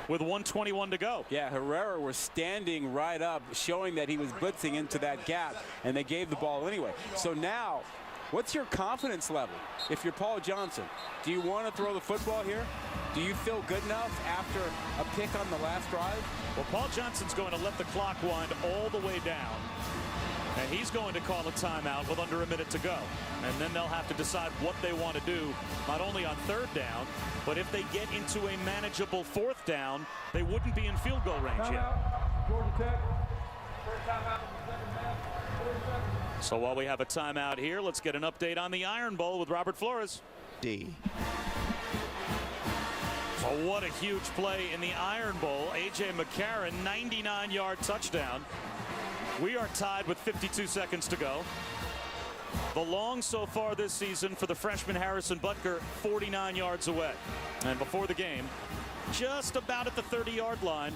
S1: with 1:21 to go.
S4: Yeah, Herrera was standing right up, showing that he was blitzing into that gap, and they gave the ball anyway. So now, what's your confidence level if you're Paul Johnson? Do you want to throw the football here? Do you feel good enough after a pick on the last drive?
S1: Well, Paul Johnson's going to let the clock wind all the way down. And he's going to call a timeout with under a minute to go. And then they'll have to decide what they want to do, not only on 3rd down, but if they get into a manageable 4th down, they wouldn't be in field goal range yet.
S7: Georgia Tech. First timeout in the second half. 40 seconds.
S1: So while we have a timeout here, let's get an update on the Iron Bowl with Robert Flores. Oh, what a huge play in the Iron Bowl. A.J. McCarron, 99-yard touchdown. We are tied with 52 seconds to go. The long so far this season for the freshman Harrison Butker, 49 yards away. And before the game, just about at the 30-yard line,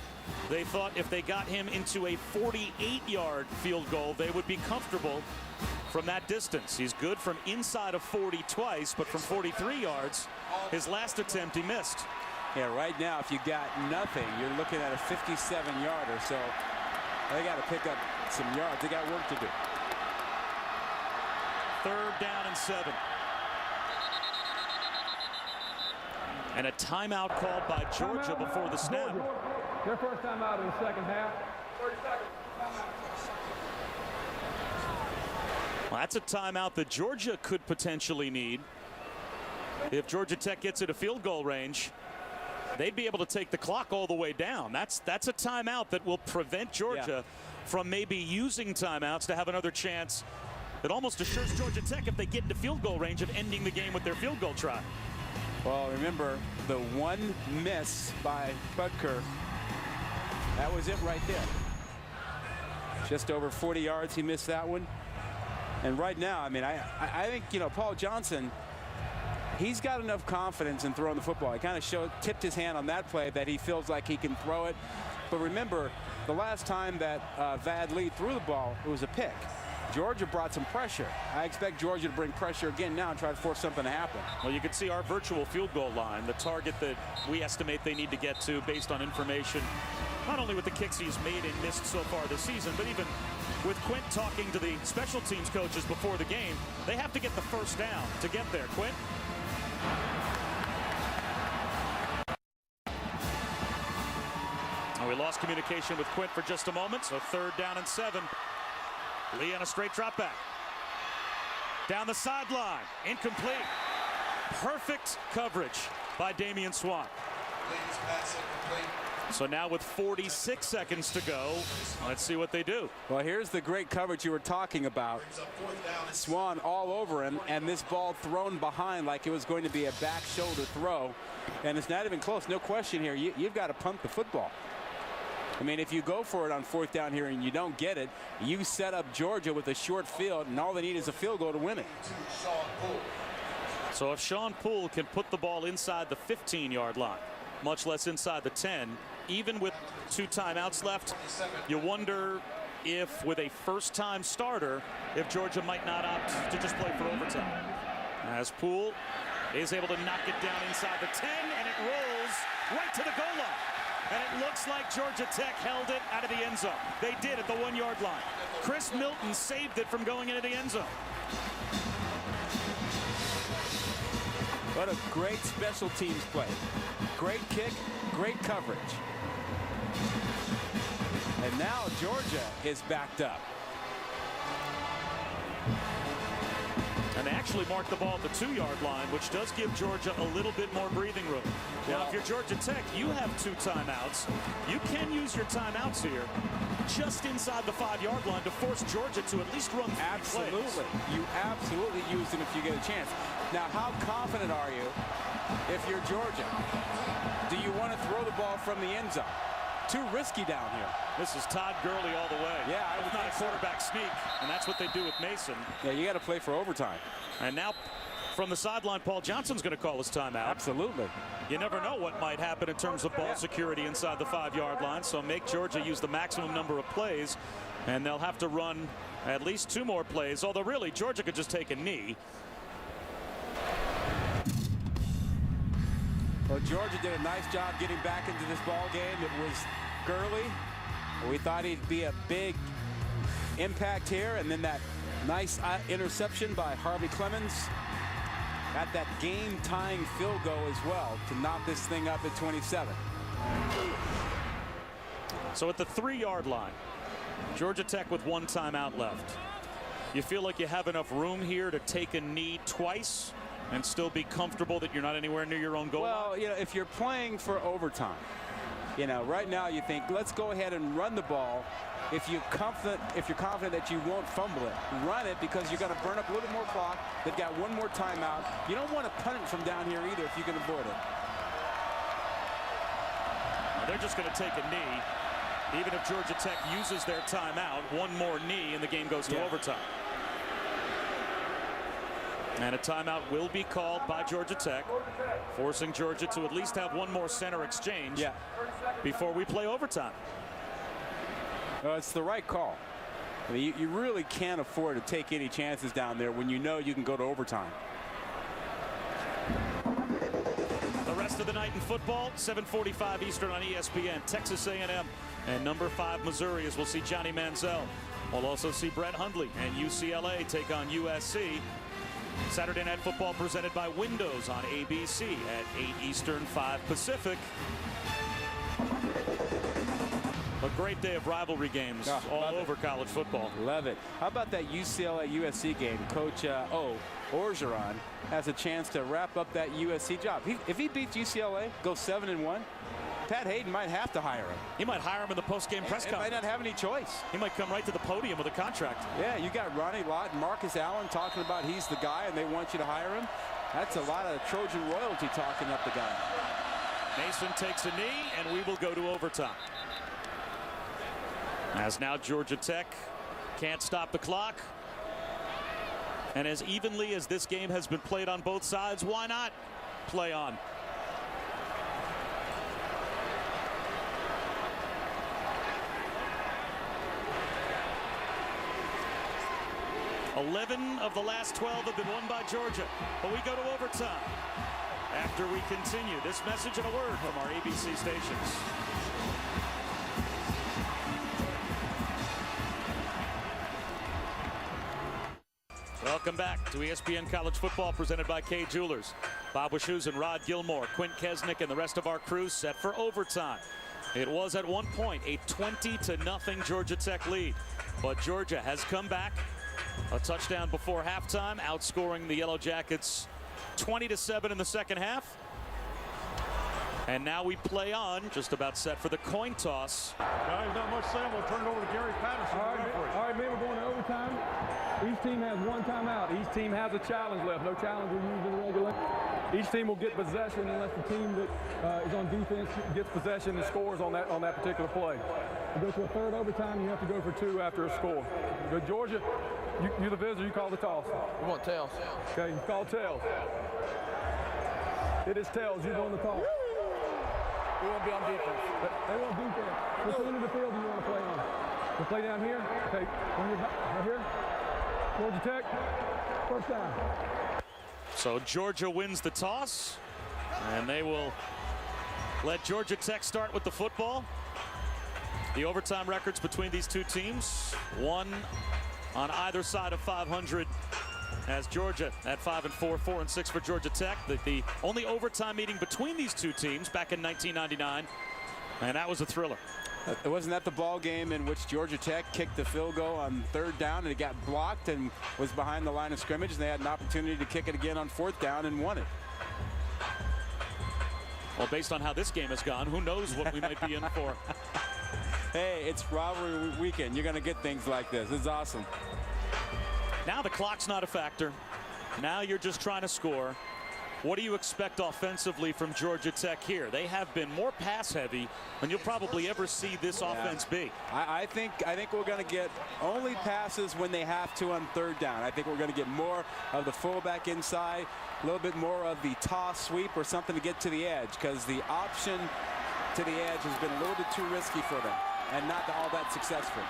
S1: they thought if they got him into a 48-yard field goal, they would be comfortable from that distance. He's good from inside of 40 twice, but from 43 yards, his last attempt he missed.
S4: Yeah, right now, if you got nothing, you're looking at a 57-yarder. So they got to pick up some yards. They got work to do.
S1: 3rd down and 7. And a timeout called by Georgia before the snap.
S7: Their first timeout in the second half. 30 seconds.
S1: Well, that's a timeout that Georgia could potentially need. If Georgia Tech gets it a field goal range, they'd be able to take the clock all the way down. That's a timeout that will prevent Georgia from maybe using timeouts to have another chance. It almost assures Georgia Tech, if they get into field goal range, of ending the game with their field goal try.
S4: Well, remember the one miss by Butker. That was it right there. Just over 40 yards, he missed that one. And right now, I mean, I think, you know, Paul Johnson, he's got enough confidence in throwing the football. He kind of tipped his hand on that play that he feels like he can throw it. But remember, the last time that Vad Lee threw the ball, it was a pick. Georgia brought some pressure. I expect Georgia to bring pressure again now and try to force something to happen.
S1: Well, you can see our virtual field goal line, the target that we estimate they need to get to based on information, not only with the kicks he's made and missed so far this season, but even with Quint talking to the special teams coaches before the game. They have to get the first down to get there. Quint? We lost communication with Quint for just a moment, so 3rd down and 7. Lee on a straight drop back. Down the sideline. Incomplete. Perfect coverage by Damian Swann.
S9: Leads pass incomplete.
S1: So now with 46 seconds to go, let's see what they do.
S4: Well, here's the great coverage you were talking about.
S9: Brings up fourth down.
S4: Swann all over him, and this ball thrown behind like it was going to be a back shoulder throw. And it's not even close. No question here. You've got to punt the football. I mean, if you go for it on fourth down here and you don't get it, you set up Georgia with a short field, and all they need is a field goal to win it.
S9: Sean Poole.
S1: So if Sean Poole can put the ball inside the 15-yard line, much less inside the 10, even with 2 timeouts left, you wonder if, with a first-time starter, if Georgia might not opt to just play for overtime. As Poole is able to knock it down inside the 10, and it rolls right to the goal line. And it looks like Georgia Tech held it out of the end zone. They did at the 1-yard line. Chris Milton saved it from going into the end zone.
S4: What a great special teams play. Great kick, great coverage. And now Georgia is backed up.
S1: And they actually marked the ball at the 2-yard line, which does give Georgia a little bit more breathing room. Now, if you're Georgia Tech, you have 2 timeouts. You can use your timeouts here just inside the 5-yard line to force Georgia to at least run 3
S4: Absolutely.
S1: plays.
S4: You absolutely use them if you get a chance. Now, how confident are you if you're Georgia? Do you want to throw the ball from the end zone? Too risky down here.
S1: This is Todd Gurley all the way.
S4: Yeah, I would
S1: It's not a
S4: think so.
S1: quarterback sneak, and that's what they do with Mason.
S4: Yeah, you got to play for overtime.
S1: And now from the sideline, Paul Johnson's going to call his timeout.
S4: Absolutely.
S1: You never know what might happen in terms of ball security inside the 5-yard line, so make Georgia use the maximum number of plays, and they'll have to run at least 2 more plays, although really Georgia could just take a knee.
S4: Well, Georgia did a nice job getting back into this ball game. It was Gurley. We thought he'd be a big impact here, and then that nice interception by Harvey Clemens at that game-tying field goal as well to knock this thing up at 27.
S1: So at the 3-yard line, Georgia Tech with 1 timeout left. You feel like you have enough room here to take a knee twice and still be comfortable that you're not anywhere near your own goal line?
S4: Well, you know, if you're playing for overtime, you know, right now you think, let's go ahead and run the ball. If you're confident that you won't fumble it, run it, because you're going to burn up a little bit more clock. They've got 1 more timeout. You don't want to punt it from down here either if you can avoid it.
S1: They're just going to take a knee. Even if Georgia Tech uses their timeout, 1 more knee and the game goes to overtime. And a timeout will be called by Georgia Tech, forcing Georgia to at least have 1 more center exchange before we play overtime.
S4: It's the right call. I mean, you really can't afford to take any chances down there when you know you can go to overtime.
S1: The rest of the night in football, 7:45 Eastern on ESPN. Texas A&M and number 5 Missouri, as we'll see Johnny Manziel. We'll also see Brett Hundley and UCLA take on USC. Saturday Night Football presented by Windows on ABC at 8 Eastern, 5 Pacific. A great day of rivalry games all over college football.
S4: Love it. How about that UCLA-USC game? Coach Orgeron has a chance to wrap up that USC job. If he beats UCLA, goes 7-1, Pat Hayden might have to hire him.
S1: He might hire him in the post-game press conference.
S4: He might not have any choice.
S1: He might come right to the podium with a contract.
S4: Yeah, you got Ronnie Lott and Marcus Allen talking about he's the guy and they want you to hire him. That's a lot of Trojan royalty talking up the guy.
S1: Mason takes a knee, and we will go to overtime. As now Georgia Tech can't stop the clock. And as evenly as this game has been played on both sides, why not play on? "11 of the last 12 have been won by Georgia, but we go to overtime after we continue." This message and a word from our ABC stations. Welcome back to ESPN College Football presented by Kay Jewelers. Bob Wischusen, Rod Gilmore, Quint Kesnick, and the rest of our crew set for overtime. It was at one point a 20-0 Georgia Tech lead, but Georgia has come back A touchdown before halftime, outscoring the Yellow Jackets 20-7 in the second half. And now we play on, just about set for the coin toss.
S7: Guys, not much saying. We'll turn it over to Gary Patterson. All right, man, we're going to overtime. Each team has one timeout. Each team has a challenge left. No challenge will use in the regular. Each team will get possession unless the team that is on defense gets possession and scores on that particular play. To go to a third overtime, you have to go for 2 after a score. Go Georgia, you're the visitor. You call the toss.
S11: We want tails.
S7: Okay, you call tails. It is tails. You're on the toss.
S11: We won't be on defense.
S7: They won't defense. Which end of the field do you want to play on? You play down here? Okay, right here. Georgia Tech, first down.
S1: So Georgia wins the toss, and they will let Georgia Tech start with the football. The overtime records between these two teams, one on either side of 500, as Georgia at 5-4, 4-6 for Georgia Tech. The only overtime meeting between these two teams back in 1999, and that was a thriller.
S4: Wasn't that the ball game in which Georgia Tech kicked the field goal on 3rd down and it got blocked and was behind the line of scrimmage, and they had an opportunity to kick it again on 4th down and won it?
S1: Well, based on how this game has gone, who knows what we might be in for.
S4: Hey, it's rivalry weekend. You're going to get things like this. It's awesome.
S1: Now the clock's not a factor. Now you're just trying to score. What do you expect offensively from Georgia Tech here? They have been more pass heavy than you'll probably ever see this offense be.
S4: I think we're going to get only passes when they have to on 3rd down. I think we're going to get more of the fullback inside, a little bit more of the toss sweep or something to get to the edge, because the option to the edge has been a little bit too risky for them and not all that successful.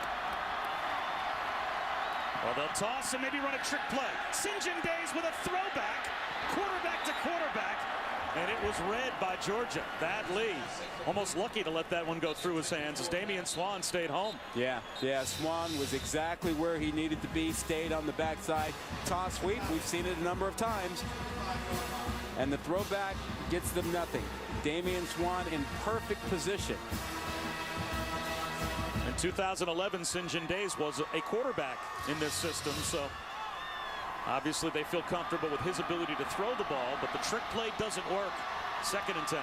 S1: Well, they'll toss and maybe run a trick play. St. John Days with a throwback, quarterback to quarterback, and it was read by Georgia. Thad Lee almost lucky to let that one go through his hands as Damian Swann stayed home.
S4: Yeah, Swann was exactly where he needed to be, stayed on the backside. Toss sweep, we've seen it a number of times. And the throwback gets them nothing. Damian Swann in perfect position.
S1: In 2011, St. John Days was a quarterback in this system, so obviously they feel comfortable with his ability to throw the ball, but the trick play doesn't work. 2nd and 10.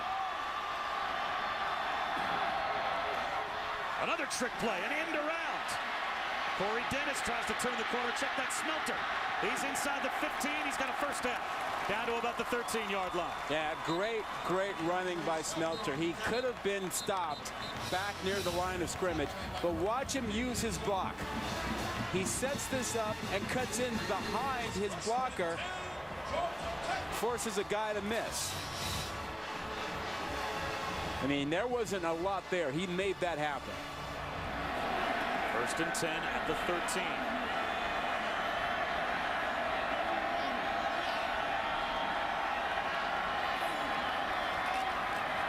S1: Another trick play, an end around. Corey Dennis tries to turn the corner. Check that Smelter. He's inside the 15. He's got a first down. Down to about the 13-yard line.
S4: Yeah, great running by Smelter. He could have been stopped back near the line of scrimmage, but watch him use his block. He sets this up and cuts in behind his blocker, forces a guy to miss. I mean, there wasn't a lot there. He made that happen.
S1: 1st and 10 at the 13.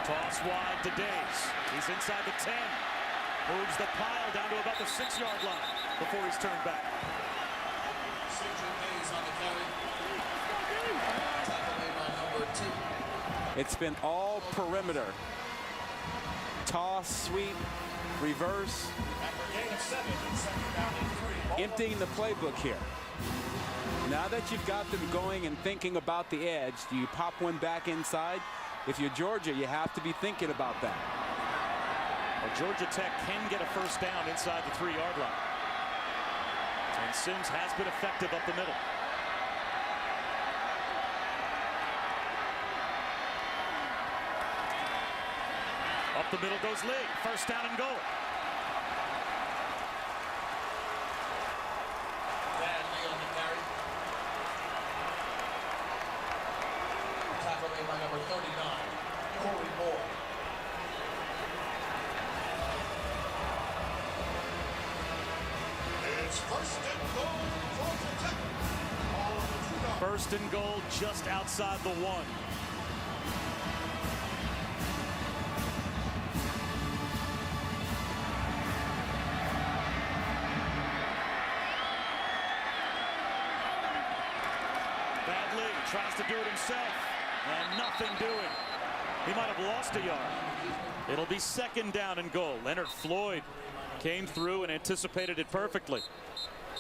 S1: Toss wide to Days. He's inside the 10. Moves the pile down to about the 6-yard line before he's turned back.
S4: It's been all perimeter. Toss, sweep, reverse. Emptying the playbook here. Now that you've got them going and thinking about the edge, do you pop one back inside? If you're Georgia, you have to be thinking about that.
S1: Well, Georgia Tech can get a first down inside the 3-yard line. And Sims has been effective up the middle. Up the middle goes Lee. First down and goal.
S9: Thad Lee on the carry. Tackle made by number 39, Corey Moore. It's 1st and goal, Georgia Tech. All of the 2 yards.
S1: 1st and goal just outside the 1. Thad Lee tries to do it himself, and nothing doing. He might have lost a yard. It'll be 2nd down and goal. Leonard Floyd came through and anticipated it perfectly.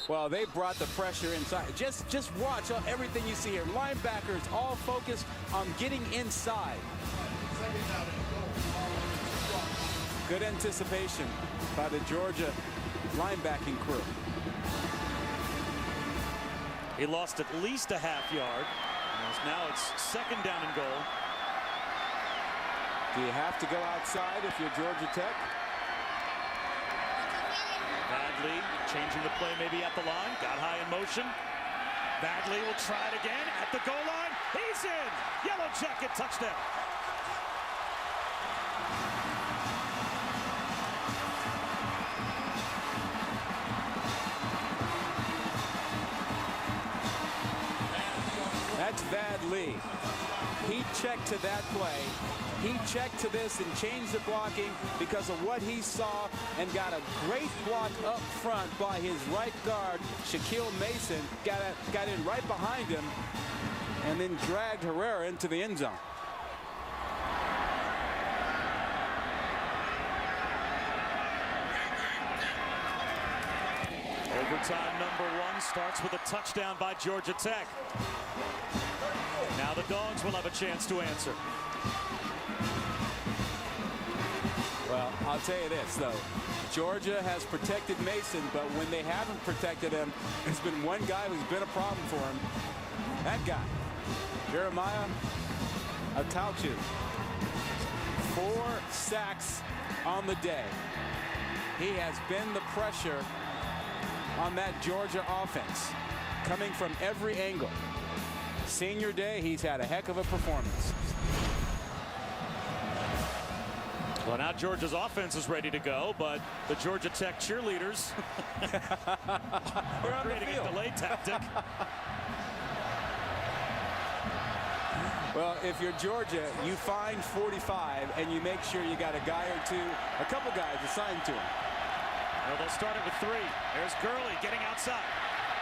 S4: Well, they brought the pressure inside. Just watch everything you see here. Linebackers all focused on getting inside. Good anticipation by the Georgia linebacking crew.
S1: He lost at least a half yard. Now it's 2nd down and goal.
S4: Do you have to go outside if you're Georgia Tech?
S1: Badley changing the play maybe at the line. Got high in motion. Badley will try it again at the goal line. He's in. Yellow Jacket touchdown.
S4: That's Vad Lee. He checked to that play. He checked to this and changed the blocking because of what he saw and got a great block up front by his right guard, Shaquille Mason. Got in right behind him and then dragged Herrera into the end zone.
S1: Overtime #1 starts with a touchdown by Georgia Tech. Now the Dogs will have a chance to answer.
S4: Well, I'll tell you this, though. Georgia has protected Mason, but when they haven't protected him, there's been one guy who's been a problem for him. That guy, Jeremiah Attaochu. 4 sacks on the day. He has been the pressure on that Georgia offense, coming from every angle. Senior day, he's had a heck of a performance.
S1: Well, now Georgia's offense is ready to go, but the Georgia Tech cheerleaders are creating a delay tactic.
S4: Well, if you're Georgia, you find 45 and you make sure you got a guy or two, a couple guys assigned to him.
S1: Well, they'll start it with 3. There's Gurley getting outside.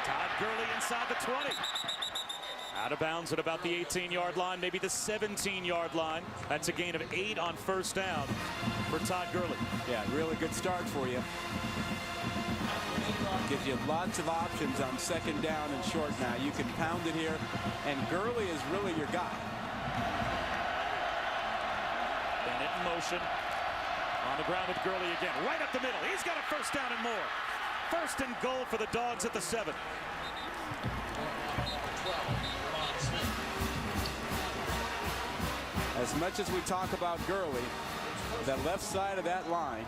S1: Todd Gurley inside the 20. Out of bounds at about the 18-yard line, maybe the 17-yard line. That's a gain of 8 on 1st down for Todd Gurley.
S4: Yeah, really good start for you. Gives you lots of options on 2nd down and short now. You can pound it here, and Gurley is really your guy.
S1: Bennett in motion. On the ground with Gurley again. Right up the middle. He's got a 1st down and more. 1st and goal for the Dogs at the 7.
S4: As much as we talk about Gurley, the left side of that line,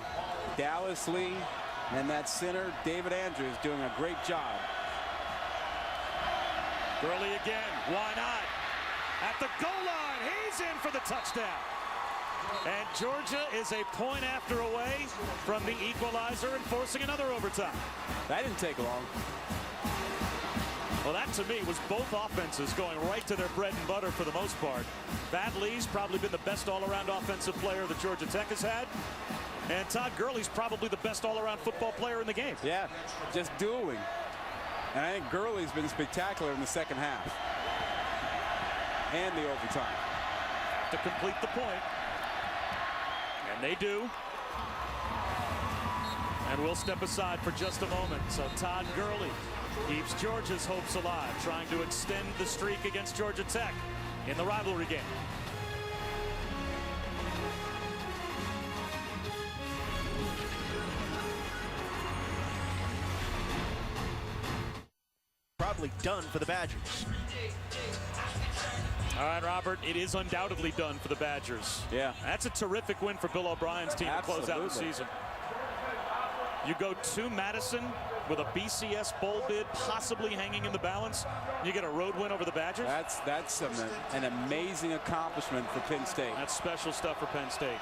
S4: Dallas Lee and that center, David Andrews, doing a great job.
S1: Gurley again. Why not? At the goal line. He's in for the touchdown. And Georgia is a point after away from the equalizer and forcing another overtime.
S4: That didn't take long.
S1: Well, that to me was both offenses going right to their bread and butter for the most part. Vad Lee's probably been the best all-around offensive player that Georgia Tech has had. And Todd Gurley's probably the best all-around football player in the game.
S4: Yeah, just dueling. And I think Gurley's been spectacular in the 2nd half. And the overtime.
S1: To complete the point. And they do. And we'll step aside for just a moment. So Todd Gurley keeps Georgia's hopes alive, trying to extend the streak against Georgia Tech in the rivalry game.
S8: Probably done for the Badgers.
S1: All right, Robert, it is undoubtedly done for the Badgers.
S4: Yeah.
S1: That's a terrific win for Bill O'Brien's team to close out the season. You go to Madison with a BCS bowl bid possibly hanging in the balance. You get a road win over the Badgers.
S4: That's an amazing accomplishment for Penn State.
S1: That's special stuff for Penn State.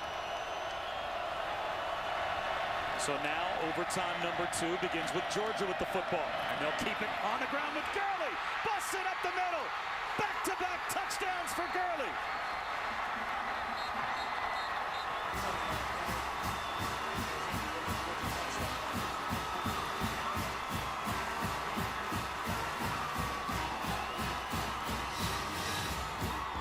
S1: So now overtime #2 begins with Georgia with the football. And they'll keep it on the ground with Gurley. Busted up the middle. Back-to-back touchdowns for Gurley.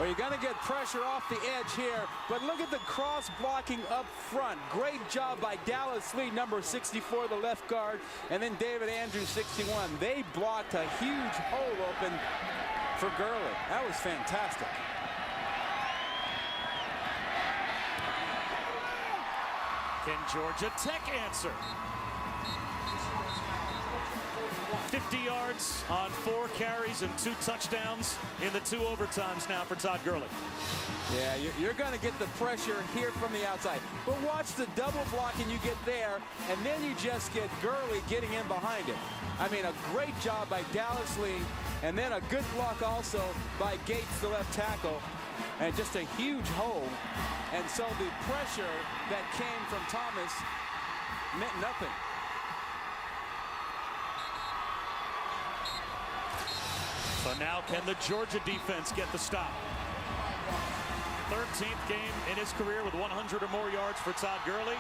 S4: Well, you're going to get pressure off the edge here, but look at the cross blocking up front. Great job by Dallas Lee, number 64, the left guard, and then David Andrews, 61. They blocked a huge hole open for Gurley. That was fantastic.
S1: Can Georgia Tech answer? 50 yards on 4 carries and 2 touchdowns in the 2 overtimes now for Todd Gurley.
S4: Yeah, you're going to get the pressure here from the outside. But watch the double blocking you get there, and then you just get Gurley getting in behind it. I mean, a great job by Dallas Lee, and then a good block also by Gates, the left tackle, and just a huge hole. And so the pressure that came from Thomas meant nothing.
S1: So now can the Georgia defense get the stop? 13th game in his career with 100 or more yards for Todd Gurley.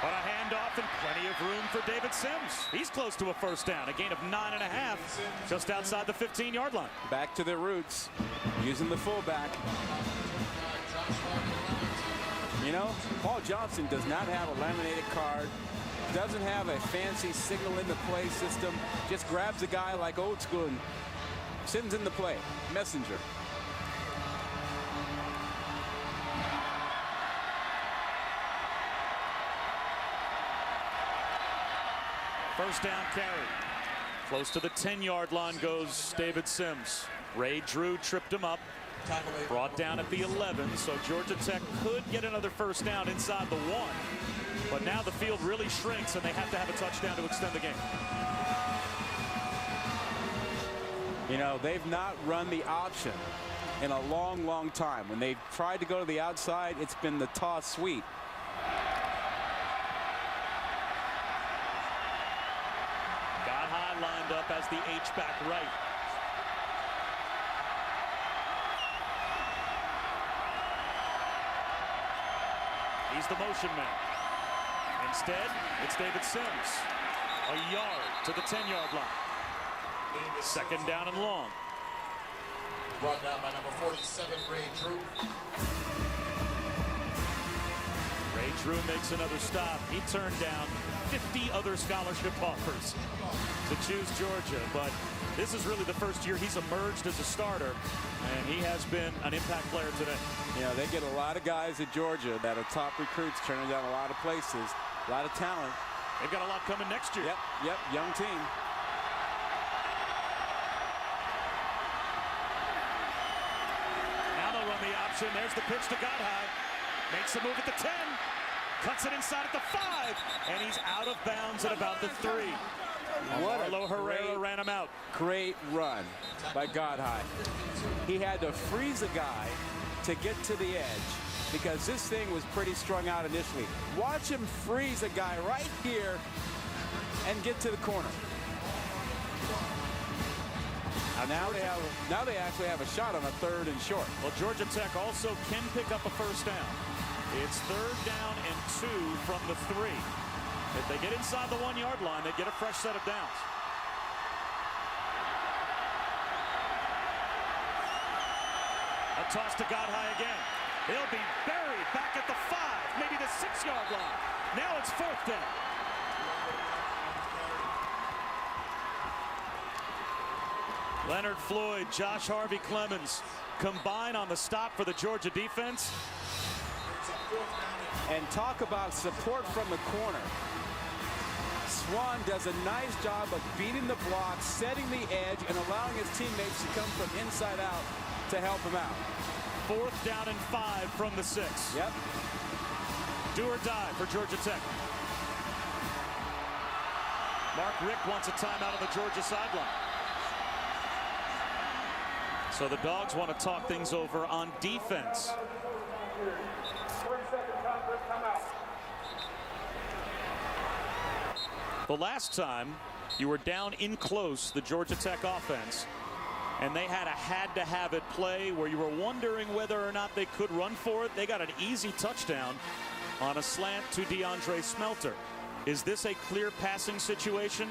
S1: But a handoff and plenty of room for David Sims. He's close to a first down, a gain of 9.5, just outside the 15-yard line.
S4: Back to their roots, using the fullback. You know, Paul Johnson does not have a laminated card, doesn't have a fancy signal in the play system, just grabs a guy like old school and sends in the play. Messenger.
S1: First down carry. Close to the 10-yard line goes David Sims. Ray Drew tripped him up. Brought down at the 11, so Georgia Tech could get another first down inside the 1. But now the field really shrinks, and they have to have a touchdown to extend the game.
S4: You know, they've not run the option in a long, long time. When they've tried to go to the outside, it's been the toss sweep.
S1: Godhigh lined up as the H-back right. He's the motion man. Instead, it's David Sims. A yard to the 10-yard line. Second down and long.
S9: Brought down by number 47, Ray Drew.
S1: Ray Drew makes another stop. He turned down 50 other scholarship offers to choose Georgia, but this is really the first year he's emerged as a starter, and he has been an impact player today.
S4: You know, they get a lot of guys at Georgia that are top recruits, turning down a lot of places, a lot of talent.
S1: They've got a lot coming next year.
S4: Yep, young team.
S1: Now they'll run the option. There's the pitch to Godhigh. Makes a move at the 10. Cuts it inside at the 5. And he's out of bounds at about the 3. Marlo Herrera ran him out.
S4: Great run by Godhigh. He had to freeze a guy to get to the edge because this thing was pretty strung out initially. Watch him freeze a guy right here and get to the corner. Now they actually have a shot on a 3rd and short.
S1: Well, Georgia Tech also can pick up a first down. It's 3rd down and 2 from the 3. If they get inside the 1-yard line, they get a fresh set of downs. A toss to Godhigh again. He'll be buried back at the 5, maybe the 6-yard line. Now it's 4th down. Leonard Floyd, Josh Harvey Clemens combine on the stop for the Georgia defense.
S4: And talk about support from the corner. Swan does a nice job of beating the block, setting the edge, and allowing his teammates to come from inside out to help him out.
S1: 4th down and 5 from the 6.
S4: Yep.
S1: Do or die for Georgia Tech. Mark Richt wants a timeout on the Georgia sideline. So the Dogs want to talk things over on defense. The last time you were down in close, the Georgia Tech offense, and they had to have it play where you were wondering whether or not they could run for it. They got an easy touchdown on a slant to DeAndre Smelter. Is this a clear passing situation?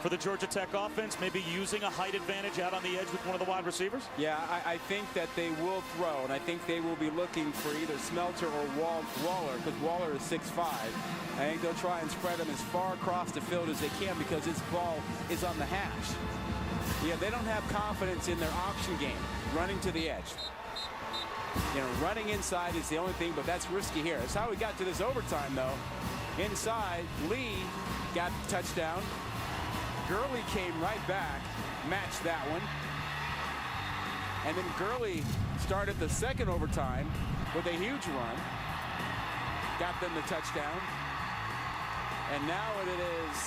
S1: for the Georgia Tech offense, maybe using a height advantage out on the edge with one of the wide receivers?
S4: Yeah, I think that they will throw, and I think they will be looking for either Smelter or Waller, because Waller is 6'5". I think they'll try and spread him as far across the field as they can because his ball is on the hash. Yeah, they don't have confidence in their option game, running to the edge. You know, running inside is the only thing, but that's risky here. That's how we got to this overtime, though. Inside, Lee got the touchdown. Gurley came right back, matched that one. And then Gurley started the second overtime with a huge run. Got them the touchdown. And now it is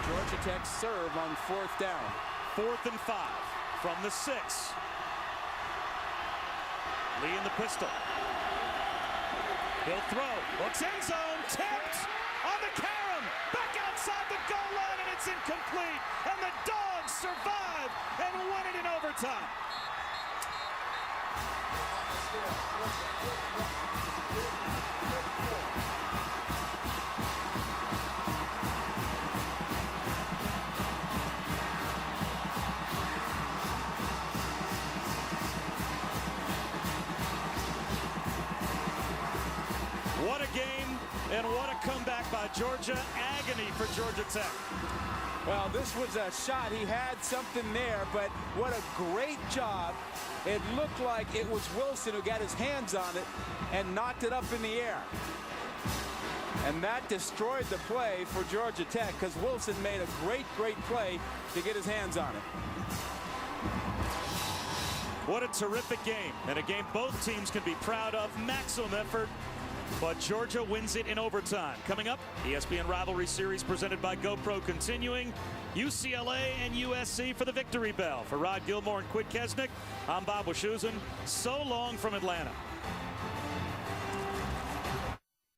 S4: Georgia Tech serve on 4th down.
S1: 4th and 5 from the 6. Lee in the pistol. He'll throw. Looks end zone. Tipped on the carom. Back outside the goal line, and it's incomplete. And the Dogs survive and win it in overtime. What a game and what a comeback by Georgia. Agony for Georgia Tech.
S4: Well, this was a shot. He had something there, but what a great job. It looked like it was Wilson who got his hands on it and knocked it up in the air. And that destroyed the play for Georgia Tech because Wilson made a great play to get his hands on it.
S1: What a terrific game, and a game both teams can be proud of. Maximum effort, but Georgia wins it in overtime. Coming up, ESPN Rivalry Series presented by GoPro continuing. UCLA and USC for the victory bell. For Rod Gilmore and Quid Kesnick, I'm Bob Wischusen. So long from Atlanta.